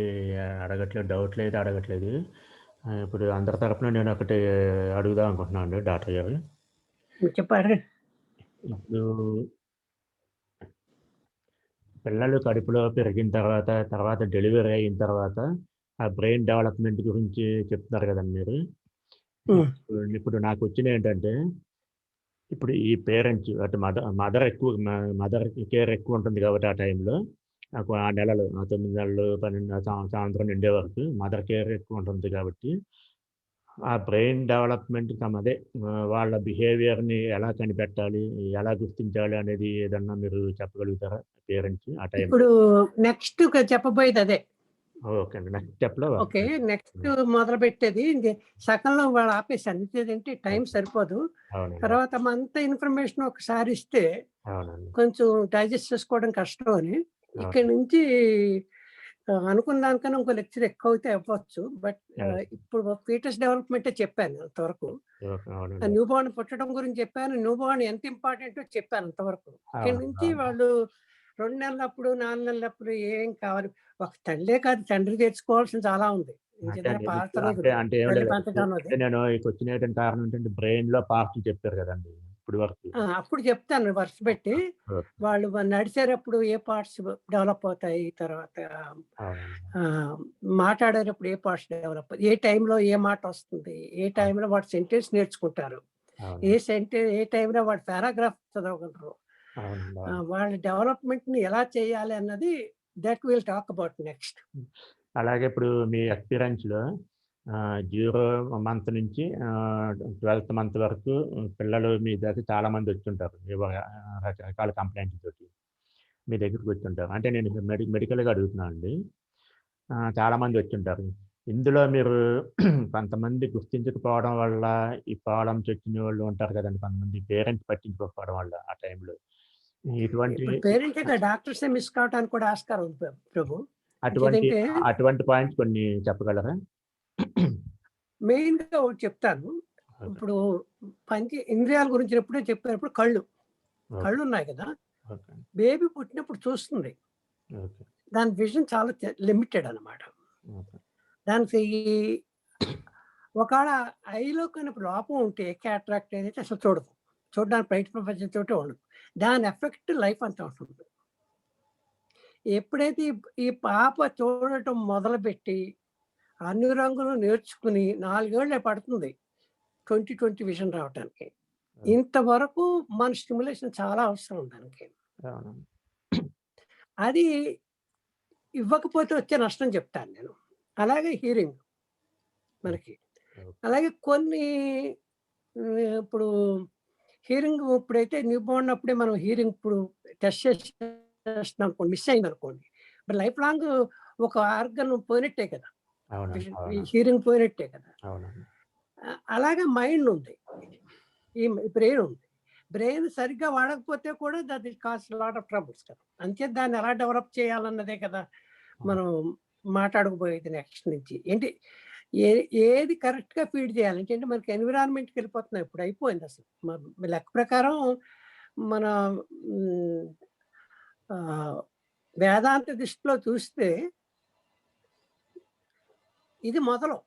అడగట్లేదు, డౌట్లు అయితే అడగట్లేదు. ఇప్పుడు అందరి తరపున నేను ఒకటి అడుగుదాం అనుకుంటున్నాను అండి డాక్టర్ గారు. చెప్పారు. ఇప్పుడు పిల్లలు కడుపులో పెరిగిన తర్వాత డెలివరీ అయిన తర్వాత ఆ బ్రెయిన్ డెవలప్మెంట్ గురించి చెప్తున్నారు కదండి మీరు. ఇప్పుడు నాకు వచ్చినవి ఏంటంటే, ఇప్పుడు ఈ పేరెంట్స్ అటు మదర్ కేర్ ఎక్కువ ఉంటుంది కాబట్టి ఆ టైంలో నాకు ఆ నెలలు 9 నెలలు 12 సంవత్సరం నిండే వరకు మదర్ కేర్ ఎక్కువ ఉంటుంది కాబట్టి ఆ బ్రెయిన్ డెవలప్మెంట్ అదే వాళ్ళ బిహేవియర్ని ఎలా కనిపెట్టాలి, ఎలా గుర్తించాలి అనేది ఏదన్నా మీరు చెప్పగలుగుతారా పేరెంట్స్ ఆ టైం? ఇప్పుడు నెక్స్ట్ చెప్పబోయేది అదే. ఓకే అండి. నెక్స్ట్ స్టెప్లో ఓకే, నెక్స్ట్ మొదలు పెట్టేది సగంలో వాళ్ళు ఆపేసాను. ఎందుకంటే టైం సరిపోదు. తర్వాత అంత ఇన్ఫర్మేషన్ ఒకసారి ఇస్తే కొంచెం డైజెస్ట్ చేసుకోవడం కష్టం అని ఇక్కడి నుంచి అనుకున్న దానికన్నా ఇంకో లెక్చర్ ఎక్కువ అయితే అవ్వచ్చు. బట్ ఇప్పుడు ఫీటస్ డెవలప్మెంటే చెప్పాను అంతవరకు. న్యూ బార్న్ పుట్టడం గురించి చెప్పాను, న్యూ బార్న్ ఎంత ఇంపార్టెంటో చెప్పాను అంతవరకు. ఇక్కడి నుంచి వాళ్ళు 2 నెలలప్పుడు 4 నెలలప్పుడు ఏం కావాలి, ఒక తల్లే కాదు తండ్రి తెచ్చుకోవాల్సిన చాలా ఉంది. నేను వచ్చిన కారణం ఏంటంటే బ్రెయిన్ లో పార్ట్ చెప్పారు కదండి ఇప్పుడు వరకు. అప్పుడు చెప్తాను వరుస పెట్టి. వాళ్ళు నడిచేటప్పుడు ఏ పార్ట్స్ డెవలప్ అవుతాయి, తర్వాత మాట్లాడేటప్పుడు ఏ పార్ట్స్ డెవలప్, ఏ టైంలో ఏ మాట వస్తుంది, ఏ టైంలో వాడు సెంటెన్స్ నేర్చుకుంటారు, ఏ టైంలో వాడు పారాగ్రాఫ్ చదవగలరు, వాళ్ళ డెవలప్మెంట్ ని ఎలా చేయాలి అన్నది that will talk about next. అలాగే ఇప్పుడు మీ ఎక్స్పీరియన్స్ లో 0 మంత్ నుంచి 12th మంత్ వరకు పిల్లలు మీ దగ్గర చాలా మంది వచ్చుంటారు, రకరకాల కంప్లైంట్స్ తోటి మీ దగ్గరికి వచ్చుంటారు. అంటే నేను మెడికల్గా అడుగుతున్నాను అండి. చాలా మంది వచ్చుంటారు. ఇందులో మీరు కొంతమంది గుర్తించకపోవడం వల్ల ఈ ప్రాబ్లమ్స్ వచ్చిన వాళ్ళు ఉంటారు కదండి, కొంతమంది పేరెంట్స్ పట్టించుకోకపోవడం వల్ల ఆ టైంలో ఇటువంటి డాక్టర్స్ మిస్ కావడానికి కూడా ఆస్కారం ఉంది ప్రభు. అటువంటి పాయింట్స్ కొన్ని చెప్పగలరా? మెయిన్ గా ఒకటి చెప్తాను. ఇప్పుడు ఇంద్రియాల గురించి ఎప్పుడే చెప్పినప్పుడు కళ్ళు ఉన్నాయి కదా, బేబీ పుట్టినప్పుడు చూస్తుంది, దాని విజన్ చాలా లిమిటెడ్ అన్నమాట. దానికి ఒకవేళ ఐలో కొన్ని లోపం ఉంటే క్యాట్రాక్ట్ ఏదైతే అసలు చూడడానికి బయట ప్రపంచంతో ఉండదు. దాని ఎఫెక్ట్ లైఫ్ అంతా ఉంటుంది. ఎప్పుడైతే ఈ పాప చూడటం మొదలుపెట్టి అన్ని రంగులు నేర్చుకుని 4 ఏళ్ళే పడుతుంది 20/20 విజన్ రావడానికి. ఇంతవరకు మన స్టిమ్యులేషన్ చాలా అవసరం దానికి. అది ఇవ్వకపోతే వచ్చే నష్టం చెప్తాను నేను. అలాగే హీరింగ్ మనకి, అలాగే కొన్ని ఇప్పుడు హీరింగ్ ఇప్పుడైతే న్యూ బార్న్ అప్పుడే మనం హీరింగ్ ఇప్పుడు టెస్ట్ చేస్తున్నాం అనుకోండి, మిస్ అయింది అనుకోండి, మరి లైఫ్ లాంగ్ ఒక ఆర్గన్ పోయినట్టే కదా, హీరింగ్ పోయినట్టే కదా. అలాగే మైండ్ ఉంది, ఈ బ్రెయిన్ ఉంది. బ్రెయిన్ సరిగ్గా వాడకపోతే కూడా that it costs lot of troubles కదా. అంతే దాన్ని ఎలా డెవలప్ చేయాలన్నదే కదా మనం మాట్లాడకపోయేది నెక్స్ట్ నుంచి. ఏంటి ఏది కరెక్ట్గా ఫీడ్ చేయాలి అంటే మనకి ఎన్విరాన్మెంట్కి వెళ్ళిపోతున్నాయి. ఇప్పుడు అయిపోయింది అసలు లెక్క ప్రకారం. మన వేదాంత దృష్టిలో చూస్తే ఇది మొదలు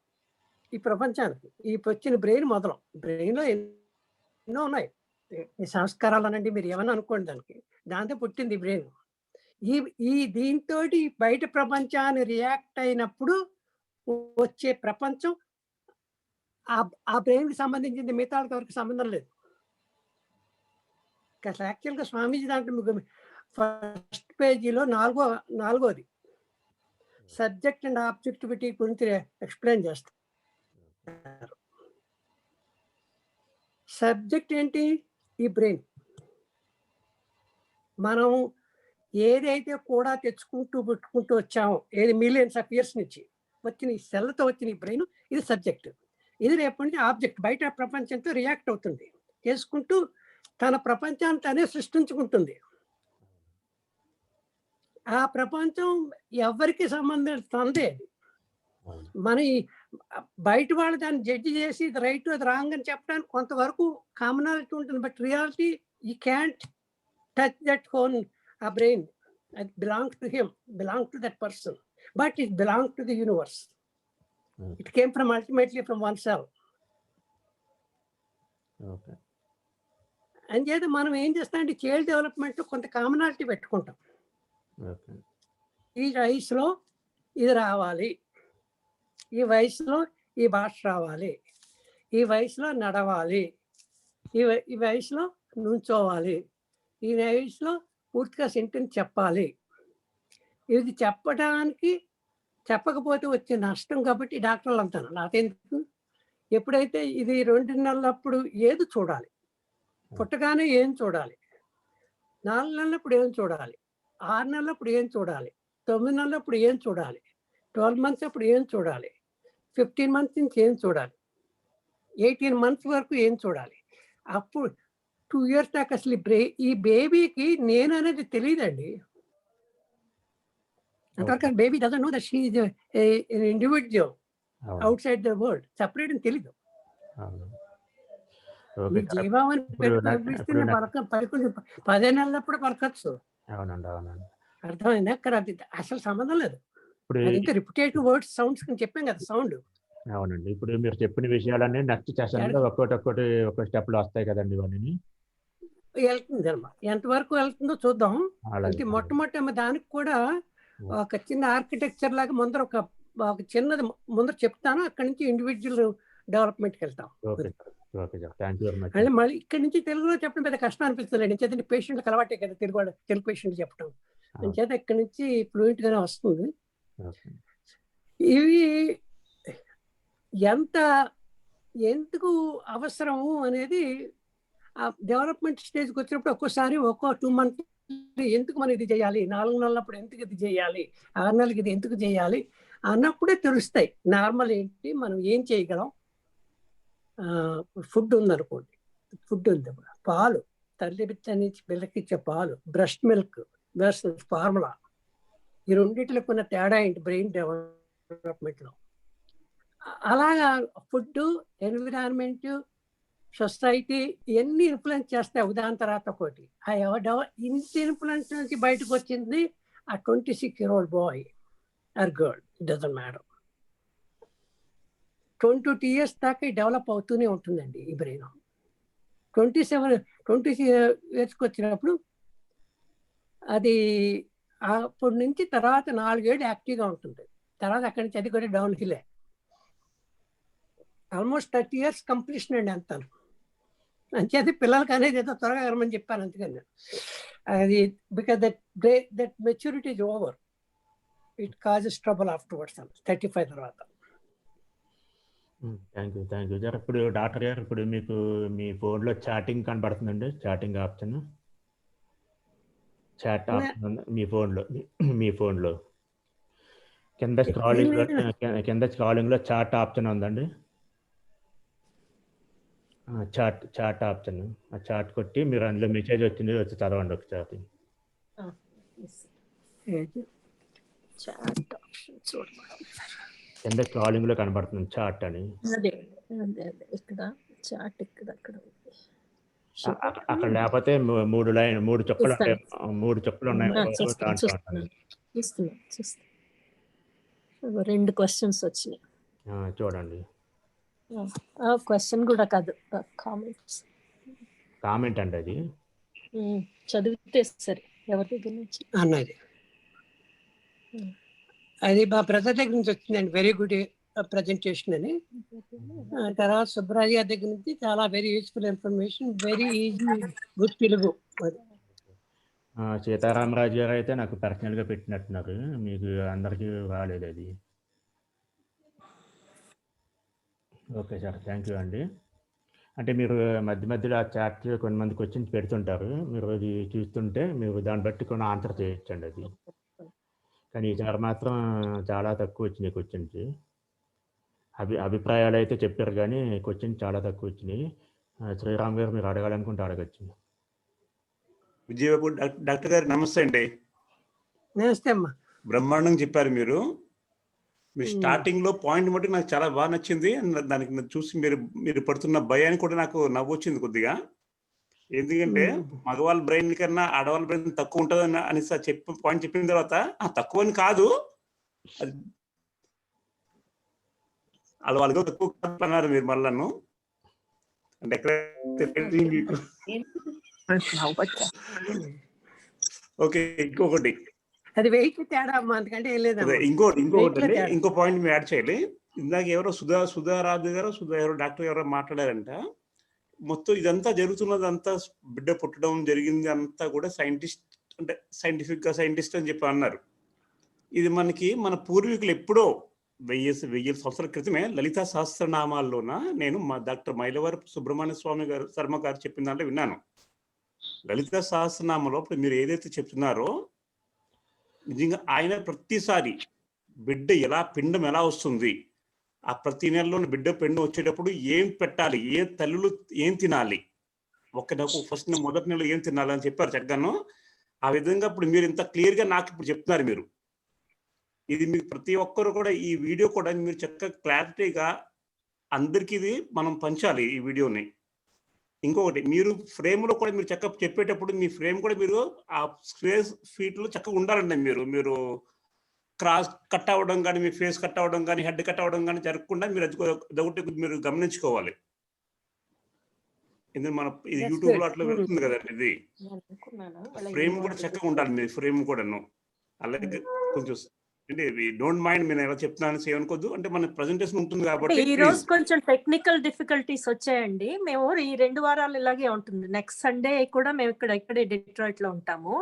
ఈ ప్రపంచానికి. ఈ వచ్చిన బ్రెయిన్ మొదలు. బ్రెయిన్లో ఎన్నో ఉన్నాయి, ఈ సంస్కారాలు అనండి, మీరు ఏమన్నా అనుకోండి, దాంతో పుట్టింది బ్రెయిన్. ఈ దీంతో బయట ప్రపంచాన్ని రియాక్ట్ అయినప్పుడు వచ్చే ప్రపంచం ఆ బ్రెయిన్కి సంబంధించింది, మిగతా వరకు సంబంధం లేదు. యాక్చువల్గా స్వామీజీ దాంట్లో ఫస్ట్ పేజీలో నాలుగోది సబ్జెక్ట్ అండ్ ఆబ్జెక్టివిటీ గురించి ఎక్స్ప్లెయిన్ చేస్తారు. సబ్జెక్ట్ ఏంటి? ఈ బ్రెయిన్. మనం ఏదైతే కూడా తెచ్చుకుంటూ పెట్టుకుంటూ వచ్చామో, ఏది మిలియన్స్ ఆఫ్ ఇయర్స్ నుంచి వచ్చిన ఈ సెల్తో వచ్చిన ఈ బ్రెయిన్, ఇది సబ్జెక్ట్. ఇది రేపటి నుంచి ఆబ్జెక్ట్, బయట ప్రపంచంతో రియాక్ట్ అవుతుంది, చేసుకుంటూ తన ప్రపంచాన్ని తనే సృష్టించుకుంటుంది. ఆ ప్రపంచం ఎవరికి సంబంధం తందే. అది మన బయట వాళ్ళు దాన్ని జడ్జి చేసి ఇది రైట్ అది రాంగ్ అని చెప్పడానికి కొంతవరకు కామనాలిటీ ఉంటుంది. But reality you can't touch that own ఆ brain. It belongs to him, belongs to that person, but it belongs to the universe. It came from ultimately from one cell. Okay. అంచేత మనం ఏం చేస్తామంటే చైల్డ్ డెవలప్మెంట్ కొంత కామనాలిటీ పెట్టుకుంటాం. ఓకే. ఈ వయసులో ఇది రావాలి, ఈ వయసులో ఈ భాష రావాలి, ఈ వయసులో నడవాలి, ఈ వయసులో నుంచోవాలి, ఈ వయసులో పూర్తిగా సెంటెన్స్ చెప్పాలి. ఇది చెప్పడానికి చెప్పకపోతే వచ్చే నష్టం కాబట్టి డాక్టర్లు అంటాను. నాకెందుకు, ఎప్పుడైతే ఇది 2 నెలలప్పుడు ఏది చూడాలి, పుట్టగానే ఏం చూడాలి, 4 నెలలప్పుడు ఏం చూడాలి, 6 నెలలప్పుడు ఏం చూడాలి, 9 నెలలప్పుడు ఏం చూడాలి, 12 మంత్స్ అప్పుడు ఏం చూడాలి, 15 మంత్స్ నుంచి ఏం చూడాలి, 18 మంత్స్ వరకు ఏం చూడాలి, అప్పుడు 2 years దాకా అసలు ఈ బేబీకి నేను అనేది తెలియదండి. అంతవరకు baby doesn't know that she is an individual outside the world, separate అని తెలీదు. జీవామని పిలిస్తే పలకొచ్చు, 10 నెలలప్పుడు పలకొచ్చు. అవునండి, అవునండి. అర్థమైంది. అక్కడ అది అసలు సంబంధం లేదు. ఇంకా రిపిటేటివ్ వర్డ్స్ సౌండ్స్ చెప్పాం కదా, సౌండ్. అవునండి. ఇప్పుడు మీరు చెప్పిన విషయాలన్నీ నెక్స్ట్ సెషన్లో ఒక్కొక్కటి ఒక స్టెప్లో వస్తాయి కదండి. ఇవన్నీ వెళ్తుంది అమ్మా, ఎంతవరకు వెళ్తుందో చూద్దాం. అంటే మొట్టమొదటి దానికి కూడా ఒక చిన్న ఆర్కిటెక్చర్ లాగా ముందర ఒక చిన్నది ముందర చెప్తాను, అక్కడి నుంచి ఇండివిజువల్ డెవలప్మెంట్కి వెళ్తాం. మళ్ళీ ఇక్కడి నుంచి తెలుగులో చెప్పడం పెద్ద కష్టం అనిపిస్తుంది. చేత పేషెంట్లకు అలవాటే కదా తెలుగు పేషెంట్ చెప్పడం, చేత ఇక్కడి నుంచి ఫ్లూయెంట్ గానే వస్తుంది. ఇవి ఎందుకు అవసరము అనేది ఆ డెవలప్మెంట్ స్టేజ్కి వచ్చినప్పుడు ఒక్కోసారి 2 months ఎందుకు మనం ఇది చేయాలి, 4 నెలలప్పుడు ఎందుకు ఇది చేయాలి, 6 నెలలకి ఇది ఎందుకు చేయాలి అన్నప్పుడే తెలుస్తాయి. నార్మల్ ఏంటి, మనం ఏం చేయగలం. ఫుడ్ ఉందనుకోండి, ఫుడ్ ఉంది, పాలు, తల్లి నుంచి పిల్లకి ఇచ్చే పాలు, బ్రెస్ట్ మిల్క్ వర్సెస్ ఫార్ములా, ఈ రెండింటిలో ఉన్న తేడా ఏంటి బ్రెయిన్ డెవలప్మెంట్లో. అలాగా ఫుడ్, ఎన్విరాన్మెంట్, సొసైటీ ఇవన్నీ ఇన్ఫ్లుయెన్స్ చేస్తాయి ఒకదాని తర్వాత ఒకటి. ఇంత ఇన్ఫ్లుయెన్స్ నుంచి బయటకు వచ్చింది ఆ 26-year-old boy or girl, it doesn't matter. 22 years దాకా డెవలప్ అవుతూనే ఉంటుందండి ఈ బ్రెయిన్. 20 yearsకి వచ్చినప్పుడు అది అప్పటి నుంచి తర్వాత 4 ఏళ్ళు యాక్టివ్గా ఉంటుంది. తర్వాత అక్కడి నుంచి అది కూడా down hill. Almost 30 years completion అండి అంతాను. అంచేది పిల్లలకి అనేది ఏదో త్వరగా ఎరమని చెప్పాను, అందుకని అది because that maturity is over, it causes trouble afterwards 35 తర్వాత. Thank you sir. ఇప్పుడు డాక్టర్ గారు, ఇప్పుడు మీకు మీ ఫోన్లో చాటింగ్ కనబడుతుందండి, చాటింగ్ ఆప్షన్, చాట్ ఆప్షన్ మీ ఫోన్లో కింద స్క్రాలింగ్లో చాట్ ఆప్షన్ ఉందండి. చాట్ ఆప్షన్, ఆ చాట్ కొట్టి మీరు అందులో మెసేజ్ వచ్చింది వచ్చి చదవండి ఒకసారి. కింద స్క్రాలింగ్ లో కనబడుతుంది చాట్ అని. అక్కడ లేకపోతే 3 చుక్కలు ఉన్నాయి. 2 questions వచ్చినాయి చూడండి. క్వశ్చన్ కూడా కాదు, కామెంట్ అండి అది. చదివితే సరే ఎవరి దగ్గర నుంచి అన్నది. అది మా బ్రదర్ దగ్గర నుంచి వచ్చిందండి, వెరీ గుడ్ ప్రజెంటేషన్ అని. తర్వాత సుబ్రాజ్ గారి దగ్గర నుంచి చాలా very useful information, very easy, good Telugu. Sitaramaraju గారు అయితే నాకు పర్సనల్గా పెట్టినట్టున్నారు, మీకు అందరికీ రాలేదు అది. ఓకే సార్, థ్యాంక్ యూ అండి. అంటే మీరు మధ్య మధ్యలో ఆ చాట్ కొంతమంది క్వశ్చన్స్ పెడుతుంటారు, మీరు అది చూస్తుంటే మీరు దాన్ని బట్టి కొన్ని ఆన్సర్ చేయొచ్చండి అది. కానీ ఈసారి మాత్రం చాలా తక్కువ వచ్చినాయి క్వశ్చన్స్. అభిప్రాయాలు అయితే చెప్పారు కానీ క్వశ్చన్స్ చాలా తక్కువ వచ్చినాయి. శ్రీరామ్ గారు మీరు అడగాలనుకుంటే అడగచ్చు. విజయబాబు డాక్టర్ గారు నమస్తే అండి. నమస్తే అమ్మా. బ్రహ్మాండంగా చెప్పారు మీరు. స్టార్టింగ్ లో పాయింట్ బట్టి నాకు చాలా బాగా నచ్చింది. దానికి చూసి మీరు పడుతున్న భయాన్ని కూడా నాకు నవ్వు వచ్చింది కొద్దిగా. ఎందుకంటే మగవాళ్ళ బ్రెయిన్ కన్నా ఆడవాళ్ళ బ్రెయిన్ తక్కువ ఉంటుంది అని పాయింట్ చెప్పిన తర్వాత తక్కువ అని కాదు, అది వాళ్ళకి తక్కువ అన్నారు మీరు మళ్ళీ నన్ను అంటే మీకు. ఓకే, ఇంకొకటి అది వెయిట్ తేడా అమ్మా, అందుకంటే ఏం లేదు. ఇంకోటి అండి, ఇంకో పాయింట్ మీరు యాడ్ చేయాలి. ఇందాక ఎవరో సుధారాజు గారు ఎవరో డాక్టర్ ఎవరో మాట్లాడారంట, మొత్తం ఇదంతా జరుగుతున్నదంతా బిడ్డ పుట్టడం జరిగింది అంతా కూడా సైంటిస్ట్ అని చెప్పి అన్నారు. ఇది మన పూర్వీకులు ఎప్పుడో 1000 సంవత్సరాల క్రితమే లలితా సహస్రనామాల్లోన నేను మా డాక్టర్ మైలవారి సుబ్రహ్మణ్య స్వామి గారు శర్మ గారు చెప్పిన దాంట్లో విన్నాను. లలితా సహస్రనామంలో ఇప్పుడు మీరు ఏదైతే చెప్తున్నారో నిజంగా ఆయన ప్రతిసారి బిడ్డ పిండం ఎలా వస్తుంది, ఆ ప్రతి నెలలోని బిడ్డ పిండం వచ్చేటప్పుడు ఏం పెట్టాలి, తల్లులు ఏం తినాలి, ఫస్ట్ మొదటి నెలలో ఏం తినాలి అని చెప్పారు చక్కగాను. ఆ విధంగా ఇప్పుడు మీరు ఇంత క్లియర్గా నాకు ఇప్పుడు చెప్తున్నారు మీరు. ఇది మీకు ప్రతి ఒక్కరు కూడా ఈ వీడియో కూడా మీరు చక్కగా క్లారిటీగా అందరికీ ఇది మనం పంచాలి ఈ వీడియోని. ఇంకొకటి, మీరు ఫ్రేమ్లో కూడా మీరు చక్కగా చెప్పేటప్పుడు మీ ఫ్రేమ్ కూడా మీరు ఆ స్క్వేర్ ఫీట్లో చక్కగా ఉండాలండి. మీరు క్రాస్ కట్ అవ్వడం కానీ, మీ ఫేస్ కట్ అవ్వడం కానీ, హెడ్ కట్ అవ్వడం కానీ జరగకుండా మీరు అదొకటి మీరు గమనించుకోవాలి. ఎందుకంటే ఇది యూట్యూబ్ లో అట్లా వెళ్తుంది కదండి, ఇది ఫ్రేమ్ కూడా చక్కగా ఉండాలి మీ ఫ్రేమ్ కూడాను. అలాగే కొంచెం అంటే డోంట్ మైండ్ మీరు ఎలా చెప్తున్నాను అనుకోద్దు, అంటే మన ప్రెజెంటేషన్ ఉంటుంది కాబట్టి. ఈ రోజు కొంచెం టెక్నికల్ డిఫికల్టీస్ వచ్చాయండి. మేము ఈ 2 వారాలు ఇలాగే ఉంటుంది. నెక్స్ట్ సండే కూడా మేము ఇక్కడే డెట్రాయిట్ లో ఉంటాము.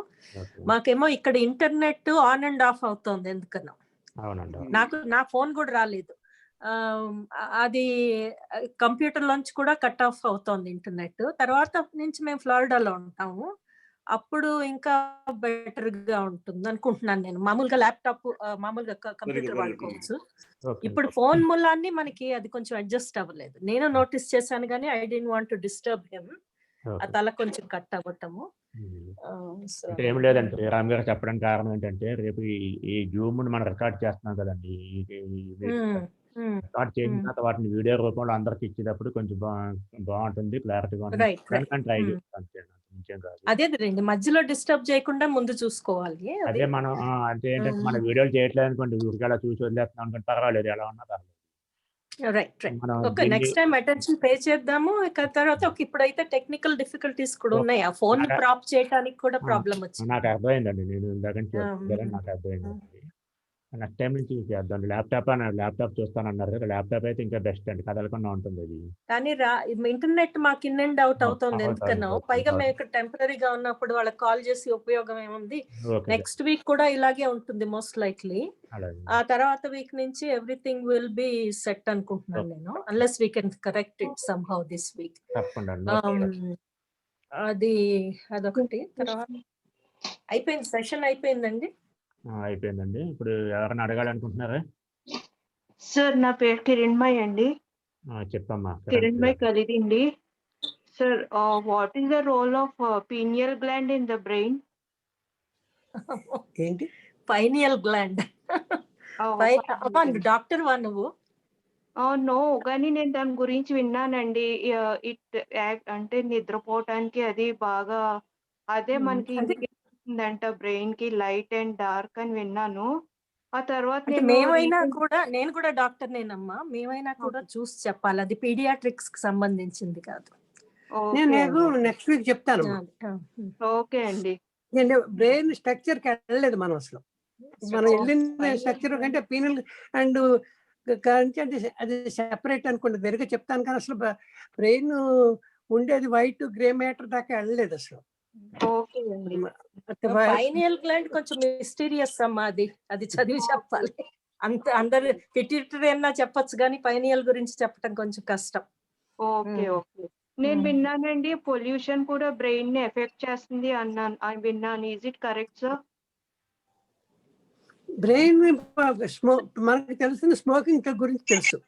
మాకేమో ఇక్కడ ఇంటర్నెట్ ఆన్ అండ్ ఆఫ్ అవుతుంది ఎందుకన్నా. నా ఫోన్ కూడా రాలేదు. అది కంప్యూటర్ లోంచి కూడా కట్ ఆఫ్ అవుతోంది ఇంటర్నెట్. తర్వాత నుంచి మేము ఫ్లోరిడాలో ఉంటాము. అప్పుడు ఇంకా బెటర్ గా ఉంటుంది అనుకుంటున్నాను నేను. మామూలుగా ల్యాప్టాప్ మామూలుగా కంప్యూటర్ వాడుకోవచ్చు. ఇప్పుడు ఫోన్ మూలాన్ని మనకి అది కొంచెం అడ్జస్ట్ అవ్వలేదు. నేను నోటీస్ చేశాను కానీ I don't want to disturb him. ఆ తల కొంచెం కట్ అవ్వటము. అంటే ఏం లేదండి, రామ్ గారు చెప్పడానికి కారణం ఏంటంటే రేపు ఈ జూమ్ మనం రికార్డ్ చేస్తున్నాం కదండి. రికార్డ్ చేసిన తర్వాత వాటిని వీడియో రూపంలో అందరికి ఇచ్చేటప్పుడు కొంచెం బాగుంటుంది, క్లారిటీగా ఉంటుంది. ట్రై చేస్తాను. అదే మధ్యలో డిస్టర్బ్ చేయకుండా ముందు చూసుకోవాలి. అదే మనం అంటే ఏంటంటే మన వీడియోలు చేయట్లేదు అనుకోండి, ఊరికి అలా చూసి వదిలేస్తున్నాం అనుకోండి, పర్వాలేదు, ఎలా ఉన్నా పర్వాలేదు. Right. Okay, next time attention pay చేద్దాము. తర్వాత ఇప్పుడైతే టెక్నికల్ డిఫికల్టీస్ కూడా ఉన్నాయి. ఆ ఫోన్ ప్రాప్ చేయడానికి కూడా ప్రాబ్లం వచ్చింది. నాకు అర్థమైందండి, నేను ఇందాక నాకు అర్థమైందండి. నెక్స్ట్ టైం నుంచి చేద్దాం. ల్యాప్టాప్ చూస్తానన్నారు కదా, ల్యాప్టాప్ అయితే ఇంకా బెస్ట్ అండి, కదలకుండా ఉంటుంది అది. కానీ ఇంటర్నెట్ మాకు ఇన్ అండ్ అవుట్ అవుతుంది ఎందుకన్నా. పైగా మేము ఇక్కడ టెంపరీగా ఉన్నప్పుడు వాళ్ళకి కాల్ చేసి ఉపయోగం ఏముంది. నెక్స్ట్ వీక్ కూడా ఇలాగే ఉంటుంది మోస్ట్ లైక్లీ. ఆ తర్వాత వీక్ నుంచి ఎవ్రీథింగ్ విల్ బి సెట్ అనుకుంటున్నాను నేను, unless we can correct it some how this week. అదొకటి. తర్వాత అయిపోయింది, సెషన్ అయిపోయిందండి. అయిపోయిందండి. ఇప్పుడు ఎవరైనా అడగాలనుకుంటున్నారా? సార్ నా పేరు కిరణ్మయ్ అండి. చెప్పమ్మా. Kiranmayi Kalidindi. Sir, what is the role of pineal gland in the brain? ఏంటి పైనియల్ గ్లాండ్? డాక్టర్ వా నువ్వు? నో, కానీ నేను దాని గురించి విన్నానండి. అంటే నిద్రపోవటానికి అది బాగా అదే మనకి అంట బ్రెయిన్ కి లైట్ అండ్ డార్క్ అని విన్నాను. ఆ తర్వాత నేను కూడా డాక్టర్ నేనమ్మా. మేమైనా కూడా చూసి చెప్పాలి, అది పీడియాట్రిక్స్ కి సంబంధించింది కాదు. నేను నెక్స్ట్ వీక్ చెప్తాను. ఓకే అండి. నేను బ్రెయిన్ స్ట్రక్చర్ కి వెళ్ళలేదు మనం అసలు. మనం వెళ్ళిన స్ట్రక్చర్ కంటే పీనల్ అండ్ అది సెపరేట్ అనుకోండి, వెరుగా చెప్తాను. కానీ అసలు బ్రెయిన్ ఉండేది వైట్ గ్రే మ్యాటర్ దాకా వెళ్ళలేదు అసలు. పైనియల్ గ్లాండ్ కొంచెం మిస్టీరియస్ అమ్మా. అది చదివి చెప్పాలి. అందరు పిట్యూటరీ అన్నా చెప్పొచ్చు కానీ పైనియల్ గురించి చెప్పడం కొంచెం కష్టం. ఓకే. నేను విన్నానండి పొల్యూషన్ కూడా బ్రెయిన్ ని ఎఫెక్ట్ చేస్తుంది విన్నాను. Is it correct sir? Brain మనకి తెలిసిన స్మోకింగ్ గురించి తెలుసు.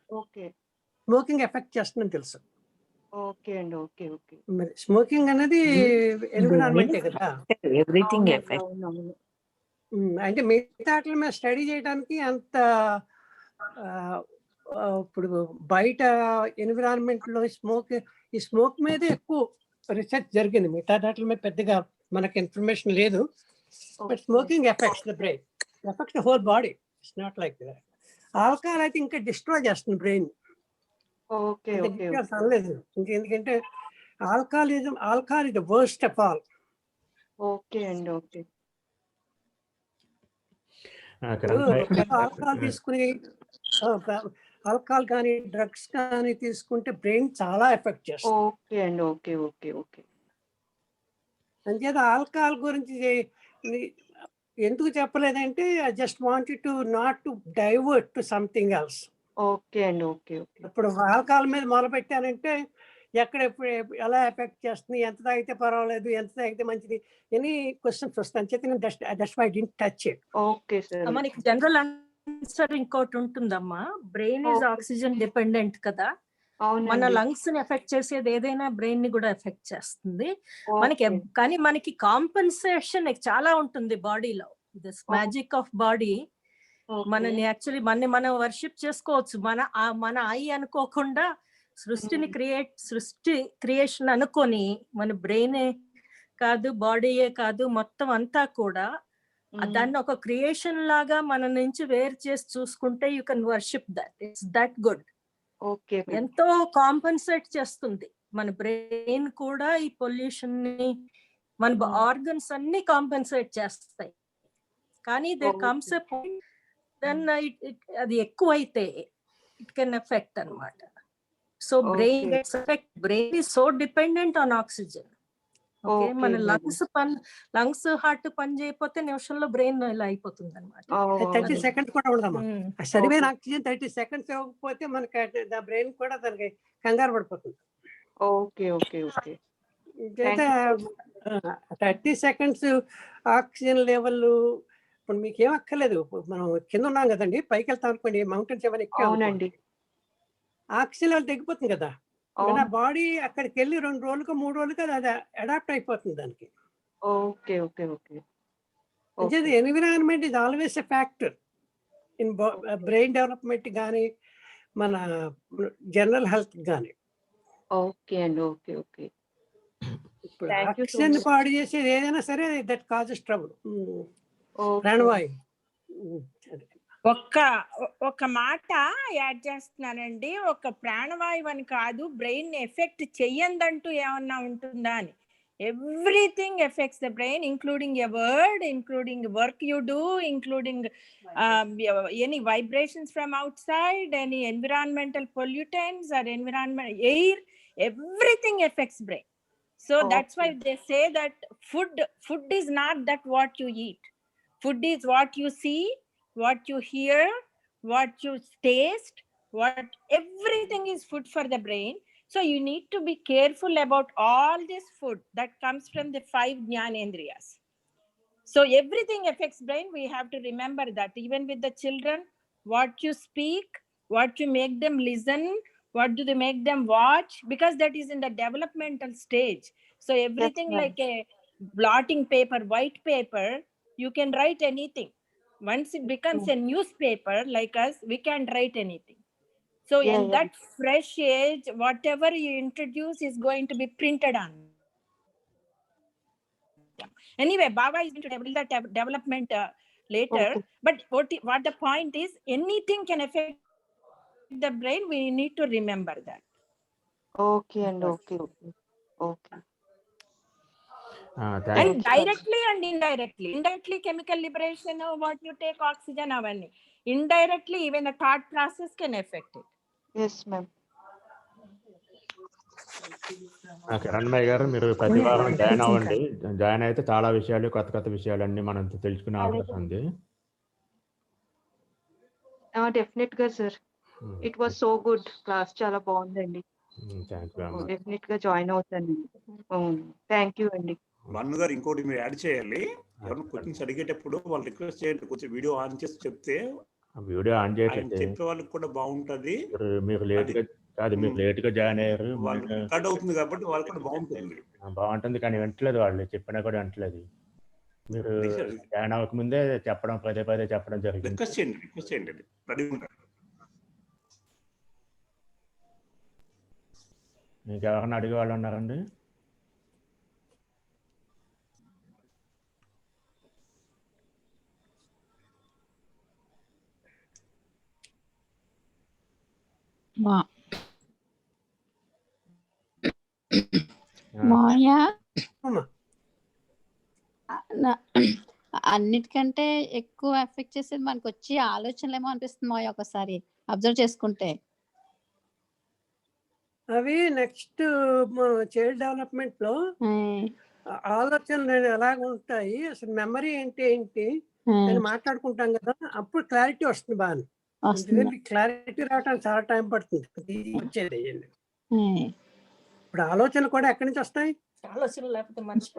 ఓకే. స్మోకింగ్ ఎఫెక్ట్ చేస్తుందని తెలుసు. ఓకే అండి. ఓకే. మరి స్మోకింగ్ అనేది ఎన్విరాన్మెంటే కదా. ఎవ్రీథింగ్ అంటే మిగతా వాటి మీద స్టడీ చేయడానికి అంత ఇప్పుడు బయట ఎన్విరాన్మెంట్ లో ఈ స్మోక్ మీదే ఎక్కువ రీసెర్చ్ జరిగింది. మిగతా దాంట్లో మీద పెద్దగా మనకి ఇన్ఫర్మేషన్ లేదు. But smoking effects the brain, effects the whole body. It's not like that. Alcohol అయితే ఇంకా డిస్ట్రాయ్ చేస్తుంది బ్రెయిన్. ఓకే ఓకే అనలేదు ఎందుకంటే alcohol is the worst of all. Okay అండి. ఓకే. ఆల్కహాల్ తీసుకుని ఆల్కహాల్ కానీ డ్రగ్స్ కానీ తీసుకుంటే బ్రెయిన్ చాలా ఎఫెక్ట్ చేస్తుంది. ఓకే అండి. Okay okay okay. అంచేత ఆల్కహాల్ గురించి ఎందుకు చెప్పలేదంటే I just wanted to not to divert to something else. Okay అండి. Okay okay. ఇప్పుడు ఆల్కహాల్ మీద మొదలు పెట్టానంటే ఎక్కడ ఎలా ఎఫెక్ట్ చేస్తుంది, ఎంత తాగితే పర్వాలేదు, ఎంత తాగితే మంచిది, ఎనీ క్వశ్చన్స్ వస్తాయి. చేత that's why I didn't touch it. Okay sir. మనకి జనరల్ ఆన్సర్ ఇంకోటి ఉంటుందమ్మా. బ్రెయిన్ ఈజ్ ఆక్సిజన్ డిపెండెంట్ కదా. మన లంగ్స్ ని ఎఫెక్ట్ చేసేది ఏదైనా బ్రెయిన్ ని కూడా ఎఫెక్ట్ చేస్తుంది. మనకి కానీ మనకి కాంపెన్సేషన్ చాలా ఉంటుంది బాడీలో. This magic of body. మనని యాక్చువల్లీ మనం వర్షిప్ చేసుకోవచ్చు. మన ఐ అనుకోకుండా సృష్టి క్రియేషన్ అనుకొని మన బ్రెయినే కాదు, బాడీయే కాదు, మొత్తం అంతా కూడా దాన్ని ఒక క్రియేషన్ లాగా మన నుంచి వేరు చేసి చూసుకుంటే you can worship that. It's that good. Okay. ఎంతో కాంపెన్సేట్ చేస్తుంది మన బ్రెయిన్ కూడా. ఈ పొల్యూషన్ ని మన ఆర్గన్స్ అన్ని కాంపెన్సేట్ చేస్తాయి. కానీ there comes a point then అది ఎక్కువైతే ఇట్ కెన్ ఎఫెక్ట్ అన్నమాట. So brain gets affect. Brain is so dependent on oxygen. Okay. మన లంగ్స్ హార్ట్ పని చేయకపోతే నిమిషంలో బ్రెయిన్ ఇలా అయిపోతుంది అనమాట. 30 seconds కూడా ఉండదమ్మా. సరిపోయిన ఆక్సిజన్ 30 seconds ఇవ్వకపోతే మనకి బ్రెయిన్ కూడా దానికి కంగారు పడిపోతుంది. Okay okay okay. 30 seconds oxygen level ఇప్పుడు మీకు ఏం అక్కర్లేదు. మనం కింద ఉన్నాం కదండి, పైకి వెళ్తాం అనుకోండి, మౌంటైన్స్ ఏమైనా ఎక్కామనుకోండి, ఆక్సిజన్ లెవెల్ తగ్గిపోతుంది కదా. మన బాడీ అక్కడికి వెళ్ళి 2 రోజులకు 3 రోజులకు అది అడాప్ట్ అయిపోతుంది దానికి. Okay okay okay. Environment is always a factor in brain development కానీ మన జనరల్ హెల్త్ కానీ. ఓకే అండి. Okay okay. ఇప్పుడు ఆక్సిజన్ పాడు చేసేది ఏదైనా సరే దట్ కాజెస్ ట్రబుల్. ప్రాణవాయు. ఒక్క మాట యాడ్ చేస్తున్నానండి. ఒక ప్రాణవాయువు అని కాదు, బ్రెయిన్ ఎఫెక్ట్ చెయ్యందంటూ ఏమన్నా ఉంటుందా అని. Everything affects the brain, including a word, including work you do, including any vibrations from outside, any environmental pollutants or environment air, everything affects brain. So that's why they say that food is not that what you eat. Food is what you see, what you hear, what you taste, everything is food for the brain. So you need to be careful about all this food that comes from the 5 Jnanendriyas. So everything affects brain. We have to remember that. Even with the children, what you speak, what you make them listen, what do they make them watch, because that is in the developmental stage. So everything like a blotting paper, white paper, you can write anything. Once it becomes a newspaper like us, we can write anything. So in that fresh age, whatever you introduce is going to be printed on. Anyway, Baba is going to build that development later. But what the point is, anything can affect the brain. We need to remember that. Okay and okay. And directly and indirectly chemical liberation, what you take oxygen avanni, indirectly even the thought process can affect it. Yes ma'am. Kiranmayi గారు, మీరు ప్రతి వారం జాయిన్ అవ్వండి. జాయిన్ అయితే చాలా విషయాలు, కొత్త విషయాలు అన్ని మనం తెలుసుకునే అవకాశం ఉంది. డెఫినెట్ గా sir. It was so good class, చాలా బాగుందండి. డెఫినెట్ గా జాయిన్ అవుతానండి. థ్యాంక్ యూ అండి. వన్ గారు ఇంకోటి మీరు యాడ్ చేయాలి. ఎవరైనా క్వశ్చన్స్ అడిగేటప్పుడు వాళ్ళు రిక్వెస్ట్ చేయండి, కొంచెం వీడియో ఆన్ చేసి చెప్తే వీడియో ఆన్ చేయట్లేదు, చెప్పే వాళ్ళకి కూడా బాగుంటది. మీరు లేట్ గా జాయిన్ అయ్యారు, రికార్డ్ అవుతుంది కాబట్టి వాళ్ళకి కూడా బాగుంటుంది. కానీ వింటలేదు, వాళ్ళు చెప్పినా కూడా వింటలేదు. మీరు జాయిన్ అవ్వకముందే చెప్పడం, పదే చెప్పడం జరిగింది. రిక్వెస్ట్ చేయండి రెడీ ఉంటారు. మీకు ఎవరైనా అడిగే వాళ్ళు ఉన్నారండి? మాయా అన్నిటికంటే ఎక్కువ ఎఫెక్ట్ చేసేది మనకు వచ్చి ఆలోచనలేమో అనిపిస్తుంది మాయా ఒకసారి అబ్జర్వ్ చేసుకుంటే. అవి నెక్స్ట్ చైల్డ్ డెవలప్మెంట్ లో ఆలోచనలు ఎలాగ ఉంటాయి, అసలు మెమరీ అంటే ఏంటి అని మాట్లాడుకుంటాం కదా, అప్పుడు క్లారిటీ వస్తుంది బాగా. క్లారిటీ రావడానికి చాలా టైం పడుతుంది వచ్చేది. ఇప్పుడు ఆలోచనలు కూడా ఎక్కడి నుంచి వస్తాయి? ఆలోచన లేకపోతే మనిషి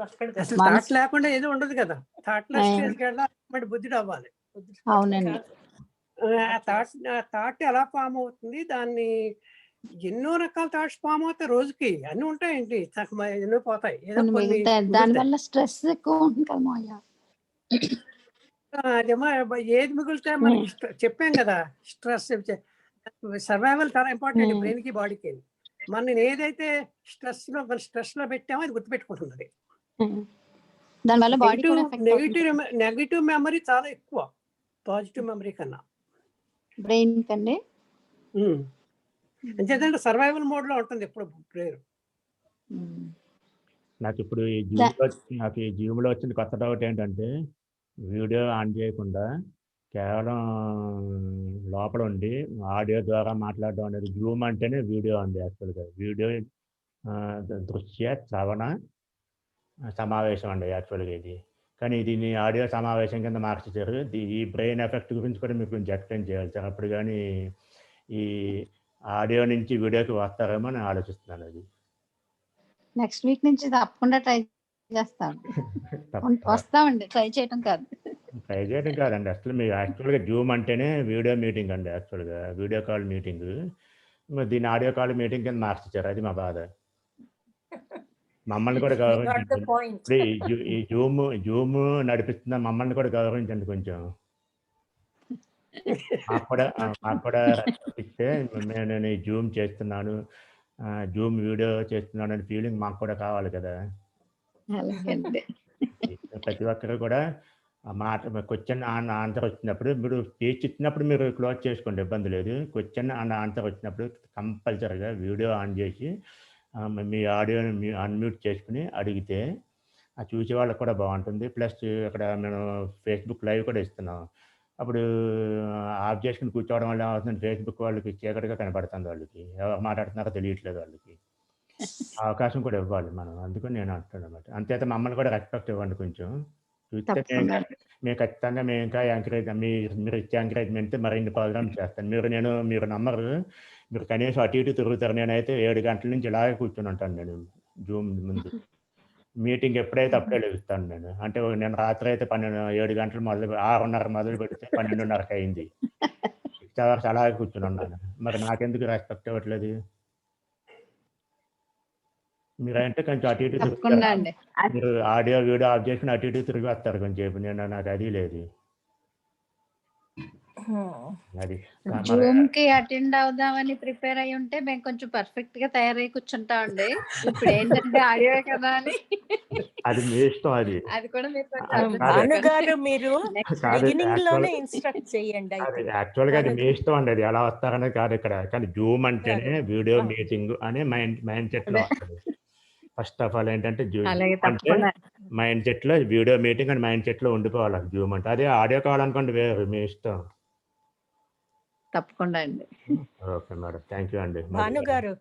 అసలు థాట్ లేకుండా ఏది ఉండదు కదా. థాట్ లెస్ స్టేజ్కి వెళ్ళాలి, బుద్ధి అవ్వాలి. అవునండి. థాట్ ఎలా ఫామ్ అవుతుంది, దాన్ని ఎన్నో రకాల థాట్స్ ఫామ్ అవుతాయి రోజుకి, అన్ని ఉంటాయండి, ఎన్నో పోతాయి. దాని వల్ల స్ట్రెస్ ఎక్కువ ఉంటుంది కదా మాయా. అదేమో ఏది మిగులుతే మనకి చెప్పాం కదా, స్ట్రెస్ సర్వైవల్ చాలా ఇంపార్టెంట్ బ్రెయిన్ కి బాడీకి. మనం ఏదైతే స్ట్రెస్ లో పెట్టామో అది గుర్తుపెట్టుకుంటుంది. నెగిటివ్ మెమరీ చాలా ఎక్కువ పాజిటివ్ మెమరీ కన్నా బ్రెయిన్ కండి. అంతేదంటే సర్వైవల్ మోడ్ లో ఉంటుంది ఎప్పుడు బ్రెయిన్. నాకు ఇప్పుడు ఈ జూమ్ లో వచ్చిన కొత్త డౌట్ ఏంటంటే, వీడియో ఆన్ చేయకుండా కేవలం లోపల ఉండి ఆడియో ద్వారా మాట్లాడడం అనేది. జూమ్ అంటేనే వీడియో అండి యాక్చువల్గా. వీడియో దృశ్య శ్రవణ సమావేశం అండి యాక్చువల్గా ఇది. కానీ దీన్ని ఆడియో సమావేశం కింద మార్చేశారు. ఈ బ్రెయిన్ ఎఫెక్ట్ గురించి కూడా మీకు కొంచెం ఎక్స్ప్లెయిన్ చేయాలి సార్. అప్పుడు కానీ ఈ ఆడియో నుంచి వీడియోకి వస్తారేమో అని ఆలోచిస్తున్నాను. అది నెక్స్ట్ వీక్ నుంచి తప్పకుండా ట్రై చేస్తాం. వస్తామండి, ట్రై చేయడం కాదండి. అసలు మీరు యాక్చువల్గా జూమ్ అంటేనే వీడియో మీటింగ్ అండి యాక్చువల్గా, వీడియో కాల్ మీటింగ్. దీన్ని ఆడియో కాల్ మీటింగ్ కింద మార్చేశారు. అది మా బాధ. మమ్మల్ని కూడా గౌరవించండి. ఈ జూమ్ నడిపిస్తున్న మమ్మల్ని కూడా గౌరవించండి కొంచెం. మాకు కూడా ఇస్తే నేను ఈ జూమ్ చేస్తున్నాను, జూమ్ వీడియో చేస్తున్నాను అనే ఫీలింగ్ మాకు కూడా కావాలి కదా. ప్రతి ఒక్కరు కూడా క్వశ్చన్ అండ్ ఆన్సర్ వచ్చినప్పుడు, మీరు స్పీచ్ ఇచ్చినప్పుడు మీరు క్లోజ్ చేసుకోండి, ఇబ్బంది లేదు. క్వశ్చన్ అండ్ ఆన్సర్ వచ్చినప్పుడు కంపల్సరీగా వీడియో ఆన్ చేసి మీ ఆడియోని అన్మ్యూట్ చేసుకుని అడిగితే చూసే వాళ్ళకి కూడా బాగుంటుంది. ప్లస్ అక్కడ మేము ఫేస్బుక్ లైవ్ కూడా ఇస్తున్నాం. అప్పుడు ఆఫ్ చేసుకుని కూర్చోవడం వల్ల ఏమవుతుంది, ఫేస్బుక్ వాళ్ళకి చీకటిగా కనపడుతుంది, వాళ్ళకి ఎవరు మాట్లాడుతున్నారో తెలియట్లేదు, వాళ్ళకి అవకాశం కూడా ఇవ్వాలి మనం. అందుకని నేను అంటున్నాను అనమాట. అంతేత మమ్మల్ని కూడా రెస్పెక్ట్ ఇవ్వండి కొంచెం. చూస్తే మేము ఖచ్చితంగా మేము ఇంకా ఎంకరేజ్, మీరు ఇచ్చే ఎంకరేజ్మెంట్ మరిన్ని ప్రోగ్రామ్స్ చేస్తాను. మీరు నమ్మరు, మీరు కనీసం అటు ఇటు తిరుగుతారు. నేనైతే 7 గంటల నుంచి ఇలాగే కూర్చొని ఉంటాను నేను జూమ్ ముందు. మీటింగ్ ఎప్పుడైతే అప్పుడే లెగుస్తాను నేను. అంటే నేను రాత్రి అయితే 7 గంటలు 6:30 మొదలు పెడితే 12:30 అయింది. 6 hours అలాగే కూర్చొని ఉన్నాను. మరి నాకెందుకు రెస్పెక్ట్ ఇవ్వట్లేదు? మీరంటే కొంచెం అటు ఇటు తిరుగుతారు. మీరు ఆడియో వీడియో ఆఫ్ చేసుకుని అటు ఇటు తిరిగి వస్తారు కొంచెంసేపు. నాకు అది లేదు. అది జూమ్ కి అటెండ్ అవుదామని ప్రిపేర్ అయి ఉంటే మేము కొంచెం పర్ఫెక్ట్ గా తయారై కూర్చుంటామండి. ఇప్పుడు ఏంటంటే ఆడియో కదా అని. అది మీ ఇష్టం. అది కూడా భానుగారు మీరు బిగినింగ్ లోనే ఇన్స్ట్రక్ట్ చేయండి. యాక్చువల్గా అది మీ ఇష్టం అండి, అది ఎలా వస్తారనే కాదు ఇక్కడ. కానీ జూమ్ అంటేనే వీడియో మీటింగ్ అనే మైండ్ సెట్ లో ఉంటుంది. ఫస్ట్ ఆఫ్ ఆల్ ఏంటంటే జూమ్ అంటే మైండ్ సెట్ లో వీడియో మీటింగ్ అని మైండ్ సెట్ లో ఉండిపోవాలి జూమ్ అంటే. అదే ఆడియో కాల్ అనుకోండి వేరు, మీ ఇష్టం. తప్పకుండా అండి. ఓకే మేడం, థ్యాంక్ యూ అండి. భానుగారు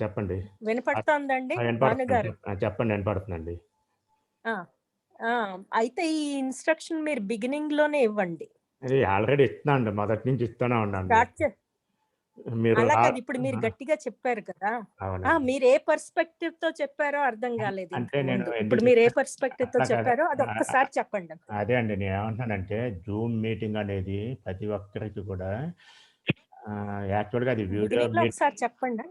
చెప్పండి. వినపడుతోందండి? భానుగారు చెప్పండి, వినపడుతుందండి. అయితే ఈ ఇన్స్ట్రక్షన్ మీరు బిగినింగ్ లోనే ఇవ్వండి. అది ఆల్రెడీ ఇస్తున్నాండి, మొదటి నుంచి ఇస్తూనే ఉన్నాను. అలా కాదు, ఇప్పుడు మీరు గట్టిగా చెప్పారు కదా, మీరు ఏ పర్స్పెక్టివ్ తో చెప్పారో అర్థం కాలేదు. ఇప్పుడు మీరు ఏ పర్స్పెక్టివ్ తో చెప్పారో అది ఒక్కసారి చెప్పండి. అదే అండి, నేను ఏమంటున్నానంటే జూమ్ మీటింగ్ అనేది ప్రతి ఒక్కరికి కూడా యాక్చువల్గా అది వీడియో ఒకసారి చెప్పండి.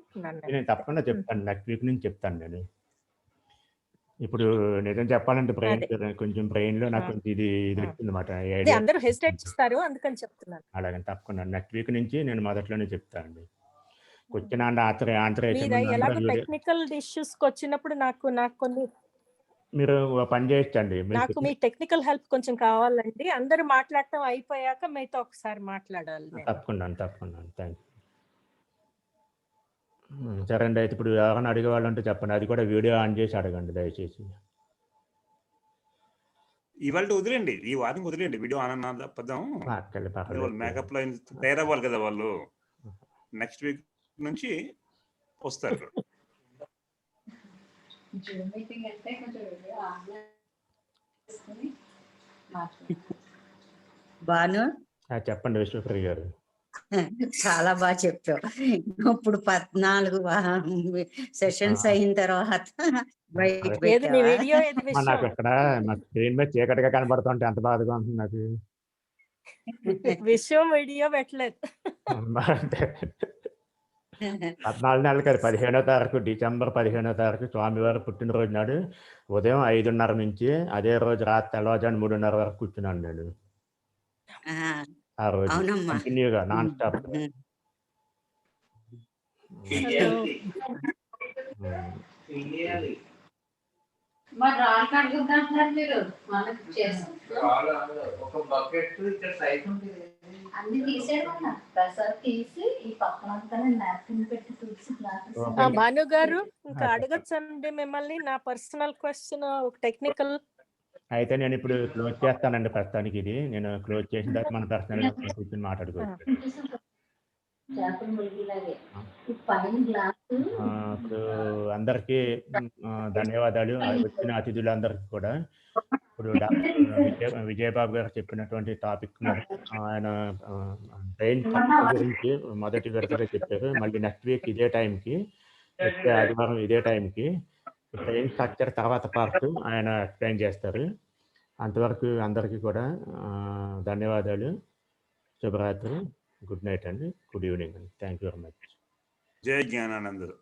నేను తప్పకుండా చెప్తాను, నెక్స్ట్ వీక్ నుంచి చెప్తాను నేను. ఇప్పుడు నిజం చెప్పాలంటే కొంచెం బ్రెయిన్ లో నాకు ఇది వచ్చింది అనమాట. అందరూ హెసిటేట్ చేస్తారు, అందుకని చెప్తున్నాను. అలాగే తప్పకుండా నెక్స్ట్ వీక్ నుంచి నేను మొదట్లోనే చెప్తానండి. Question and answer technical issues వచ్చినప్పుడు నాకు కొన్ని మీరు పని చేయొచ్చండి. నాకు మీ టెక్నికల్ హెల్ప్ కొంచెం కావాలండి. అందరూ మాట్లాడటం అయిపోయాక మీతో ఒకసారి మాట్లాడాలి. తప్పకుండా థ్యాంక్ యూ. సరే అండి. అయితే ఇప్పుడు ఎవరైనా అడిగే వాళ్ళు ఉంటే చెప్పండి. అది కూడా వీడియో ఆన్ చేసి అడగండి దయచేసి. ఇవాళ వదిలేండి, ఈ వారం వదిలేండి. వీడియో ఆనంద పదం వాళ్ళు మేకప్ లో తయారవ్వాలి కదా వాళ్ళు. నెక్స్ట్ వీక్ నుంచి వస్తారు. బాను చెప్పండి విశ్వప్రియ గారు. చాలా బాగా చెప్పావు. ఇప్పుడు 14 సెషన్స్ అయిన తర్వాత బయట పెట్టావా? నాకు ఇక్కడ నా స్క్రీన్ మీద చీకటిగా కనబడుతుంటే ఎంత బాధగా ఉంటుంది నాకు. విషయం వీడియో పెట్టలేదు. 14 నెలలు కాదు, 15వ తారీఖు డిసెంబర్ 15వ తారీఖు స్వామివారి పుట్టినరోజు నాడు ఉదయం 5:30 నుంచి అదే రోజు రాత్రి తెల్లవారుజాము 3:30 వరకు కూర్చున్నాను నేను. ఆ రోజు కంటిన్యూగా నాన్ స్టాప్. భాను గారు ఇంకా అడగచ్చండి మిమ్మల్ని నా పర్సనల్ క్వశ్చన్ టెక్నికల్. అయితే నేను ఇప్పుడు క్లోజ్ చేస్తానండి ప్రస్తుతానికి. ఇది నేను క్లోజ్ చేసిన తర్వాత మన పర్సనల్ కూర్చొని మాట్లాడుకోవచ్చు. ఇప్పుడు అందరికీ ధన్యవాదాలు, వచ్చిన అతిథులందరికీ కూడా. ఇప్పుడు డాక్టర్ విజయబాబు గారు చెప్పినటువంటి టాపిక్ ఆయన బ్రెయిన్ గురించి మొదటి విడతలో చెప్పారు. మళ్ళీ నెక్స్ట్ వీక్ ఇదే టైంకి, వచ్చే ఆదివారం ఇదే టైంకి బ్రెయిన్ స్ట్రక్చర్ తర్వాత పార్ట్ ఆయన ఎక్స్ప్లెయిన్ చేస్తారు. అంతవరకు అందరికీ కూడా ధన్యవాదాలు. శుభరాత్రి. గుడ్ నైట్ అండి. గుడ్ ఈవినింగ్ అండి. Thank you very much. జై జ్ఞానానందరు.